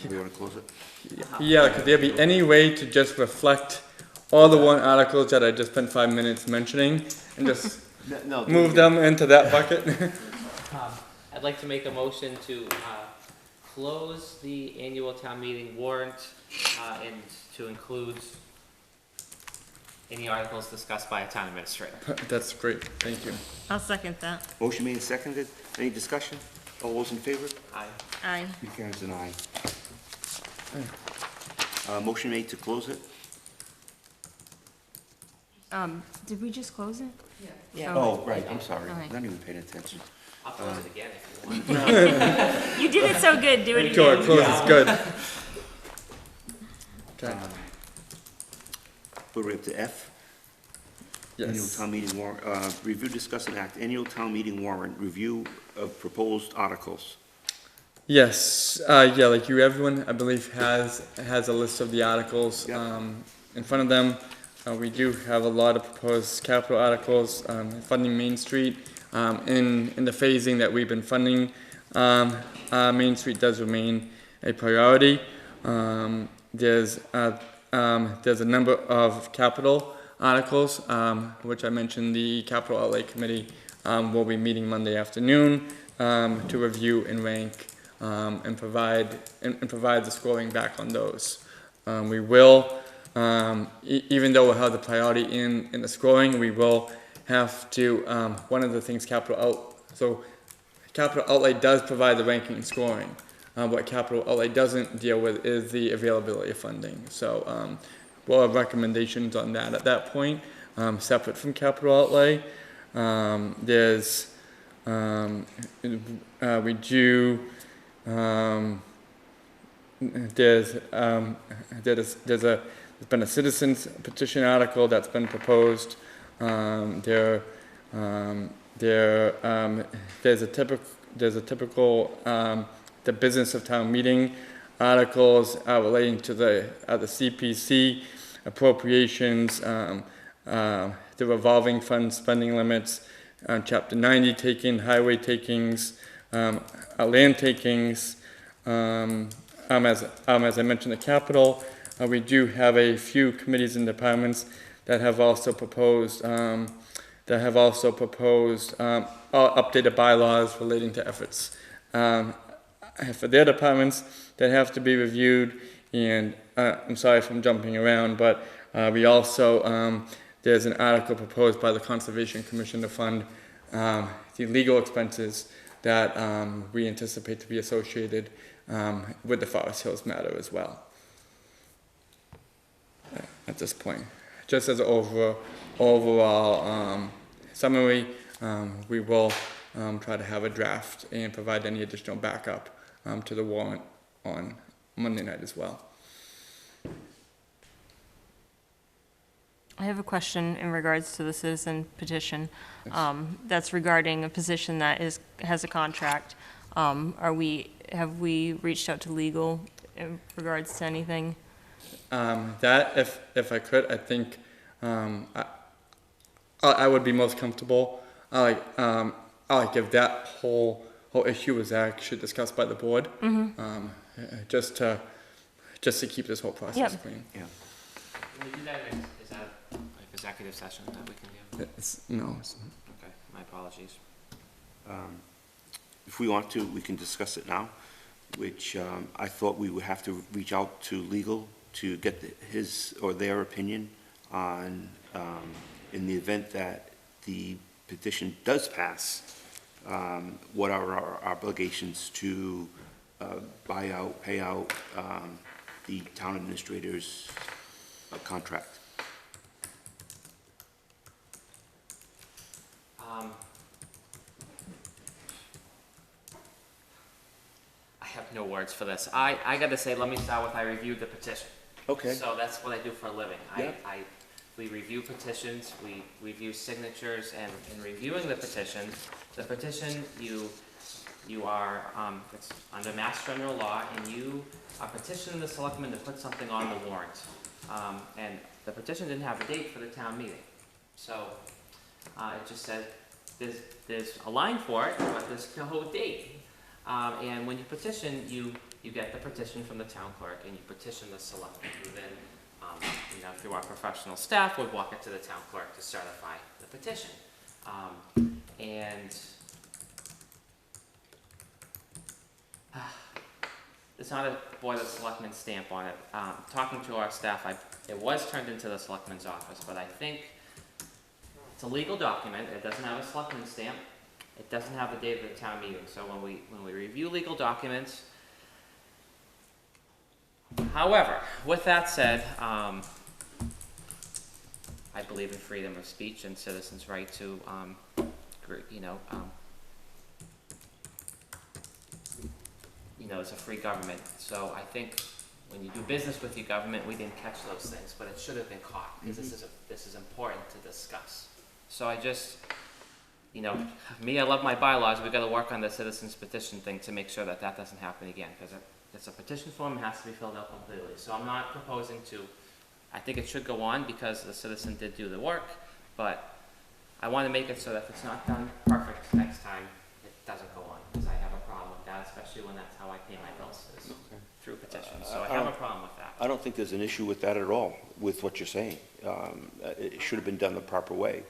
We want to close it? Yeah, could there be any way to just reflect all the warrant articles that I just spent 5 minutes mentioning and just move them into that bucket? I'd like to make a motion to close the annual town meeting warrant and to include any articles discussed by a town administrator. That's great, thank you. I'll second that. Motion made and seconded. Any discussion? All those in favor? Aye. Aye. Peter Karen's an aye. Motion made to close it? Did we just close it? Yeah. Oh, right, I'm sorry. Okay. Not even paying attention. I'll close it again if you want. You did it so good, do it Sure, again. close is good. Okay. We're up to F. Annual Yes. town meeting warrant, review, discuss, and act, annual town meeting warrant, review of proposed articles. Yes, yeah, like you, everyone, I believe, has a list of the articles in front of them. We do have a lot of proposed capital articles, funding Main Street. In the phasing that we've been funding, Main Street does remain a priority. There's a number of capital articles, which I mentioned the Capital Outlay Committee will be meeting Monday afternoon to review and rank and provide the scoring back on those. We will, even though we'll have the priority in the scoring, we will have to, one of the things Capital Outlay does provide the ranking and scoring. What Capital Outlay doesn't deal with is the availability of funding. So we'll have recommendations on that at that point, separate from capital outlay. There's, we do, there's been a citizens petition article that's been proposed. There's a typical the business of town meeting articles relating to the CPC appropriations, the revolving fund spending limits, Chapter 90 taking, highway takings, land takings. As I mentioned, the capital. We do have a few committees and departments that have also proposed updated bylaws relating to efforts for their departments that have to be reviewed. And I'm sorry if I'm jumping around, but we also there's an article proposed by the Conservation Commission to fund the legal expenses that we anticipate to be associated with the Forest Hills matter as well. At this point, just as an overall summary, we will try to have a draft and provide any additional backup to the warrant on Monday night as well. I have a question in regards to the citizen petition. That's regarding a position that has a contract. Have we reached out to legal in regards to anything? That, if I could, I think I would be most comfortable. If that whole issue was actually discussed by the board, just to keep this whole process clean. Can we do that? Is that like executive session that we can do? No. Okay, my apologies. If we want to, we can discuss it now, which I thought we would have to reach out to legal to get his or their opinion on, in the event that the petition does pass, what are our obligations to buy out, pay out the town administrator's contract. I have no words for this. I gotta say, let me start with I reviewed the petition. Okay. So that's what I do for a living. Yeah. We review petitions, we review signatures, and in reviewing the petition, you are, it's under Mass General Law, and you are petitioning the selectmen to put something on the warrant. And the petition didn't have a date for the town meeting. So, it just said, there's a line for it, but there's no date. And when you petition, you get the petition from the town clerk, and you petition the selectmen, who then, through our professional staff, would walk it to the town clerk to certify the petition. And it's not a Board of Selectmen stamp on it. Talking to our staff, it was turned into the selectman's office, but I think it's a legal document. It doesn't have a selectman stamp. It doesn't have the date of the town meeting. So when we review legal documents, however, with that said, I believe in freedom of speech and citizens' right to, it's a free government. So I think when you do business with your government, we didn't catch those things, but it should have been caught, because this is important to discuss. So I just, I love my bylaws. We've got to work on the citizens petition thing to make sure that doesn't happen again, because it's a petition form, it has to be filled out completely. So I'm not proposing to, I think it should go on because the citizen did do the work, but I want to make it so that if it's not done perfect next time, it doesn't go on, because I have a problem with that, especially when that's how I pay my bills, is through petitions. So I have a problem with that. I don't think there's an issue with that at all, with what you're saying. It should have been done the proper way.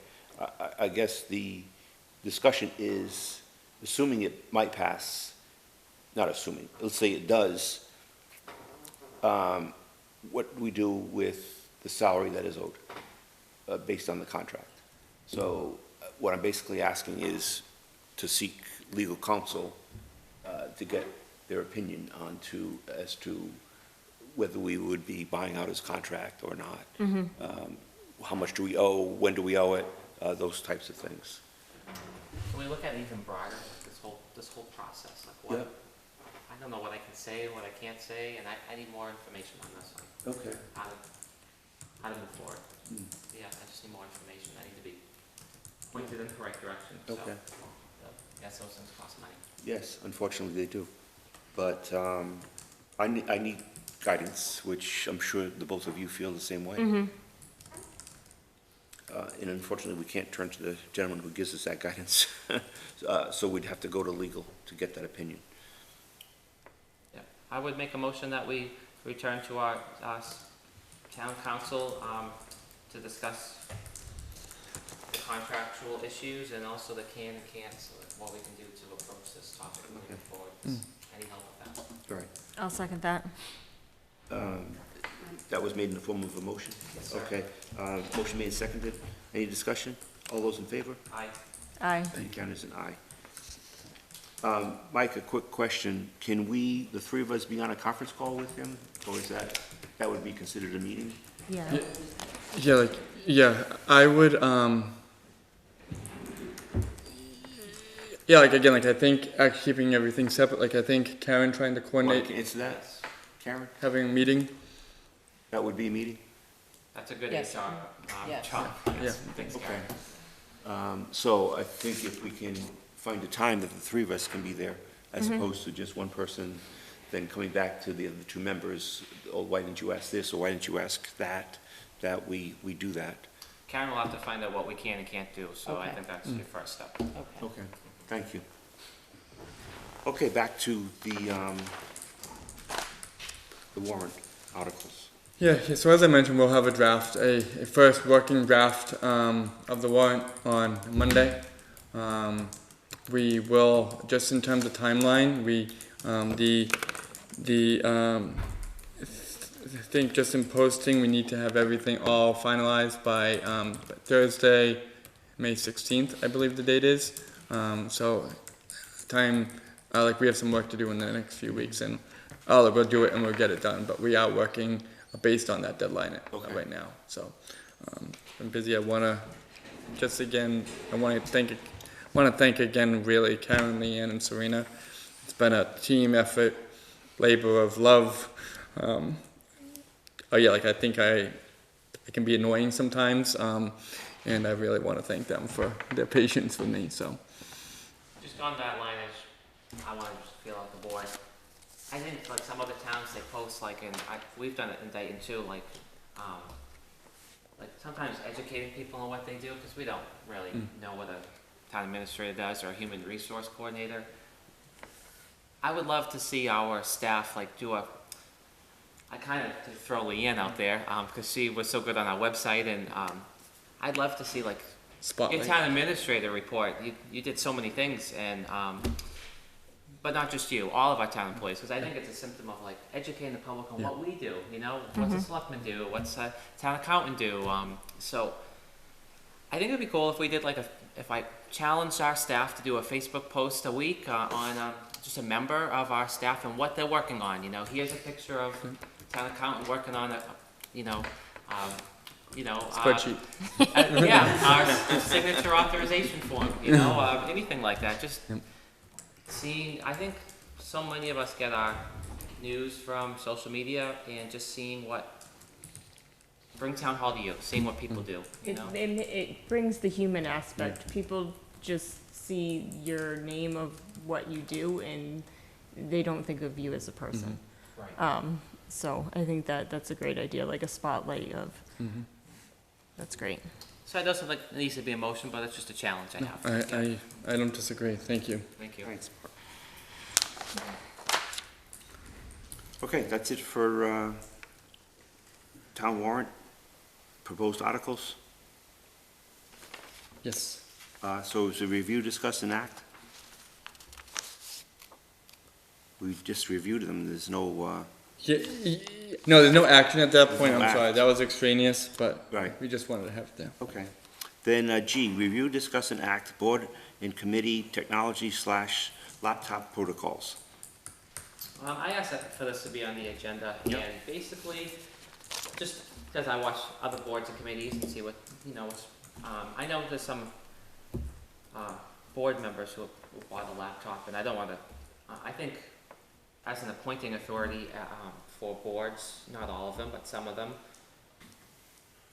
I guess the discussion is, assuming it might pass, not assuming, let's say it does, what do we do with the salary that is owed based on the contract? So what I'm basically asking is to seek legal counsel to get their opinion as to whether we would be buying out his contract or not. How much do we owe, when do we owe it, those types of things. Can we look at it even broader, this whole process, like what? I don't know what I can say, what I can't say, and I need more information on this one. Okay. How to move forward. Yeah, I just need more information, I need to be pointed in the right direction, so. Okay. Yes, those things cost money. Yes, unfortunately they do. But I need guidance, which I'm sure the both of you feel the same way. And unfortunately, we can't turn to the gentleman who gives us that guidance. So we'd have to go to legal to get that opinion. Yeah, I would make a motion that we return to our town council to discuss the contractual issues and also the can and can't, so what we can do to approach this topic moving forward. Any help with that? Right. I'll second that. That was made in the form of a motion? Yes, sir. Okay. Motion made and seconded. Any discussion? All those in favor? Aye. Aye. And count as an aye. Mike, a quick question. Can we, the three of us, be on a conference call with him? Or is that would be considered a meeting? Yeah. I would, I think actually keeping everything separate, I think Karen trying to coordinate. Can answer that, Karen? Having a meeting. That would be a meeting? That's a good Yes. HR Yes. job. Yeah. Thanks, Okay. Karen. So I think if we can find a time that the three of us can be there, as opposed to just one person, then coming back to the other two members, oh, why didn't you ask this, or why didn't you ask that, that we do that. Karen will have to find out what we can and can't do, so I Okay. think that's your first step. Okay. Okay, thank you. Okay, back to the warrant articles. Yeah, so as I mentioned, we'll have a draft, a first working draft of the warrant on Monday. We will, just in terms of timeline, I think just in posting, we need to have everything all finalized by Thursday, May 16th, I believe the date is. So we have some work to do in the next few weeks, and we'll do it and we'll get it done, but we are working based on that deadline right now. So I'm busy. I want to thank again really Karen, Leanne, and Serena. It's been a team effort, labor of love. I think I can be annoying sometimes, and I really want to thank them for their patience with me. So Just on that line, I want to just feel out the board. I think like some other towns, they post we've done it in Dayton too, sometimes educating people on what they do, because we don't really know what a town administrator does or a human resource coordinator. I would love to see our staff I kind of throw Leanne out there, because she was so good on our website, and I'd love to see Spotlight. your town administrator report. You did so many things, and but not just you, all of our town employees, because I think it's a symptom of educating the public on what we do, what's a selectman do, what's a town accountant do, so I think it'd be cool if we did if I challenged our staff to do a Facebook post a week on just a member of our staff and what they're working on, here's a picture of town accountant working on spreadsheet. Our signature authorization form, anything like that, just seeing, I think so many of us get our news from social media and just seeing bring town hall to you, seeing what people do, It brings the human aspect. People just see your name of what you do, and they don't think of you as a person. Right. So I think that's a great idea, like a spotlight of. That's great. So I don't think it needs to be a motion, but it's just a challenge I have. I don't disagree. Thank you. Thank you. Thanks. Okay, that's it for town warrant, proposed articles. Yes. So is a review, discuss, and act? We've just reviewed them, there's no, No, there's no action at that point. no I'm sorry, act. that was extraneous, but Right. we just wanted to have it there. Okay. Then G, review, discuss, and act, board and committee technology / laptop protocols. I asked for this to be on the agenda, and basically, just because I watch other boards and committees and see what, you know, I know there's some board members who bought a laptop, and I don't want to, I think as an appointing authority for boards, not all of them, but some of them,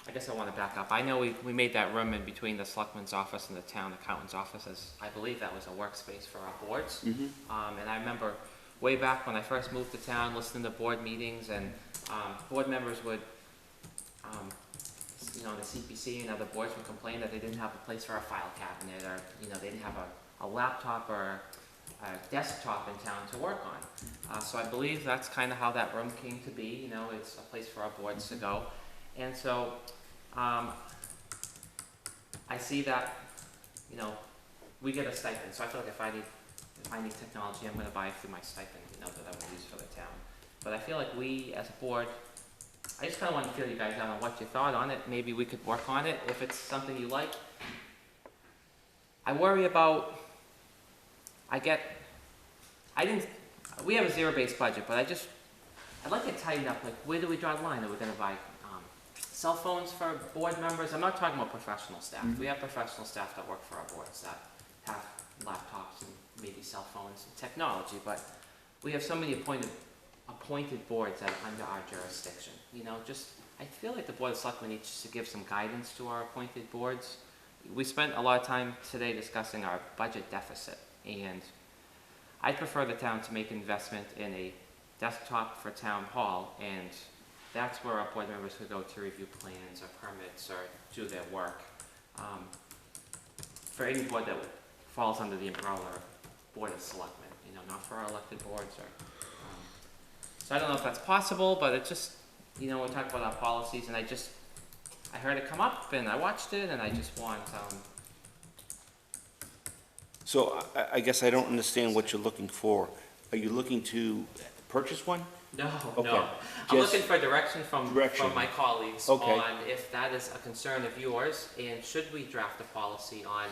I guess I want to back up. I know we made that room in between the selectman's office and the town accountant's office, as I believe that was a workspace for our boards. And I remember way back when I first moved to town, listening to board meetings, and board members would, you know, the CPC and other boards would complain that they didn't have a place for a file cabinet, or, you know, they didn't have a laptop or a desktop in town to work on. So I believe that's kind of how that room came to be. You know, it's a place for our boards to go. And so I see that, you know, we get a stipend. So I feel like if I need technology, I'm going to buy it through my stipend, you know, that I would use for the town. But I feel like we, as a board, I just kind of want to feel you guys out on what you thought on it. Maybe we could work on it if it's something you like. I worry about, we have a zero-based budget, but I'd like it tightened up. Like, where do we draw the line? Are we going to buy cell phones for board members? I'm not talking about professional staff. We have professional staff that work for our boards that have laptops and maybe cell phones and technology, but we have so many appointed boards that are under our jurisdiction. You know, I feel like the Board of Selectmen needs to give some guidance to our appointed boards. We spent a lot of time today discussing our budget deficit, and I prefer the town to make an investment in a desktop for town hall, and that's where our board members could go to review plans or permits or do their work. For any board that falls under the umbrella of Board of Selectmen, you know, not for our elected boards or. So I don't know if that's possible, but it just, you know, we talk about our policies, and I heard it come up, and I watched it, and I just want. So I guess I don't understand what you're looking for. Are you looking to purchase one? No, Okay. no. I'm Just looking for direction from my colleagues Okay. on if that is a concern of yours, and should we draft a policy on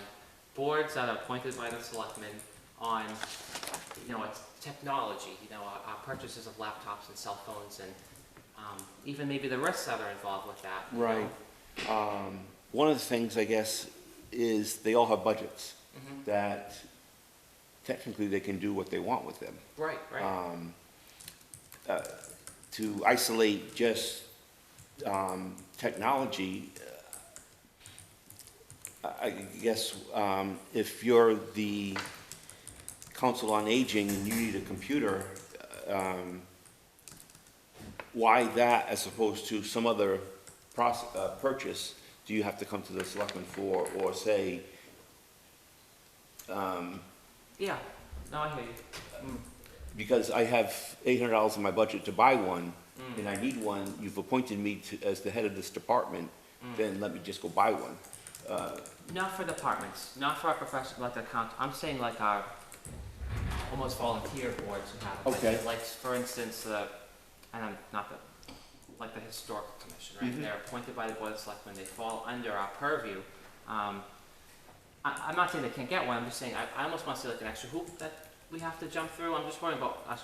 boards that are appointed by the selectmen on, you know, it's technology, you know, our purchases of laptops and cell phones, and even maybe the risks that are involved with that. you Right. know? One of the things, I guess, is they all have budgets that technically they can do what they want with them. Right, right. To isolate just technology, I guess if you're the Council on Aging and you need a computer, why that as opposed to some other purchase do you have to come to the selectmen for, or say? Yeah, no, I hear you. Because I have $800 in my budget to buy one, and I need one, you've appointed me as the head of this department, then let me just go buy one. Not for departments, not for our professional, like account. I'm saying like our almost volunteer boards who have. Okay. Like for instance, and I'm not the, like the historical commission, right? They're appointed by the Board of Selectmen. They fall under our purview. I'm not saying they can't get one. I'm just saying I almost want to see like an extra hoop that we have to jump through. I'm just worried about us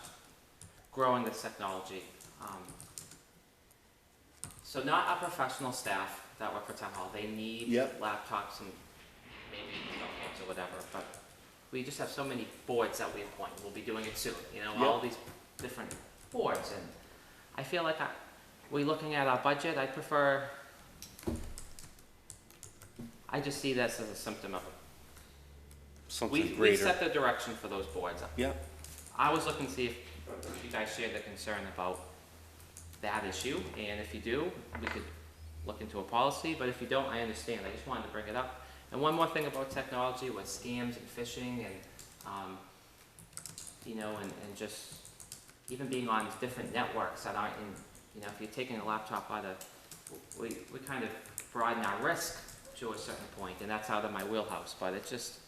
growing this technology. So not our professional staff that work for town hall. They need laptops and maybe cell phones or whatever. But we just have so many boards that we appoint. We'll be doing it soon. You know, all these different boards, and I feel like we're looking at our budget. I prefer. I just see this as a symptom of Something we set the direction for those boards. Yeah. I was looking to see if you guys share the concern about that issue, and if you do, we could look into a policy, but if you don't, I understand. I just wanted to bring it up. And one more thing about technology with scams and phishing and, you know, and just even being on different networks that aren't in, you know, if you're taking a laptop out of, we kind of broaden our risk to a certain point, and that's out of my wheelhouse, but it's just,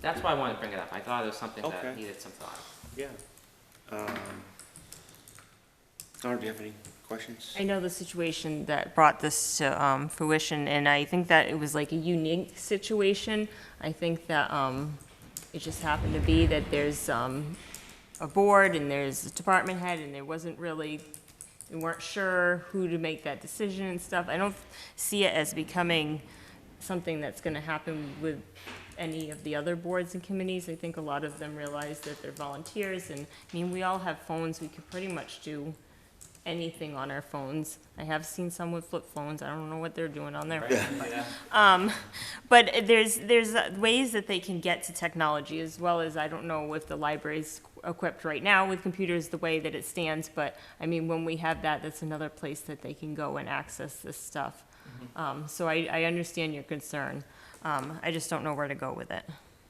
that's why I wanted to bring it up. I thought it was something that needed some thought. Yeah. Donna, do you have any questions? I know the situation that brought this to fruition, and I think that it was like a unique situation. I think that it just happened to be that there's a a board and there's a department head and there wasn't really, we weren't sure who to make that decision and stuff. I don't see it as becoming something that's gonna happen with any of the other boards and committees. I think a lot of them realize that they're volunteers, and, I mean, we all have phones, we could pretty much do anything on our phones. I have seen some with flip phones, I don't know what they're doing on there. But there's ways that they can get to technology, as well as, I don't know if the library's equipped right now with computers the way that it stands, but, I mean, when we have that, that's another place that they can go and access this stuff. So I understand your concern. I just don't know where to go with it.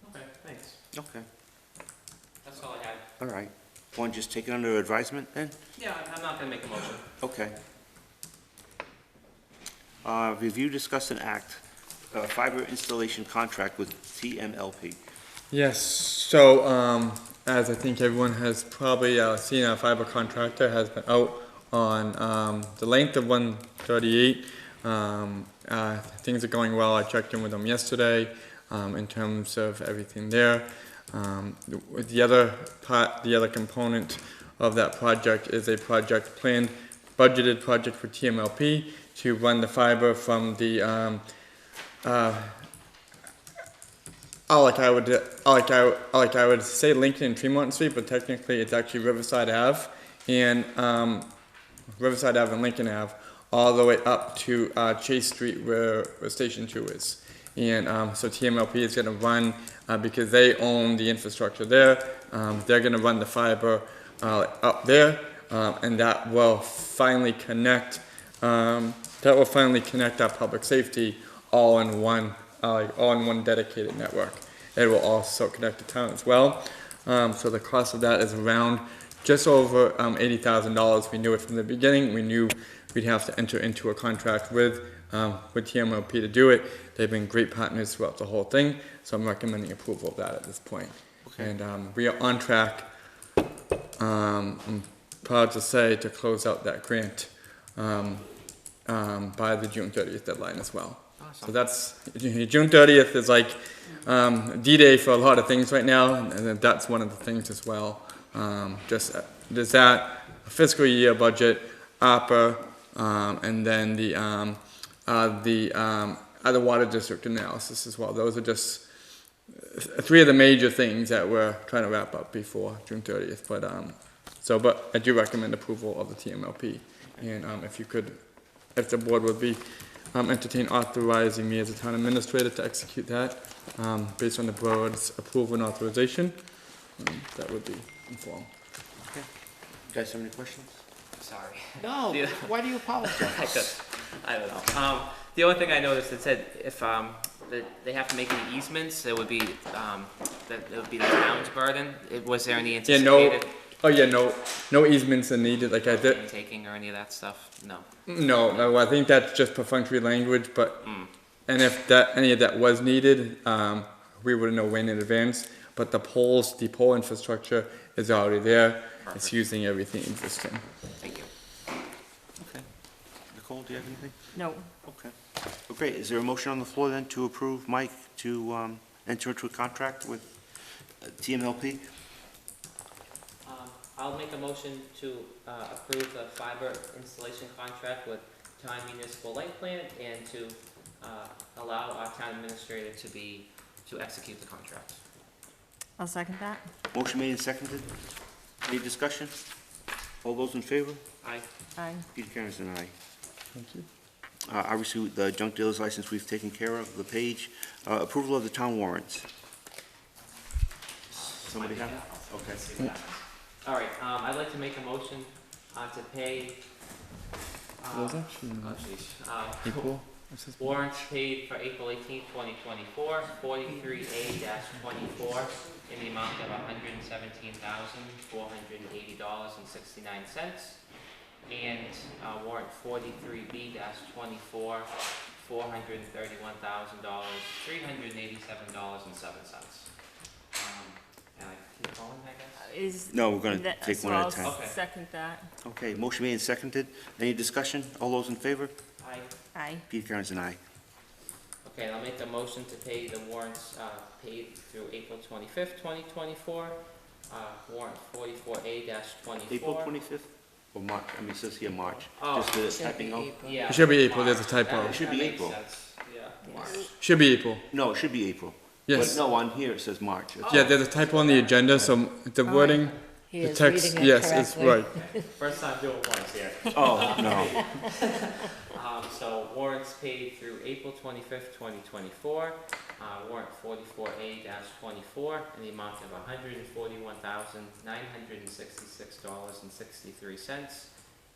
Okay, thanks. Okay, That's all I had. all right. Want to just take it under advisement then? Yeah, I'm not gonna make a motion. Okay. Review, discuss, and act, fiber installation contract with TMLP. Yes, so, as I think everyone has probably seen, our fiber contractor has been out on the length of 138. Things are going well. I checked in with them yesterday in terms of everything there. The other part, the other component of that project is a project planned, budgeted project for TMLP to run the fiber from the I would say Lincoln and Tremont Street, but technically it's actually Riverside Ave and Riverside Ave and Lincoln Ave, all the way up to Chase Street where Station 2 is. And so TMLP is going to run, because they own the infrastructure there, they're going to run the fiber up there, and that will finally connect our public safety all in one dedicated network. It will also connect the town as well. So the cost of that is around just over $80,000. We knew it from the beginning. We knew we'd have to enter into a contract with TMLP to do it. They've been great partners throughout the whole thing, so I'm recommending approval of that at this point. Okay. And we are on track, I'm proud to say, to close out that grant by the June 30th deadline as well. Awesome. So that's, June 30th is like D-Day for a lot of things right now, and that's one of the things as well. Just there's that fiscal year budget, ARPA, and then the other water district analysis as well. Those are just three of the major things that we're trying to wrap up before June 30th. But I do recommend approval of the TMLP, and if the board would be entertain authorizing me as a town administrator to execute that based on the board's approval and authorization, that would be informed. Okay. You guys have any questions? Sorry. No, why do you apologize? I don't know. The only thing I noticed, it said if that they have to make any easements, it would be that it would be the town's burden. Was there any anticipated? No easements are needed. Like I did. Taking or any of that stuff? No. No, I think that's just perfunctory language. But and if any of that was needed, we would know way in advance. But the pole infrastructure is already there. Perfect. It's using everything existing. Thank you. Okay. Nicole, do you have anything? No. Okay. Well, great. Is there a motion on the floor then to approve Mike to enter into a contract with TMLP? I'll make a motion to approve the fiber installation contract with Town Municipal Light Plant and to allow our town administrator to execute the contract. I'll second that. Motion made and seconded. Any discussion? All those in favor? Aye. Aye. Peter Karen's an aye. Thank you. Obviously, the junk dealer's license we've taken care of. The page, approval of the town warrants. Somebody have it? Okay. All right, I'd like to make a motion to pay. Equal? Warrants paid for April 18th, 2024, 43A-24, in the amount of $117,480.69. And warrant 43B-24, $431,387.07. And I keep going, I guess? No, we're gonna take one at a time. I'll second that. Okay, motion made and seconded. Any discussion? All those in favor? Aye. Aye. Peter Karen's an aye. Okay, I'll make the motion to pay the warrants paid through April 25th, 2024. Warrant 44A-24. April 25th or March? I mean, it says here March. Oh, Just the it should typing be out. April. Yeah. It should be April, there's a typo. That- It should that be makes April. sense. Yeah, March. Should be April. No, it should be April. Yes. But no, on here it says March. It's- Yeah, there's a typo on the agenda, so the wording, He the is text, reading it yes, it's correctly. right. First time doing once here. Oh, no. So warrants paid through April 25th, 2024, warrant 44A-24, in the amount of $141,966.63,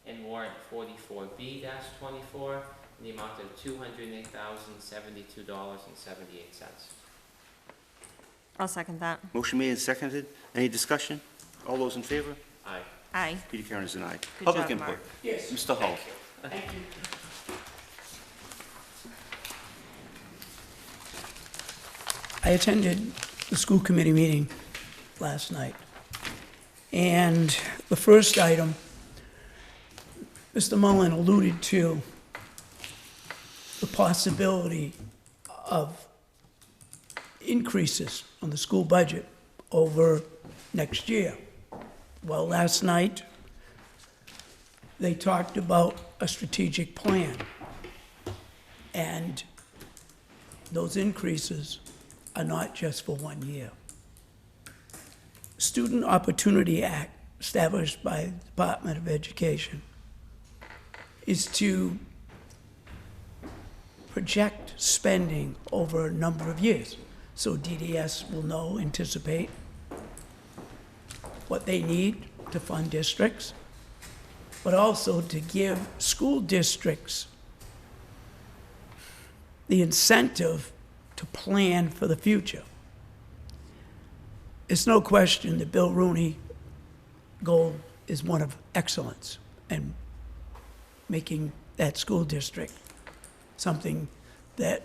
and warrant 44B-24, in the amount of $208,072.78. I'll second that. Motion made and seconded. Any discussion? All those in favor? Aye. Aye. Peter Karen is an aye. Good Public job, input. Mark. Yes. Mr. Hull. Thank you. I attended the school committee meeting last night. And the first item, Mr. Mullen alluded to the possibility of increases on the school budget over next year. Well, last night, they talked about a strategic plan. And those increases are not just for 1 year. Student Opportunity Act, established by the Department of Education, is to project spending over a number of years. So DDS will know, anticipate what they need to fund districts, but also to give school districts the incentive to plan for the future. It's no question that Bill Rooney goal is one of excellence and making that school district something that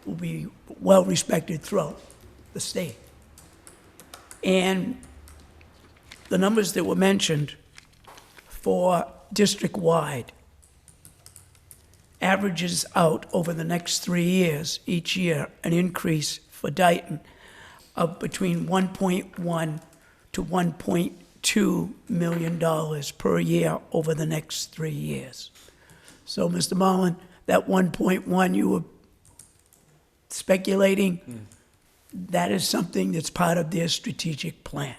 will be well respected throughout the state. And the numbers that were mentioned for district-wide averages out over the next 3 years, each year, an increase for Dayton of between $1.1 to $1.2 million per year over the next 3 years. So, Mr. Mullen, that 1.1 you were speculating, that is something that's part of their strategic plan.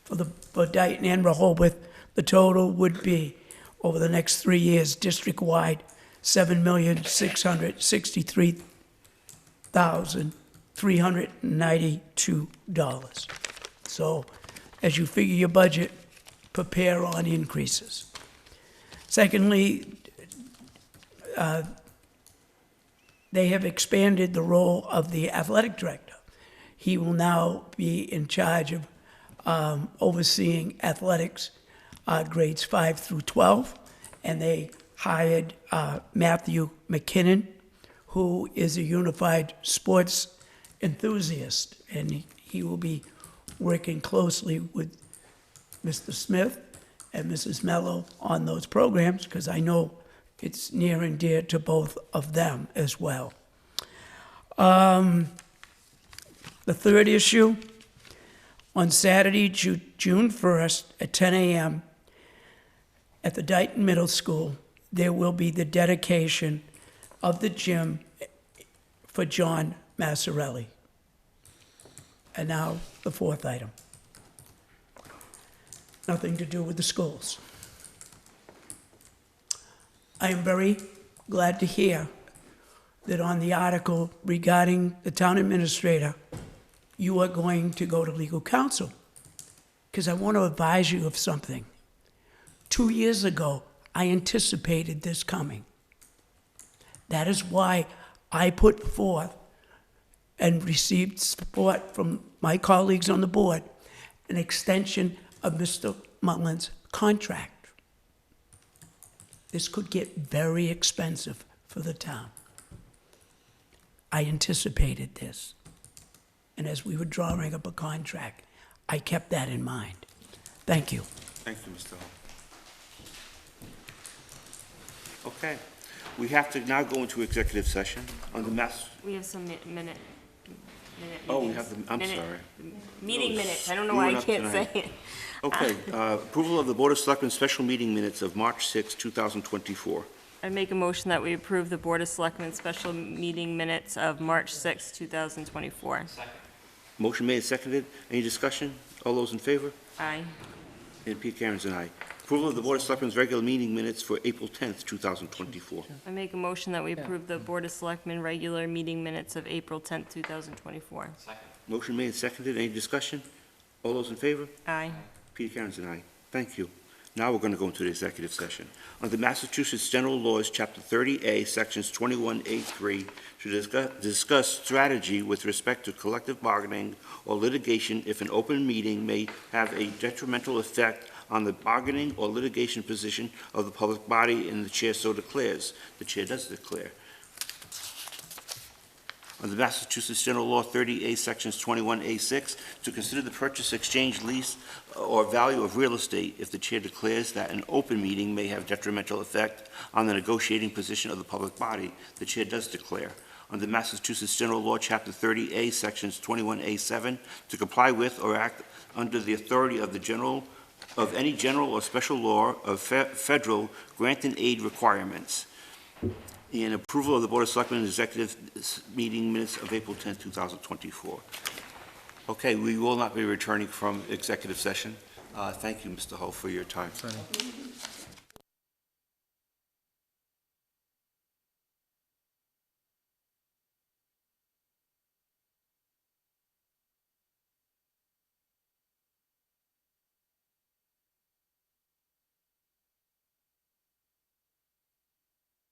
For Dayton and Rehoboth, the total would be, over the next 3 years, district-wide, $7,663,392. So, as you figure your budget, prepare on increases. Secondly, they have expanded the role of the athletic director. He will now be in charge of overseeing athletics, grades 5 through 12, and they hired Matthew McKinnon, who is a unified sports enthusiast, and he will be working closely with Mr. Smith and Mrs. Mello on those programs, because I know it's near and dear to both of them as well. The third issue, on Saturday, June 1st at 10 a.m. at the Dayton Middle School, there will be the dedication of the gym for John Massarelli. And now, the fourth item. Nothing to do with the schools. I am very glad to hear that on the article regarding the town administrator, you are going to go to legal counsel. Because I want to advise you of something. 2 years ago, I anticipated this coming. That is why I put forth and received support from my colleagues on the board, an extension of Mr. Mullen's contract. This could get very expensive for the town. I anticipated this. And as we were drawing up a contract, I kept that in mind. Thank you. Thank you, Mr. Hull. Okay, we have to now go into executive session on the mass. We have some minute Oh, we meetings. have the, I'm Minute- sorry. Meeting No, minutes, I don't know why I screwing up can't say tonight. it. Okay, approval of the Board of Selectmen special meeting minutes of March 6, 2024. I make a motion that we approve the Board of Selectmen special meeting minutes of March 6, 2024. Second. Motion made and seconded. Any discussion? All those in favor? Aye. And Peter Karen's an aye. Approval of the Board of Selectmen's regular meeting minutes for April 10th, 2024. I make a motion that we approve the Board of Selectmen regular meeting minutes of April 10th, 2024. Second. Motion made and seconded. Any discussion? All those in favor? Aye. Peter Karen's an aye. Thank you. Now we're going to go into the executive session. Under Massachusetts General Laws, Chapter 30A, Sections 21A3, to discuss strategy with respect to collective bargaining or litigation if an open meeting may have a detrimental effect on the bargaining or litigation position of the public body and the chair so declares. The chair does declare. Under Massachusetts General Law 30A, Sections 21A6, to consider the purchase, exchange, lease, or value of real estate if the chair declares that an open meeting may have detrimental effect on the negotiating position of the public body. The chair does declare. Under Massachusetts General Law, Chapter 30A, Sections 21A7, to comply with or act under the authority of any general or special law of federal grant and aid requirements. And approval of the Board of Selectmen executive meeting minutes of April 10, 2024. Okay, we will not be returning from executive session. Thank you, Mr. Hull, for your time.